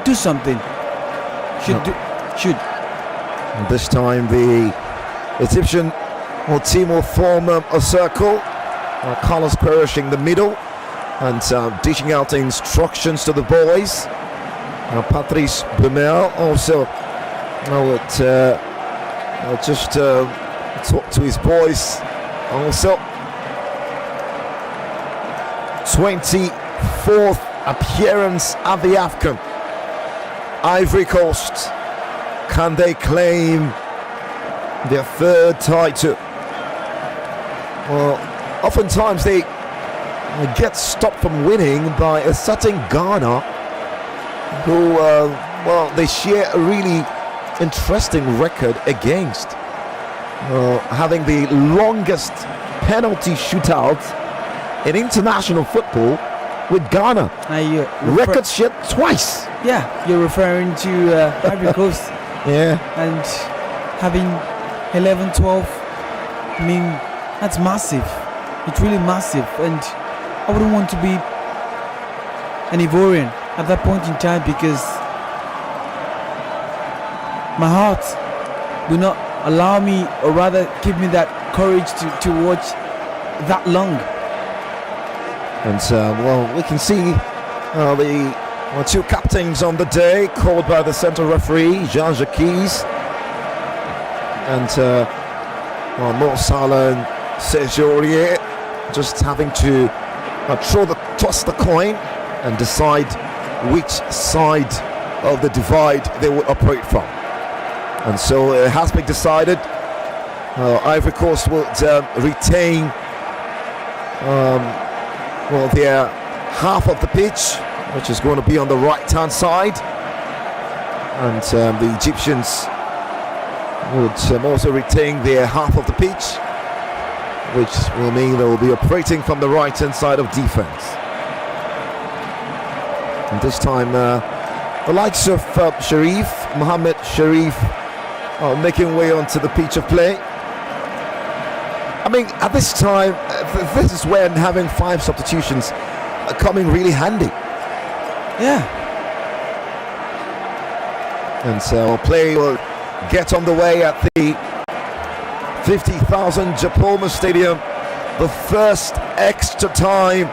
do something. Should. And this time the Egyptian team will form a circle. Carlos Queiroz in the middle and dishing out instructions to the boys. Patrice Bumel also just talk to his boys. Also 24th appearance at the AFCON. Ivory Coast, can they claim their third title? Well, oftentimes they get stopped from winning by a certain Ghana, who, well, they share a really interesting record against, having the longest penalty shootout in international football with Ghana. Record shit twice. Yeah, you're referring to Ivory Coast. Yeah. And having 11, 12, I mean, that's massive. It's really massive. And I wouldn't want to be an Ivorian at that point in time, because my heart will not allow me, or rather give me that courage to watch that long. And well, we can see the two captains on the day called by the central referee Jean-Jacques and Mo Salah and Sergio Aurier just having to toss the coin and decide which side of the divide they will operate from. And so it has been decided. Ivory Coast will retain their half of the pitch, which is going to be on the right-hand side, and the Egyptians would also retain their half of the pitch, which will mean they will be operating from the right-hand side of defense. And this time, the likes of Mohamed Sharif, are making way onto the pitch of play. I mean, at this time, this is when having 5 substitutions are coming really handy. Yeah. And so play will get on the way at the 50,000 Japoma Stadium. The first extra time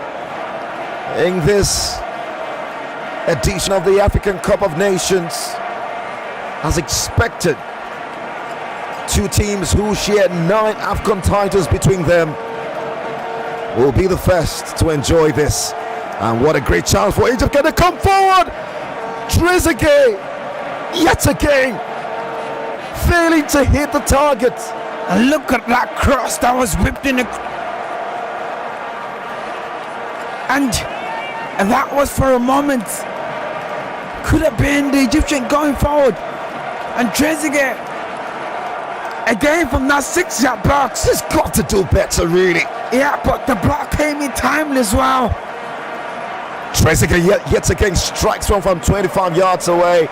in this edition of the African Cup of Nations, as expected. 2 teams who share 9 AFCON titles between them will be the first to enjoy this. And what a great chance for Egypt. Can they come forward? Trezeguet, yet again, failing to hit the target. And look at that cross that was whipped in. And that was for a moment. Could have been the Egyptian going forward. And Trezeguet, again from that 6-yard box. He's got to do better, really. Yeah, but the block came in time as well. Trezeguet yet again strikes one from 25 yards away,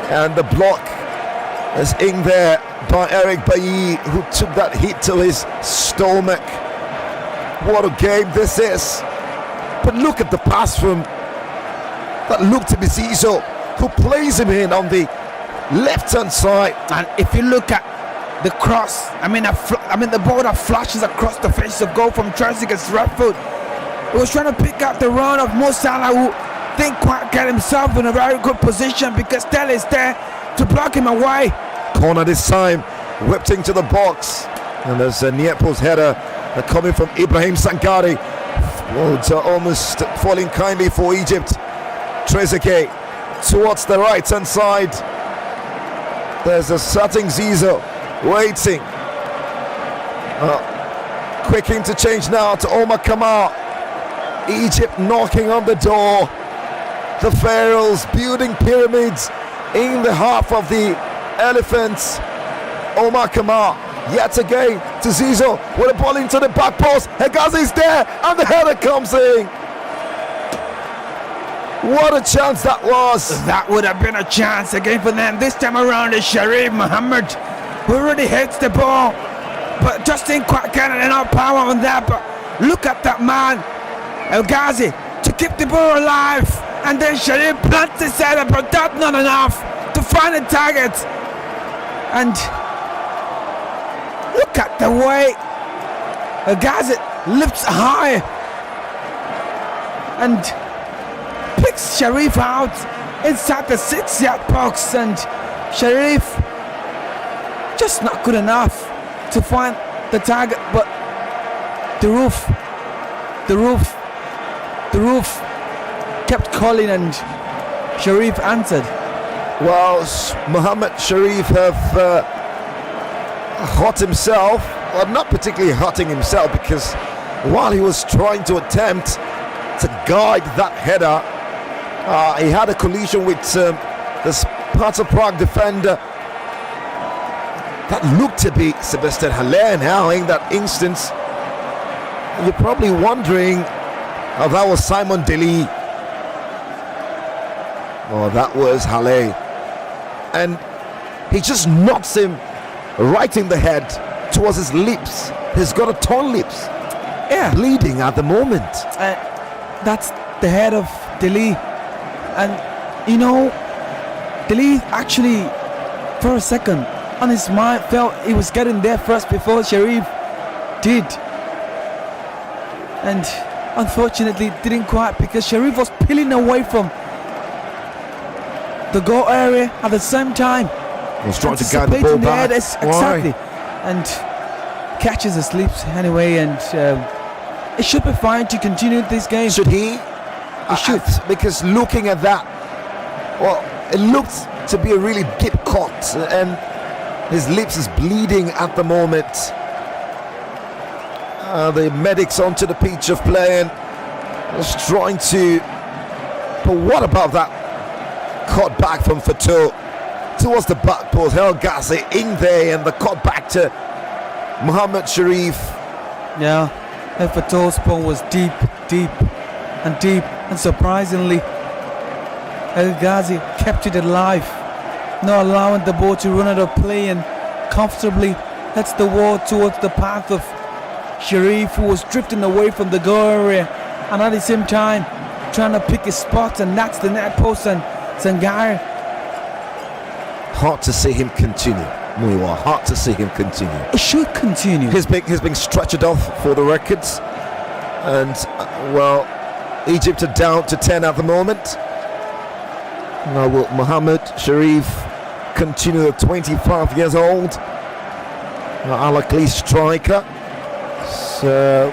and the block is in there by Eric Bailly, who took that hit to his stomach. What a game this is. But look at the pass from that looked to be Zizo, who plays him in on the left-hand side. And if you look at the cross, I mean the ball that flashes across the face of goal from Trezeguet's left foot. He was trying to pick up the run of Mo Salah, who didn't quite get himself in a very good position because Tel is there to block him away. Corner this time, whipped into the box, and there's a near post header coming from Ibrahim Sangare. Almost falling kindly for Egypt. Trezeguet towards the right hand side. There's a certain Zizo waiting. Quick interchange now to Omar Kamal. Egypt knocking on the door. The Pharaohs building pyramids in the half of the elephants. Omar Kamal yet again to Zizo with a ball into the back post. Hegazi is there and the header comes in. What a chance that was. That would have been a chance again for them. This time around is Sharif Mohammed, who really hits the ball, but just didn't quite get enough power on that. But look at that man, El Ghazi, to keep the ball alive, and then Sharif plants his header, but that's not enough to find a target. And look at the way El Ghazi lifts high and picks Sharif out inside the 6-yard box, and Sharif just not good enough to find the target. But the roof kept calling, and Sharif answered. Well, Mohamed Sharif have hurt himself, well, not particularly hurting himself, because while he was trying to attempt to guide that header, he had a collision with the Sparta Prague defender that looked to be Sebastian Haller. Now in that instance, you're probably wondering how that was Simon Deli. Oh, that was Haller, and he just knocks him right in the head towards his lips. He's got a torn lips, bleeding at the moment. That's the head of Deli. And you know, Deli actually for a second on his mind, felt he was getting there first before Sharif did. And unfortunately didn't quite, because Sharif was peeling away from the goal area at the same time. Was trying to guide the ball back. Exactly. And catches the slips anyway, and it should be fine to continue this game. Should he? He should. Because looking at that, well, it looked to be a really deep cut, and his lips is bleeding at the moment. The medics onto the pitch of play and was trying to. But what about that cut back from Fatou towards the back post? El Ghazi in there, and the cut back to Mohammed Sharif. Yeah, Fatou's ball was deep, and surprisingly, El Ghazi kept it alive, not allowing the ball to run out of play, and comfortably heads the ball towards the path of Sharif, who was drifting away from the goal area, and at the same time trying to pick his spot, and that's the net post, and Sangare. Hard to see him continue. Muiwa, hard to see him continue. It should continue. He's being stretched off for the records, and well, Egypt are down to 10 at the moment. Now will Mohammed Sharif continue at 25 years old? Al-Akli striker. So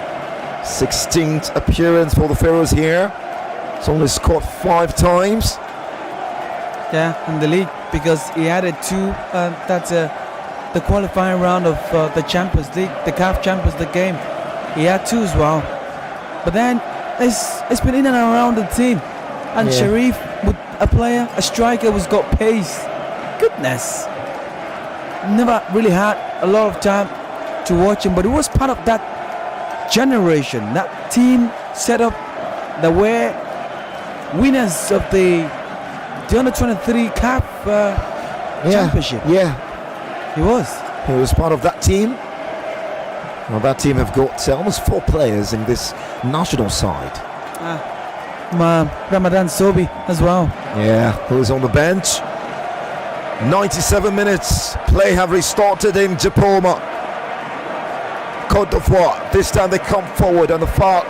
16th appearance for the Pharaohs here. He's only scored 5 times. Yeah, in the league, because he added 2. That's the qualifying round of the Champions League, the CAF Champions League game. He had 2 as well. But then it's been in and around the team. And Yeah. Sharif, with a striker who's got pace. Goodness. Never really had a lot of time to watch him, but he was part of that generation, that team set up that were winners of the under-23 CAF championship. Yeah, He was. he was part of that team. Well, that team have got almost 4 players in this national side. Ramadan Sobi as well. Yeah, who's on the bench. 97 minutes. Play have restarted in Japoma. Côte d'Ivoire. This time they come forward on the far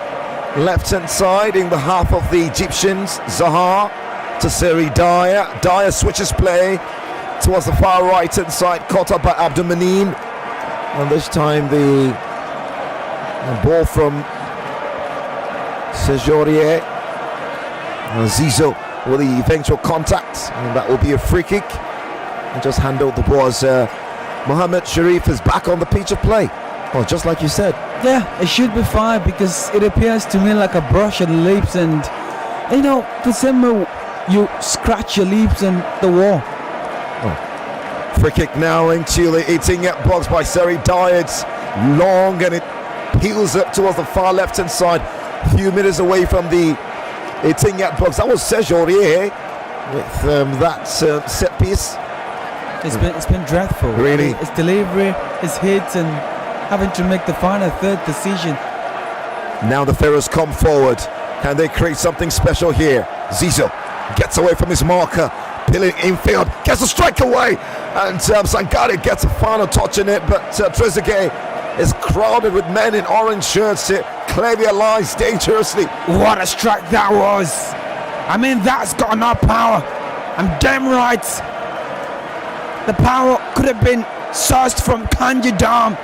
left-hand side in the half of the Egyptians. Zaha to Seri Dyer. Dyer switches play towards the far right-hand side, caught up by Abdul Manin. And this time the ball from Sejorier. Zizo with the eventual contact, and that will be a free kick. And just handled the ball as Mohammed Sharif is back on the pitch of play. Well, just like you said. Yeah, it should be fine, because it appears to me like a brush on the lips, and you know, the same way you scratch your lips and the wall. Free kick now into the 18-yard box by Seri Dyer. It's long and it peels up towards the far left-hand side, a few meters away from the 18-yard box. That was Sejorier with that set piece. It's been dreadful. Really? His delivery, his hits, and having to make the final third decision. Now the Pharaohs come forward. Can they create something special here? Zizo gets away from his marker, peeling infield, gets a strike away, and Sangare gets a final touch in it, but Trezeguet is crowded with men in orange shirts. It clearly lies dangerously. What a strike that was! I mean, that's got enough power. I'm damn right. The power could have been sourced from Kanji Dam,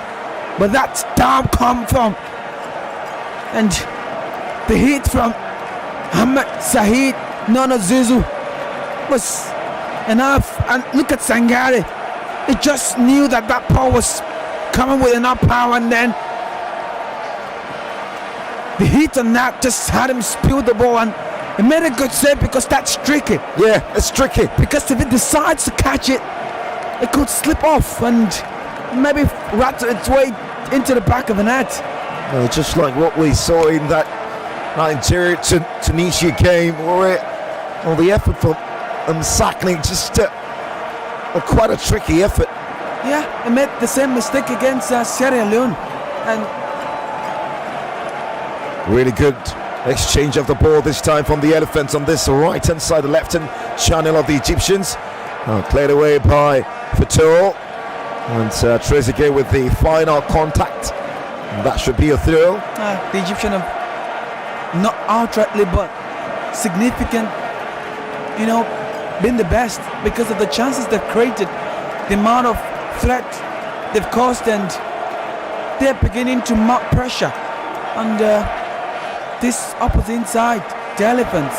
but that's Dam come from. And the hit from Ahmed Saeed Nana Zizou was enough. And look at Sangare. He just knew that power was coming with enough power, and then the hit on that just had him spill the ball, and he made a good save, because that's tricky. Yeah, it's tricky. Because if it decides to catch it, it could slip off and maybe rattle its way into the back of the net. Just like what we saw in that Nigeria-Tunisia game, where the effort from Sakling just quite a tricky effort. Yeah, he made the same mistake against Sierra Leone. And really good exchange of the ball this time from the Elephants on this right-hand side, the left-hand channel of the Egyptians. Played away by Fatou. And Trezeguet with the final contact. And that should be a thrill. The Egyptian have not outrightly but significant, been the best because of the chances they've created, the amount of threat they've caused, and they're beginning to mount pressure on this opposite side, the Elephants.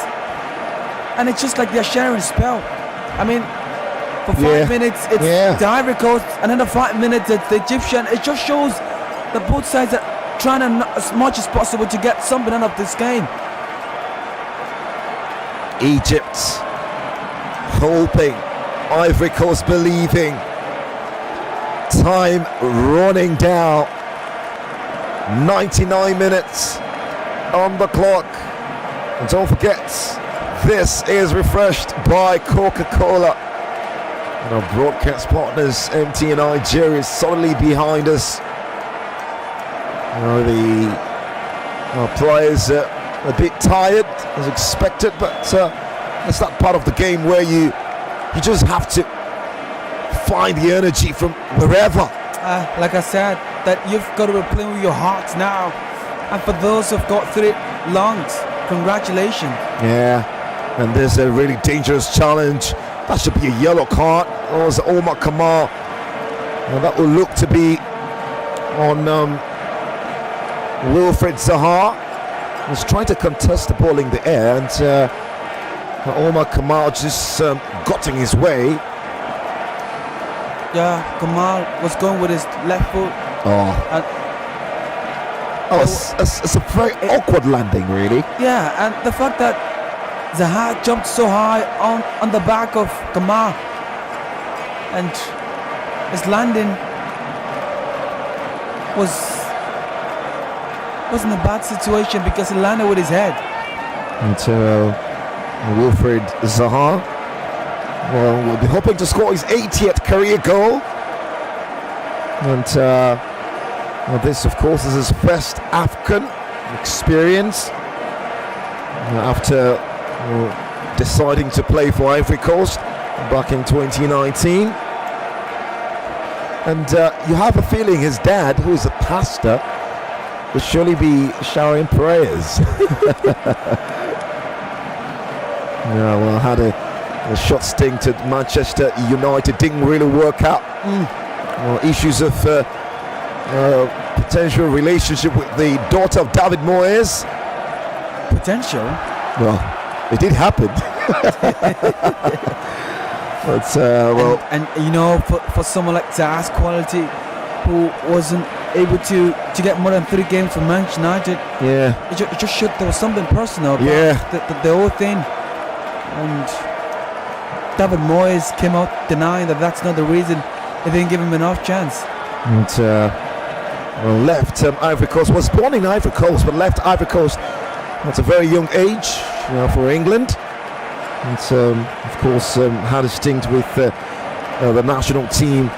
And it's just like they're sharing a spell. I mean, for 5 minutes it's the Ivory Coast, another 5 minutes it's the Egyptian. It just shows that both sides are trying as much as possible to get something out of this game. Egypt hoping, Ivory Coast believing. Time running down. 99 minutes on the clock. And don't forget, this is refreshed by Coca-Cola. And our broadcast partners, MTN Nigeria, is solidly behind us. The players are a bit tired, as expected, but it's that part of the game where you just have to find the energy from wherever. Like I said, that you've got to be playing with your hearts now. And for those who've got through it lungs, congratulations. Yeah, and there's a really dangerous challenge. That should be a yellow card. Oh, it's Omar Kamal. And that will look to be on Wilfred Zaha. He's trying to contest the ball in the air, and Omar Kamal just got in his way. Yeah, Kamal was going with his left foot. It's a very awkward landing, really. Yeah, and the fact that Zaha jumped so high on the back of Kamal, and his landing wasn't a bad situation because he landed with his head. And Wilfred Zaha, well, will be hoping to score his 80th career goal. And this, of course, is his first AFCON experience after deciding to play for Ivory Coast back in 2019. And you have a feeling his dad, who is a pastor, will surely be showering prayers. Yeah, well, had a short stint at Manchester United, didn't really work out. Well, issues of potential relationship with the daughter of David Moyes. Potential? Well, it did happen. But and for someone like Zah's quality, who wasn't able to get more than 3 games for Manchester United, it just showed there was something personal about the whole thing. And David Moyes came out denying that that's not the reason they didn't give him enough chance. And left Ivory Coast, was born in Ivory Coast, but left Ivory Coast at a very young age for England. And of course had a stint with the national team,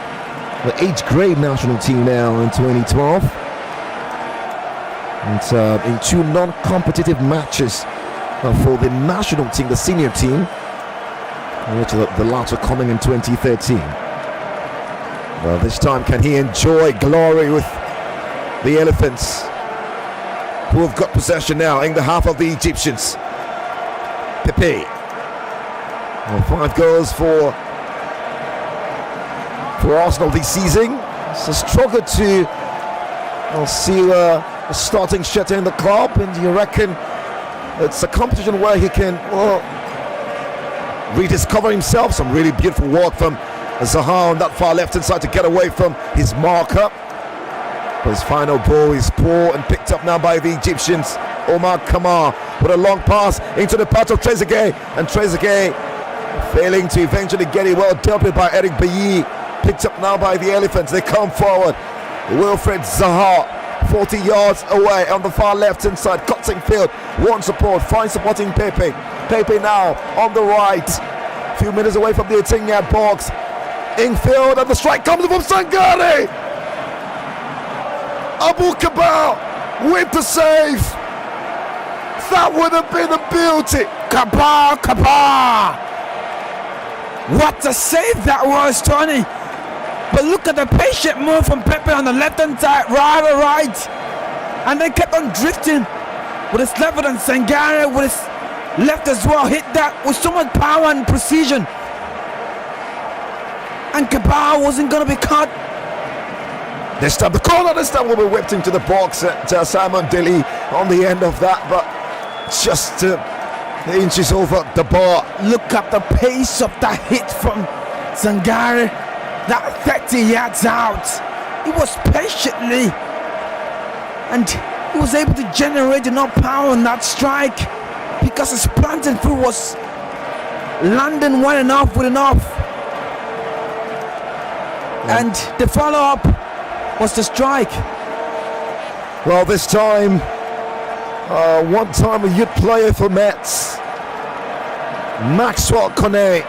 the 8th grade national team now in 2012. And in 2 non-competitive matches for the national team, the senior team, which the latter coming in 2013. Well, this time can he enjoy glory with the Elephants, who have got possession now in the half of the Egyptians. Pepe. Well, 5 goals for Arsenal this season. It's a struggle to see a starting shot in the club, and you reckon it's a competition where he can rediscover himself. Some really beautiful work from Zaha on that far left hand side to get away from his marker. But his final ball is poor and picked up now by the Egyptians. Omar Kamar with a long pass into the path of Trezeguet, and Trezeguet failing to eventually get it well dealt with by Eric Bailly. Picked up now by the Elephants. They come forward. Wilfred Zaha, 40 yards away on the far left hand side, cuts in field, one support, finds supporting Pepe. Pepe now on the right, a few minutes away from the 18-yard box. Infield, and the strike comes from Sangare. Abu Kabal with the save. That would have been a beauty. Kabal! What a save that was, Tony! But look at the patient move from Pepe on the left-hand side, right. And they kept on drifting with his left, and Sangare with his left as well. Hit that with so much power and precision. And Cabal wasn't going to be caught. This time the corner, this time will be whipped into the box at Simon Dilly on the end of that, but just inches over the bar. Look at the pace of that hit from Sangare. That 30 yards out. He was patiently, and he was able to generate enough power in that strike because his planting through was landing well enough with enough. And the follow-up was the strike. Well, this time, one time a youth player for Mets, Maxwell Cornet,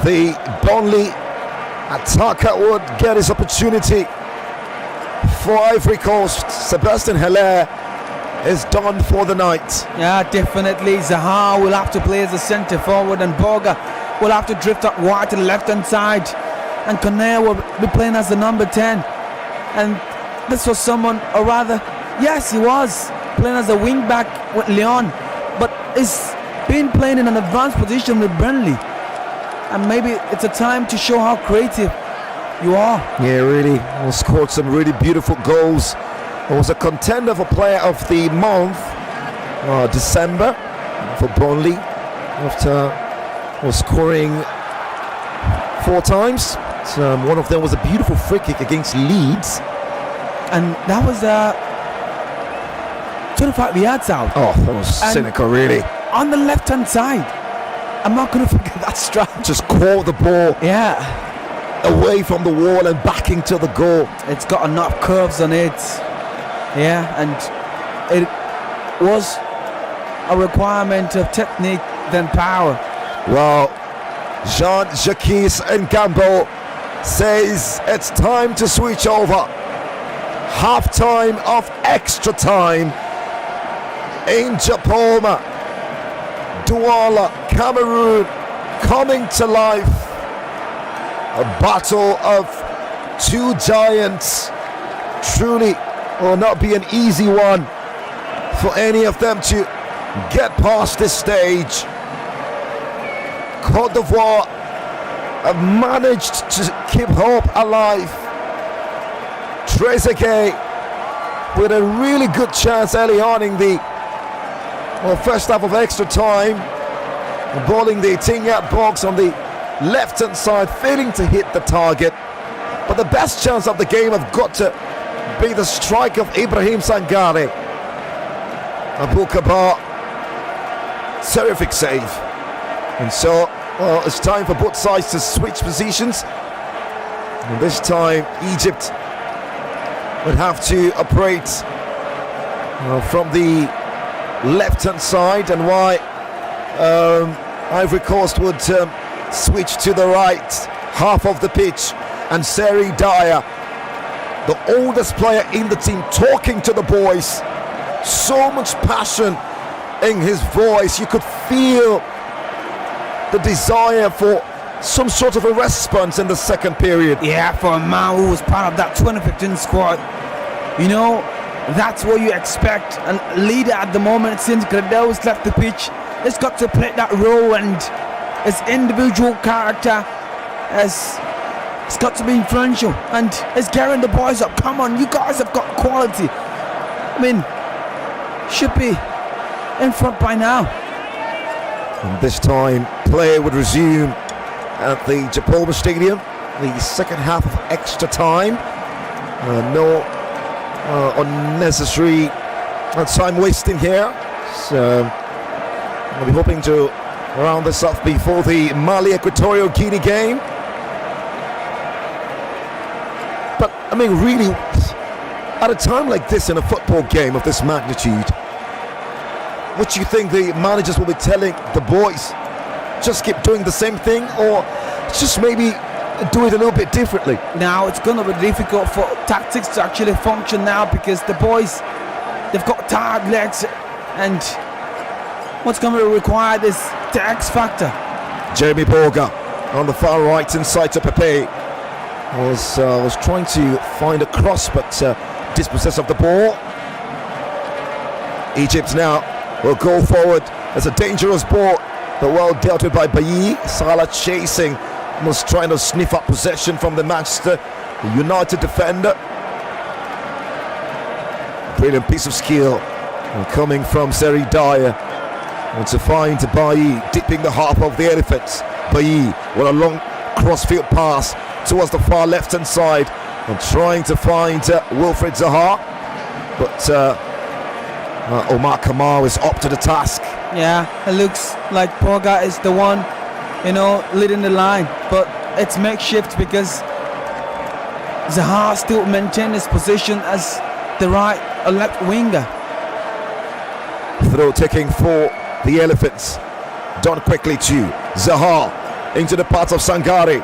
the Burnley attacker, would get his opportunity for Ivory Coast. Sebastian Haller is done for the night. Yeah, definitely. Zaha will have to play as a centre forward, and Boga will have to drift up wide to the left-hand side, and Cornet will be playing as the number 10. And this was someone, or rather, yes, he was playing as a wing-back with Leon, but he's been playing in an advanced position with Burnley. And maybe it's a time to show how creative you are. Yeah, really. He scored some really beautiful goals. He was a contender for Player of the Month, December, for Burnley, after scoring 4 times. So, one of them was a beautiful free kick against Leeds. And that was 25 yards out. Oh, that was cynical, really. On the left-hand side. I'm not going to forget that strike. Just caught the ball. Yeah. Away from the wall and back into the goal. It's got enough curves on it. Yeah, and it was a requirement of technique than power. Well, Jean-Jacques Ngambo says it's time to switch over. Half time of extra time in Japoma. Douala, Cameroon, coming to life. A battle of 2 giants. Truly will not be an easy one for any of them to get past this stage. Côte d'Ivoire have managed to keep hope alive. Trezeguet with a really good chance early on in the first half of extra time, balling the 18-yard box on the left-hand side, failing to hit the target. But the best chance of the game have got to be the strike of Ibrahim Sangare. Abu Kabar, terrific save. And so, it's time for both sides to switch positions. And this time, Egypt would have to operate from the left-hand side, and why Ivory Coast would switch to the right half of the pitch. And Seri Dyer, the oldest player in the team, talking to the boys. So much passion in his voice. You could feel the desire for some sort of a response in the second period. Yeah, for a man who was part of that 2015 squad, you know, that's what you expect. A leader at the moment, since Gradel's left the pitch, has got to play that role, and his individual character has got to be influential, and is carrying the boys up. Come on, you guys have got quality. I mean, should be in front by now. And this time, play would resume at the Japoma Stadium. The second half of extra time. No unnecessary time wasting here. So we'll be hoping to round this up before the Mali Equatorial Guinea game. But I mean, really, at a time like this in a football game of this magnitude, what do you think the managers will be telling the boys? Just keep doing the same thing, or just maybe do it a little bit differently? Now it's going to be difficult for tactics to actually function now, because the boys, they've got tired legs, and what's going to be required is the X factor. Jeremy Boga on the far right inside to Pepe. was trying to find a cross, but dispossessed of the ball. Egypt now will go forward. It's a dangerous ball, but well dealt with by Bailly. Salah chasing, was trying to sniff up possession from the Manchester United defender. Brilliant piece of skill coming from Seri Dyer. And to find Bailly dipping the half of the Elephants. Bailly with a long crossfield pass towards the far left hand side and trying to find Wilfred Zaha, but Omar Kamar is up to the task. Yeah, it looks like Pogba is the one, leading the line, but it's makeshift because Zaha still maintains his position as the right or left winger. Throw taking for the Elephants, done quickly to Zaha into the path of Sangare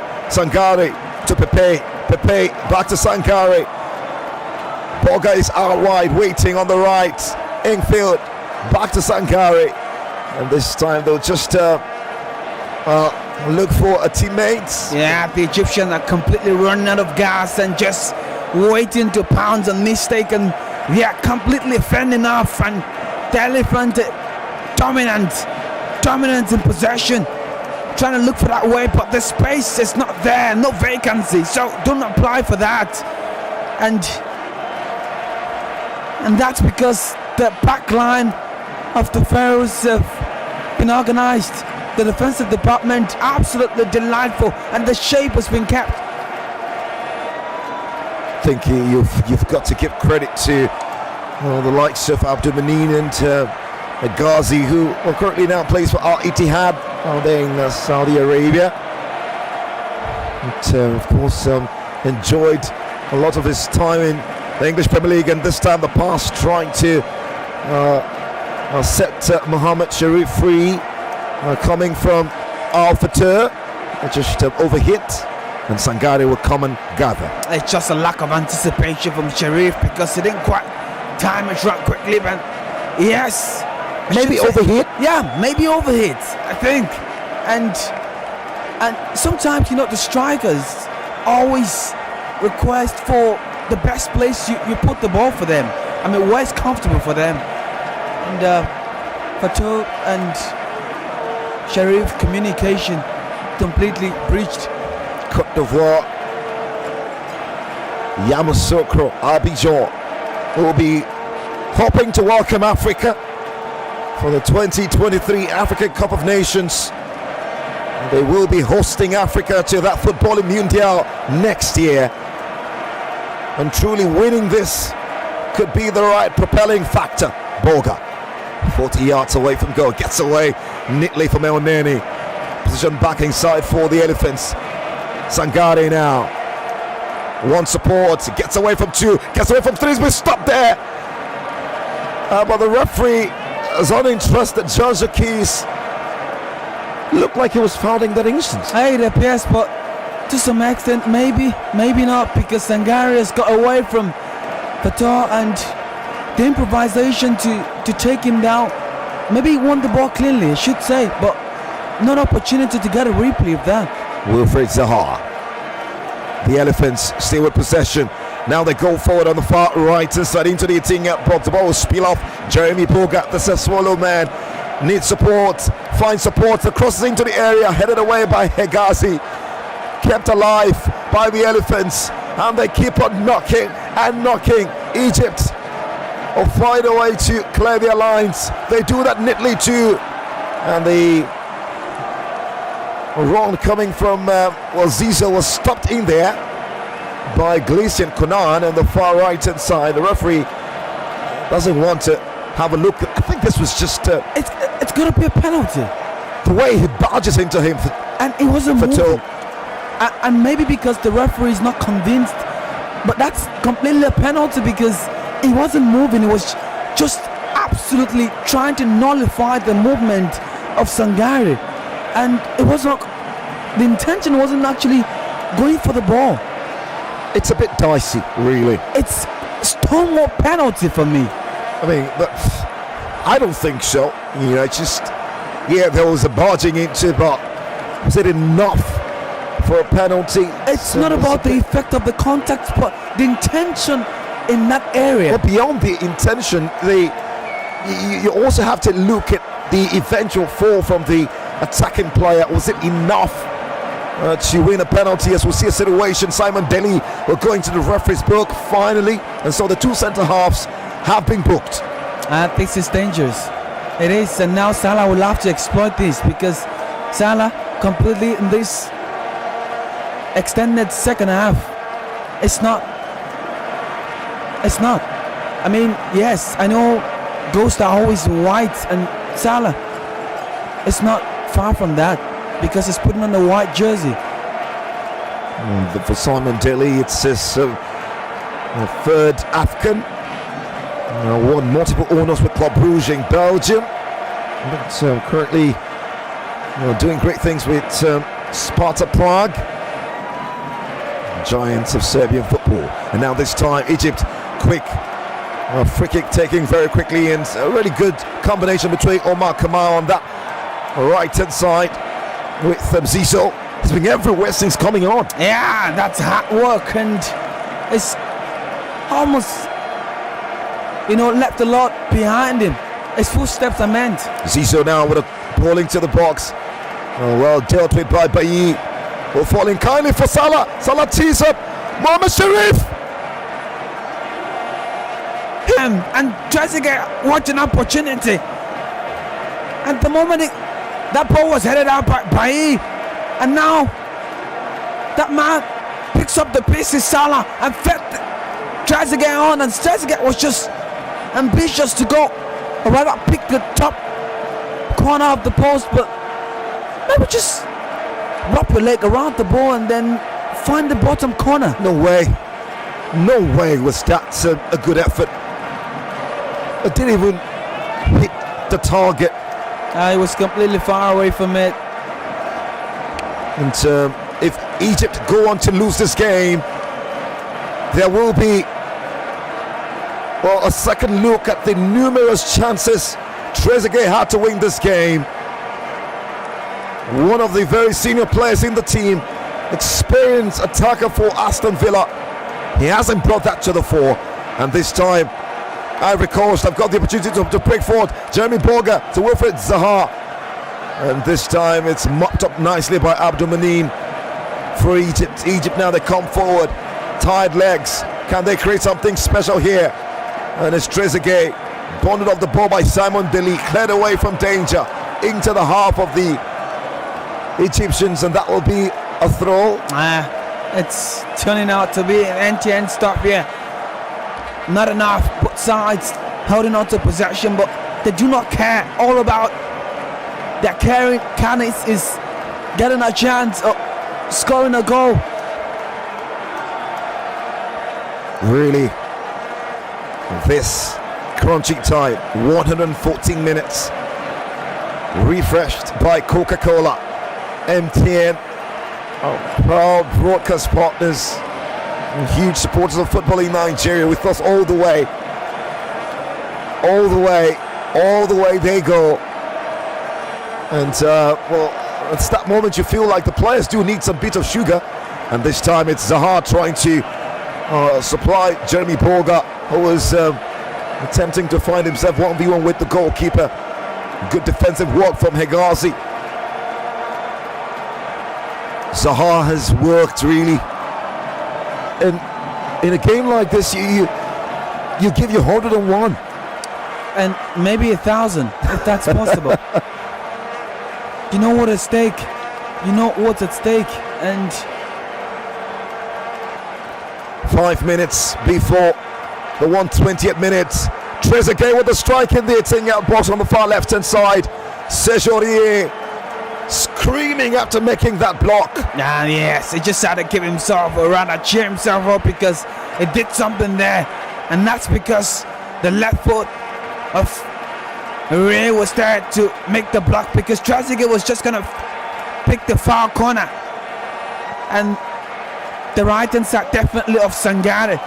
to Pepe back to Sangare. Pogba is out wide, waiting on the right infield, back to Sangare, and this time they'll just look for a teammate. Yeah, the Egyptians are completely running out of gas and just waiting to pounce on mistake, and they are completely fending off, and the Elephant dominant in possession, trying to look for that way, but the space is not there, no vacancy, so don't apply for that. And that's because the back line of the Pharaohs have been organized. The defensive department absolutely delightful, and the shape has been kept. I think you've got to give credit to the likes of Abdul Manin and Ghazi, who currently now plays for Al Ittihad there in Saudi Arabia. And, of course, enjoyed a lot of his time in the English Premier League, and this time the pass trying to set Mohammed Sharif free, coming from Al Fatur, just overhit, and Sangare will come and gather. It's just a lack of anticipation from Sharif because he didn't quite time it right quickly, but yes, maybe overhit. Yeah, maybe overhit, I think. And sometimes the strikers always request for the best place you put the ball for them. I mean, where it's comfortable for them. And Fatou and Sharif communication completely breached. Côte d'Ivoire, Yamoussoukro, Abidjan will be hoping to welcome Africa for the 2023 African Cup of Nations. They will be hosting Africa to that footballing Mundial next year. And truly winning this could be the right propelling factor. Boga, 40 yards away from goal, gets away neatly from El Neni. Position back inside for the Elephants. Sangare now. One support, gets away from two, gets away from three, he's been stopped there. But the referee is uninterested. Joshua Keys looked like he was fouling that instance. It appears, but to some extent, maybe not, because Sangare has got away from Fatou, and the improvisation to take him down. Maybe he won the ball cleanly, I should say, but not opportunity to get a replay of that. Wilfred Zaha. The Elephants still with possession. Now they go forward on the far right side into the 18-yard box. The ball will spill off. Jeremy Boga, the Sassuolo man, needs support. Finds support. The crosses into the area, headed away by Hegazi. Kept alive by the Elephants, and they keep on knocking and knocking. Egypt will find a way to clear their lines. They do that neatly too, and the run coming from Zizo was stopped in there by Gleason Konan on the far right hand side. The referee doesn't want to have a look. I think this was just it's gonna be a penalty. The way he barges into him, and it wasn't moving. And maybe because the referee is not convinced, but that's completely a penalty because he wasn't moving. He was just absolutely trying to nullify the movement of Sangare, and it was not. The intention wasn't actually going for the ball. It's a bit dicey, really. It's stonewall penalty for me. I mean, but I don't think so. There was a barging into, but was it enough for a penalty. It's not about the effect of the contact, but the intention in that area. But beyond the intention, you also have to look at the eventual fall from the attacking player. Was it enough to win a penalty? As we see a situation, Simon Deli will go into the referee's book finally, and so the two centre halves have been booked. This is dangerous. It is, and now Salah will have to exploit this, because Salah completely in this extended second half. It's not. I mean, yes, I know ghosts are always white, and Salah is not far from that, because he's putting on the white jersey. For Simon Deli, it's his third AFCON. Won multiple honours with Club Brugge in Belgium, but currently doing great things with Sparta Prague, giants of Serbian football. And now this time Egypt, quick free kick taking very quickly, and a really good combination between Omar Kamal on that right hand side with Zizo. He's been everywhere since coming on. Yeah, that's hard work, and it's almost left a lot behind him. His footsteps are meant. Zizo now with a ball into the box. Well dealt with by Bailly. Will fall in kindly for Salah. Salah tees up. Mohamed Sharif. And tries to watch an opportunity. At the moment that ball was headed out by Bailly, and now that man picks up the pieces, Salah, and tries to get on, and Trezeguet was just ambitious to go, or rather pick the top corner of the post, but maybe just wrap your leg around the ball and then find the bottom corner. No way was that a good effort. It didn't even hit the target. It was completely far away from it. And if Egypt go on to lose this game, there will be a second look at the numerous chances Trezeguet had to win this game. One of the very senior players in the team, experienced attacker for Aston Villa. He hasn't brought that to the fore, and this time Ivory Coast have got the opportunity to break forward. Jeremy Boga to Wilfred Zaha, and this time it's mopped up nicely by Abdul Manin for Egypt. Egypt now, they come forward, tied legs. Can they create something special here? And it's Trezeguet bonded off the ball by Simon Deli, cleared away from danger into the half of the Egyptians, and that will be a throw. It's turning out to be an end-to-end stop here. Not enough, both sides holding on to possession, but they do not care. All about their caring is getting a chance of scoring a goal. Really, this crunchy time, 114 minutes, refreshed by Coca-Cola, MTN, proud broadcast partners, and huge supporters of football in Nigeria, with us all the way they go. And it's that moment you feel like the players do need some bit of sugar, and this time it's Zaha trying to supply Jeremy Boga, who was attempting to find himself 1v1 with the goalkeeper. Good defensive work from Hegazi. Zaha has worked really, and in a game like this you give your 101 and maybe 1,000 if that's possible. You know what's at stake, and 5 minutes before the 120th minute, Trezeguet with the strike in the hitting out box on the far left hand side. Sejorier screaming after making that block. Yes, he just had to give himself a run, cheer himself up, because he did something there, and that's because the left foot of Ray was there to make the block, because Trezeguet was just gonna pick the far corner, and the right hand side definitely of Sangare.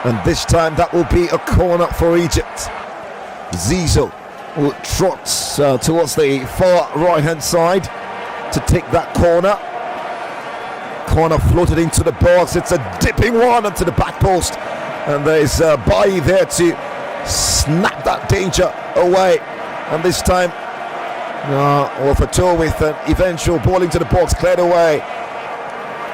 And this time that will be a corner for Egypt. Zizo will trot towards the far right hand side to take that corner. corner floated into the box. It's a dipping one onto the back post, and there's Bayi there to snap that danger away. And this time, Fatou with an eventual ball into the box, cleared away.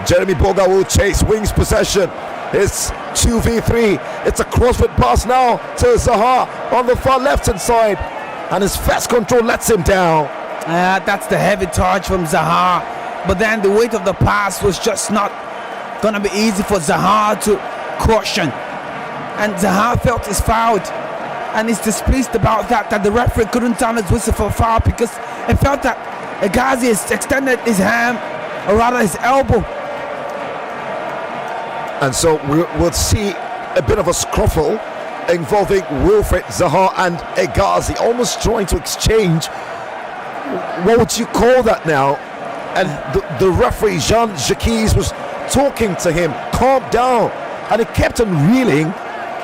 Jeremy Boga will chase, wings possession. It's 2v3. It's a crossfield pass now to Zaha on the far left-hand side, and his fast control lets him down. That's the heavy touch from Zaha, but then the weight of the pass was just not gonna be easy for Zaha to caution, and Zaha felt his foul, and he's displeased about that the referee couldn't sound his whistle for foul because it felt that Ghazi has extended his hand, or rather his elbow. And so we'll see a bit of a scuffle involving Wilfred Zaha and Ghazi, almost trying to exchange. What would you call that now? And the referee, Jean-Jacques, was talking to him, calm down, and he kept on reeling,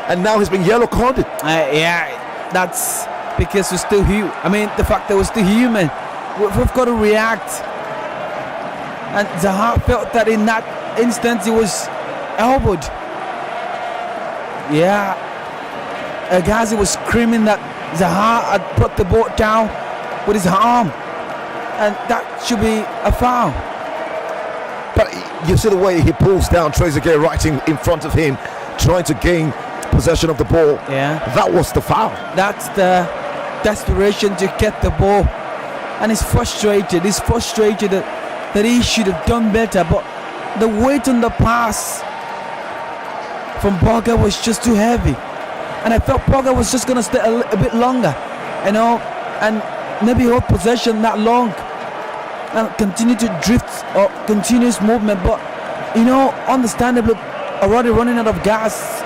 and now he's been yellow carded. Yeah, that's because we're still human. I mean, the fact that we're still human, we've got to react. And Zaha felt that in that instance he was elbowed. Yeah, Ghazi was screaming that Zaha had put the ball down with his arm, and that should be a foul. But you see the way he pulls down Trezeguet right in front of him, trying to gain possession of the ball. Yeah, that was the foul. That's the desperation to get the ball, and he's frustrated. He's frustrated that he should have done better, but the weight on the pass from Boga was just too heavy, and I felt Boga was just gonna stay a bit longer, you know, and maybe hold possession that long and continue to drift or continuous movement. But you know, understandably, already running out of gas,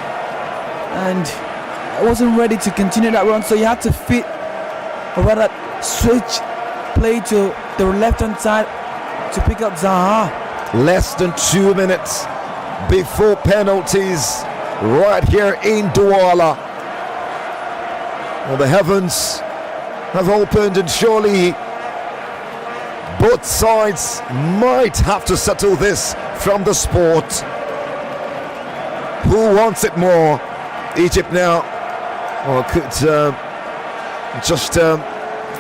and I wasn't ready to continue that run, so you had to fit, or rather switch play to the left hand side to pick up Zaha. Less than 2 minutes before penalties right here in Douala. Well, the heavens have opened, and surely both sides might have to settle this from the sport. Who wants it more? Egypt now could just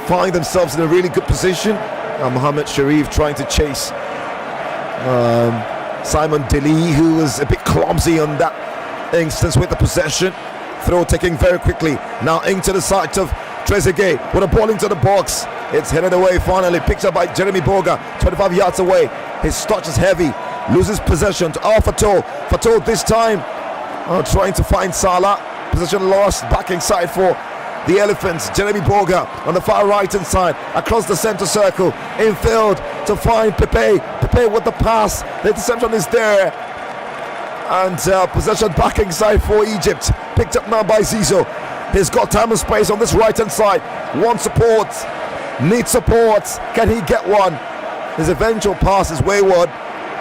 find themselves in a really good position. Mohamed Sharif trying to chase Simon Deli, who was a bit clumsy on that instance with the possession. Throw taking very quickly now into the side of Trezeguet with a ball into the box. It's headed away finally, picked up by Jeremy Boga, 25 yards away. His touch is heavy, loses possession to Fatou. Fatou this time trying to find Salah. Possession lost, back inside for the Elephants. Jeremy Boga on the far right hand side, across the center circle, infield to find Pepe. Pepe with the pass, the interception is there, and possession back inside for Egypt. Picked up now by Zizou. He's got time and space on this right hand side. Wants support, needs support. Can he get one? His eventual pass is wayward,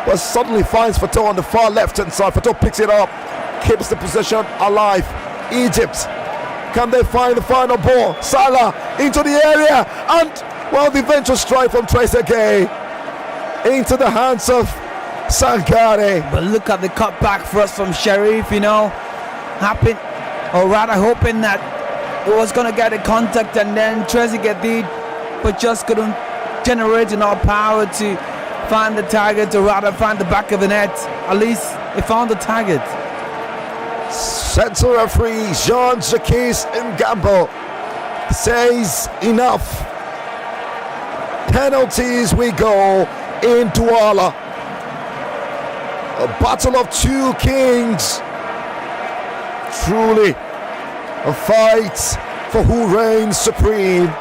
but suddenly finds Fatou on the far left hand side. Fatou picks it up, keeps the possession alive. Egypt, can they find the final ball? Salah into the area, and well, the eventual strike from Trezeguet into the hands of Sangare. But look at the cutback for us from Sharif, you know, hoping that it was gonna get a contact, and then Trezeguet did, but just couldn't generate enough power to find the target, or rather find the back of the net. At least he found the target. Central referee Jean-Jacques Ngambo says enough. Penalties we go in Douala. A battle of two kings. Truly a fight for who reigns supreme.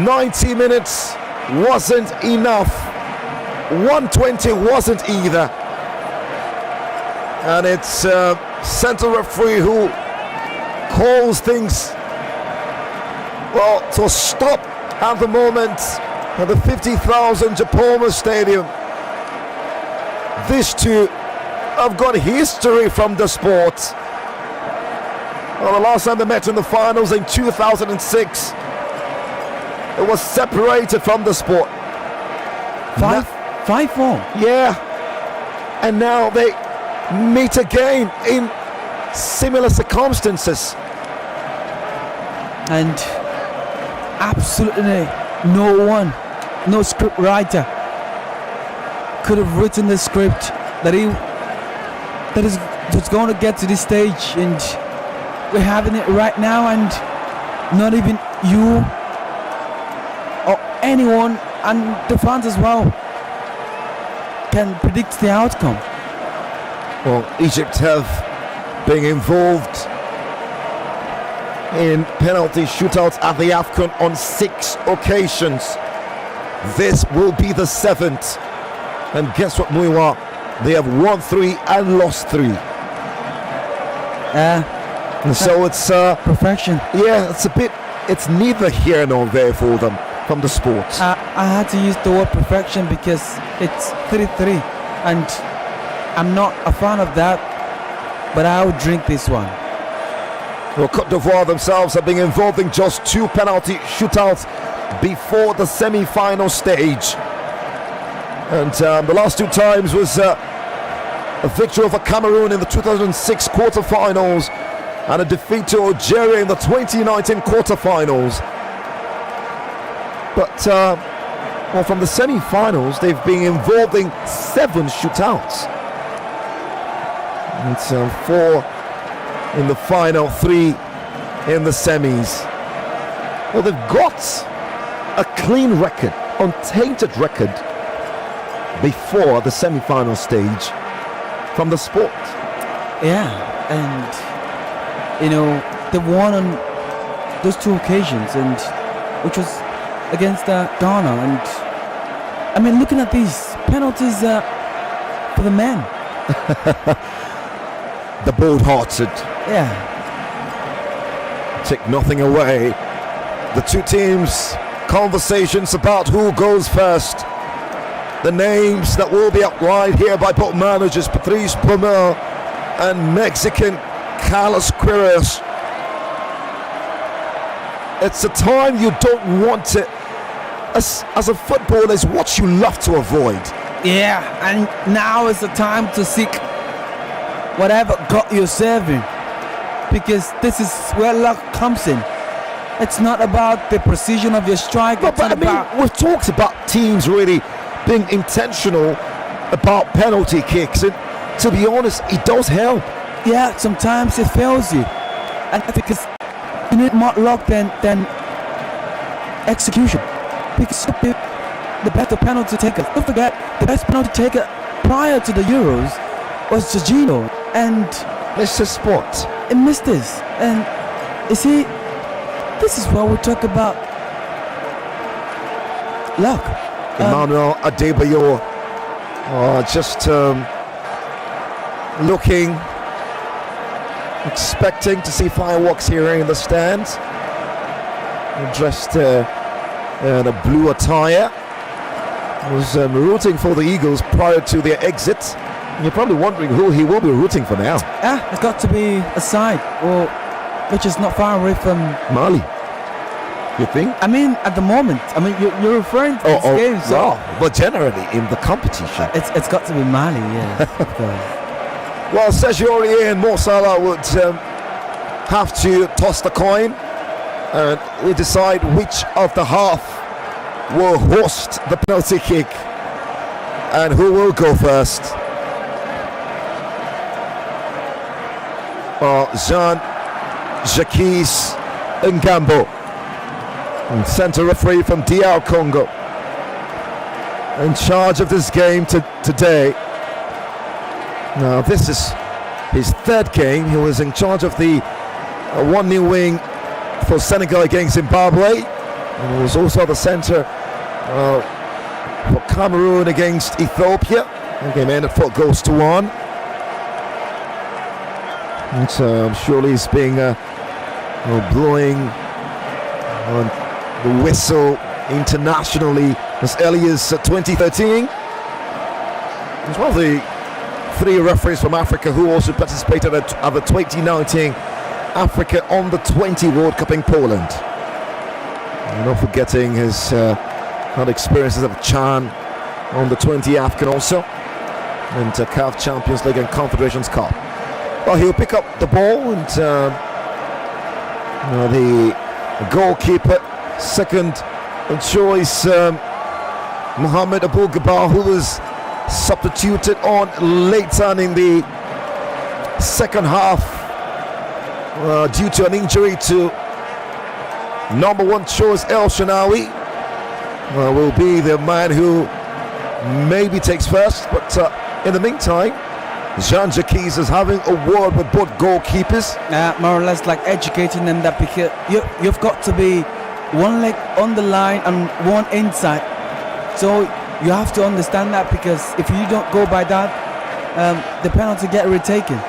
90 minutes wasn't enough. 120 wasn't either. And it's central referee who calls things, well, to stop at the moment at the 50,000 Japoma Stadium. These two have got history from the sport. Well, the last time they met in the finals in 2006, it was separated from the sport. 5-4. Yeah. And now they meet again in similar circumstances. And absolutely no script writer could have written the script that is just going to get to this stage, and we're having it right now, and not even you or anyone, and the fans as well, can predict the outcome. Well, Egypt have been involved in penalty shootouts at the AFCON on 6 occasions. This will be the 7th. And guess what, Muiwa? They have won 3 and lost 3. And so it's perfection. Yeah, it's neither here nor there for them from the sports. I had to use the word perfection because it's 3-3, and I'm not a fan of that, but I'll drink this one. Well, Côte d'Ivoire themselves have been involved in just 2 penalty shootouts before the semi-final stage. And the last 2 times was a victory over Cameroon in the 2006 quarterfinals and a defeat to Algeria in the 2019 quarterfinals. But well, from the semi-finals, they've been involved in 7 shootouts. It's 4 in the final, 3 in the semis. Well, they've got a clean record, untainted record before the semi-final stage from the sport. Yeah, and you know, they won on those 2 occasions, and which was against Ghana. And I mean, looking at these penalties for the men, the bold-hearted, yeah, take nothing away. The 2 teams, conversations about who goes first. The names that will be outlined here by both managers, Patrice Pomel and Mexican Carlos Queiroz. It's a time you don't want it. As a footballer, it's what you love to avoid. yeah, and now is the time to seek whatever God you're serving, because this is where luck comes in. It's not about the precision of your strike. No, but I mean, we've talked about teams really being intentional about penalty kicks, and to be honest, it does help. Yeah, sometimes it fails you, and because you need more luck than execution. Because the better penalty taker. Don't forget, the best penalty taker prior to the Euros was Jorginho, and it's a sport. It missed this, and you see, this is what we talk about luck. Emmanuel Adebayor just looking, expecting to see fireworks here in the stands. Dressed in a blue attire. Was rooting for the Eagles prior to their exit. You're probably wondering who he will be rooting for now. Yeah, it's got to be a side, or which is not far away from Mali. You think? I mean, at the moment, I mean, you're referring to this game, so but generally in the competition, it's got to be Mali, yeah. Well, Sergio Aurier and Mo Salah would have to toss the coin and we decide which of the half will host the penalty kick and who will go first. Jean-Jacques Ngambo, centre referee from DR Congo, in charge of this game today. Now this is his 3rd game. He was in charge of the 1-0 wing for Senegal against Zimbabwe, and he was also the centre for Cameroon against Ethiopia. The game ended 4-1. And I'm sure he's being blowing on the whistle internationally as early as 2013. He's one of the 3 referees from Africa who also participated at the 2019 Africa on the 20 World Cup in Poland. And not forgetting his experiences of Chan on the 20 AFCON also, and CAF Champions League and Confederations Cup. Well, he'll pick up the ball, and the goalkeeper, second choice, Mohamed Abou Gabar, who was substituted on later in the second half due to an injury to number 1 choice El Shanawi, will be the man who maybe takes first. But in the meantime, Jean Jacques is having a word with both goalkeepers. More or less like educating them that because you've got to be one leg on the line and one inside. So you have to understand that, because if you don't go by that, the penalty get retaken.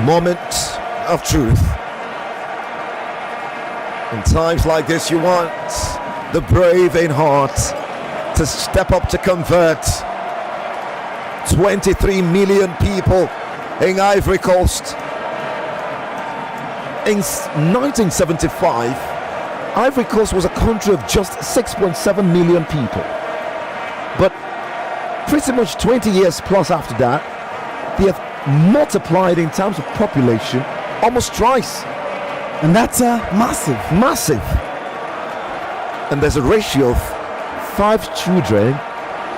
Moment of truth. In times like this, you want the brave in heart to step up to convert. 23 million people in Ivory Coast. In 1975, Ivory Coast was a country of just 6.7 million people. But pretty much 20 years plus after that, they have multiplied in terms of population almost twice. And that's massive. And there's a ratio of 5 children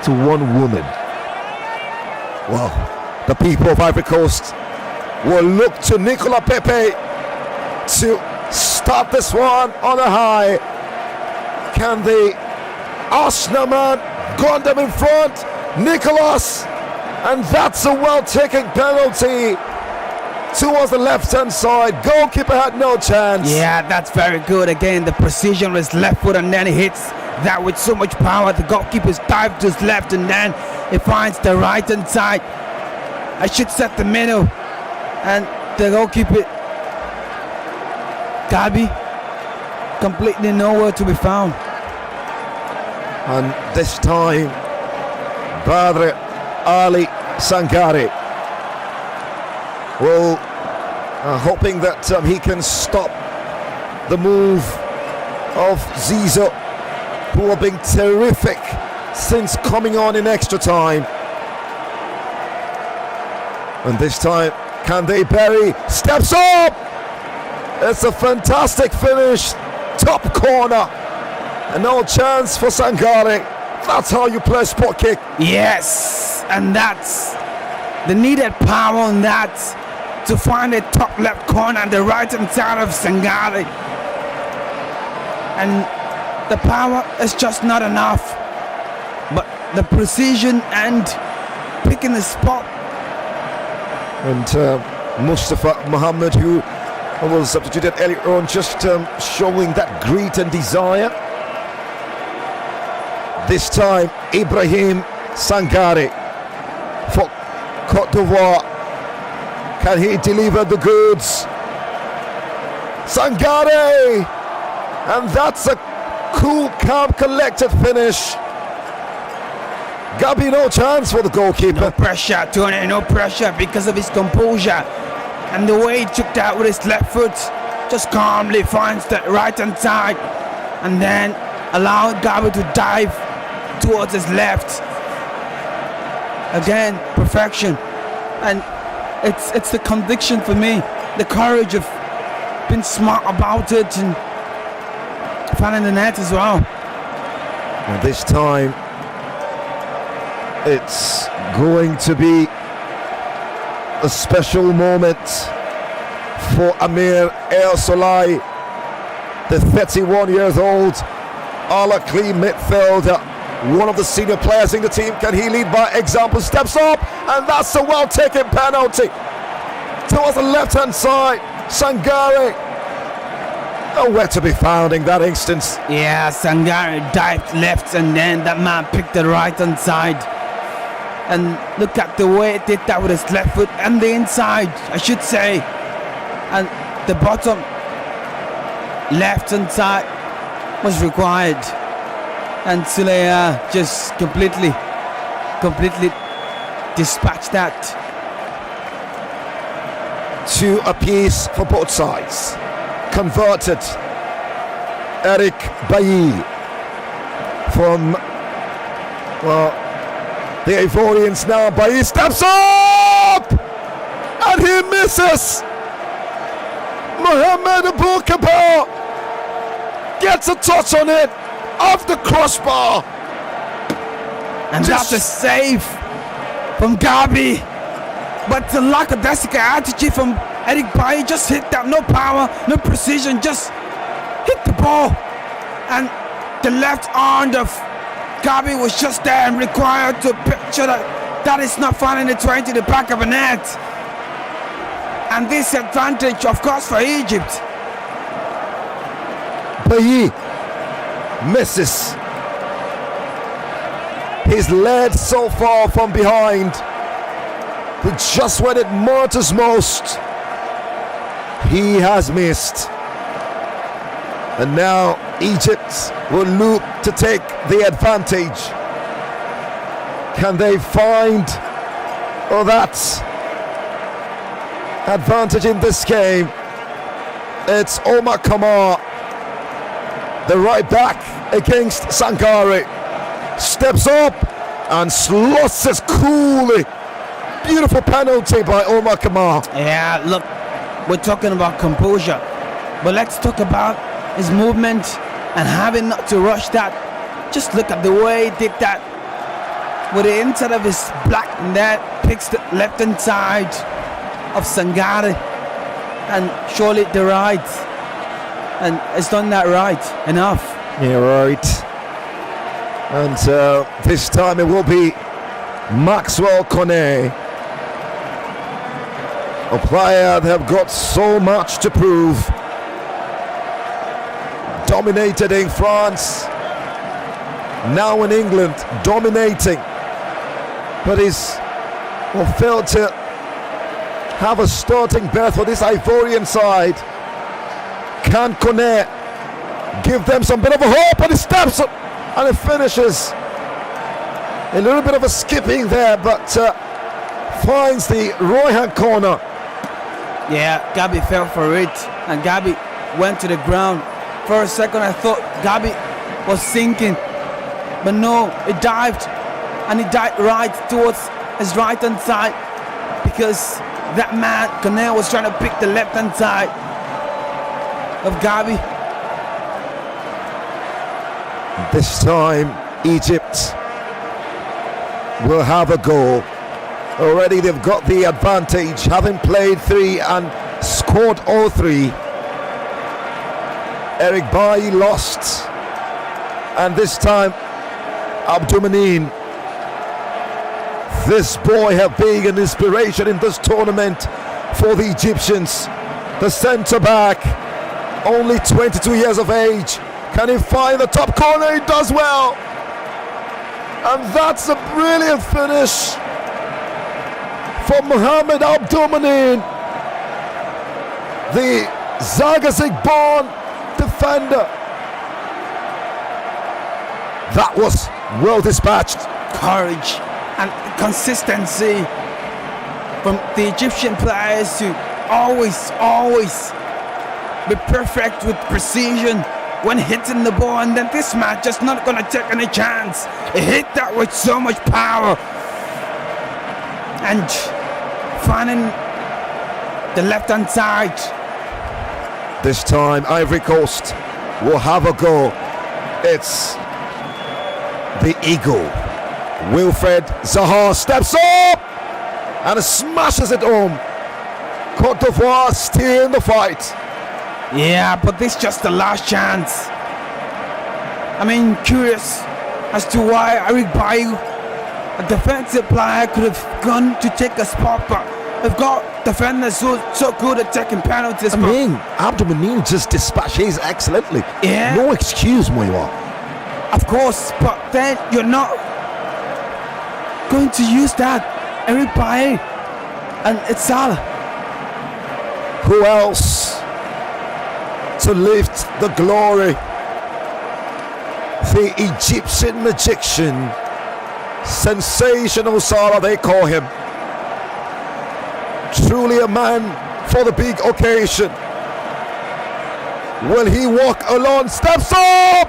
to 1 woman. Well, the people of Ivory Coast will look to Nicolas Pepe to start this one on a high. Can the Arsenal man go them in front? Nicolas, and that's a well-taken penalty towards the left-hand side. Goalkeeper had no chance. Yeah, that's very good. Again, the precision with his left foot, and then he hits that with so much power. The goalkeeper's dive to his left, and then he finds the right-hand side. I should set the middle, and the goalkeeper, Gabi, completely nowhere to be found. And this time, Badr Ali Sangare will hoping that he can stop the move of Zizo, who have been terrific since coming on in extra time. And this time, can they bury? Steps up! It's a fantastic finish, top corner, and no chance for Sangare. That's how you play spot kick. Yes, and that's the needed power on that to find the top left corner and the right hand side of Sangare. And the power is just not enough, but the precision and picking the spot. And Mustafa Mohammed, who was substituted earlier on, just showing that grit and desire. This time, Ibrahim Sangare for Côte d'Ivoire. Can he deliver the goods? Sangare! And that's a cool, calm, collected finish. Gabi, no chance for the goalkeeper. No pressure, Tony, no pressure because of his composure. And the way he took that with his left foot, just calmly finds the right hand side. And then allow Gabi to dive towards his left. Again, perfection. And it's the conviction for me, the courage of being smart about it and finding the net as well. And this time, it's going to be a special moment for Amir El Solai, the 31 years old Al-Akli midfielder, one of the senior players in the team. Can he lead by example? Steps up, and that's a well-taken penalty towards the left-hand side. Sangare, nowhere to be found in that instance. Yeah, Sangare dived left, and then that man picked the right-hand side. And look at the way he did that with his left foot and the inside, I should say. And the bottom left-hand side was required. And Sulea just completely dispatched that. 2 apiece for both sides. Converted. Eric Bailly from, well, the Ivorians now, but he steps up and he misses. Mohamed Abou-Kabir gets a touch on it off the crossbar. And that's a save from Gabi. But the lackadaisical attitude from Eric Bailly, just hit that, no power, no precision, just hit the ball. And the left arm of Gabi was just there and required to picture that is not finding its way to the back of a net. And this advantage, of course, for Egypt. Bailly misses. He's led so far from behind, but just when it matters most, he has missed. And now Egypt will look to take the advantage. Can they find that advantage in this game? It's Omar Kamar, the right back against Sangare. Steps up and slots it coolly. Beautiful penalty by Omar Kamar. Yeah, look, we're talking about composure, but let's talk about his movement and having not to rush that. Just look at the way he did that. With the inside of his black net, picks the left hand side of Sangare and surely the right. And it's done that right enough. Yeah, right. And this time it will be Maxwell Kone, a player that have got so much to prove. Dominated in France, now in England, dominating, but he's failed to have a starting berth for this Ivorian side. Can Kone give them some bit of a hope? And he steps up and it finishes. A little bit of a skipping there, but finds the right hand corner. Yeah, Gabi fell for it and Gabi went to the ground. For a second I thought Gabi was sinking, but no, he dived and he dived right towards his right hand side because that man, Kone, was trying to pick the left hand side of Gabi. This time Egypt will have a goal. Already they've got the advantage, having played 3 and scored all 3. Eric Bailly lost, and this time Abdoumanin. This boy have been an inspiration in this tournament for the Egyptians. The centre back, only 22 years of age. Can he find the top corner? He does well, and that's a brilliant finish from Mohamed Abdoumanin, the Zagazig-born defender. That was well dispatched. Courage and consistency from the Egyptian players to always be perfect with precision when hitting the ball, and then this man just not gonna take any chance. He hit that with so much power and finding the left hand side. This time Ivory Coast will have a go. It's the Eagle. Wilfred Zaha steps up and smashes it home. Côte d'Ivoire still in the fight. Yeah, but this is just the last chance. I mean, curious as to why Eric Bailly, a defensive player, could have gone to take a spot, but they've got defenders so good at taking penalties. I mean, Abdoumanin just dispatches excellently. Yeah. No excuse, Moiwa. Of course, but then you're not going to use that. Eric Bailly and it's Salah. Who else to lift the glory? The Egyptian magician, sensational Salah they call him. Truly a man for the big occasion. Will he walk alone? Steps up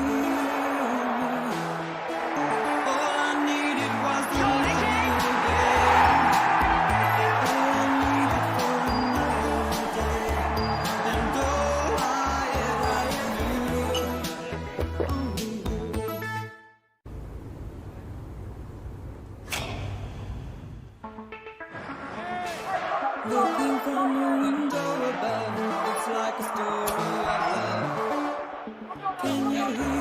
All I needed was to love you again. All I needed for another day. And all I ever knew, only you. Looking from a window above, it's like a story of love. Can you hear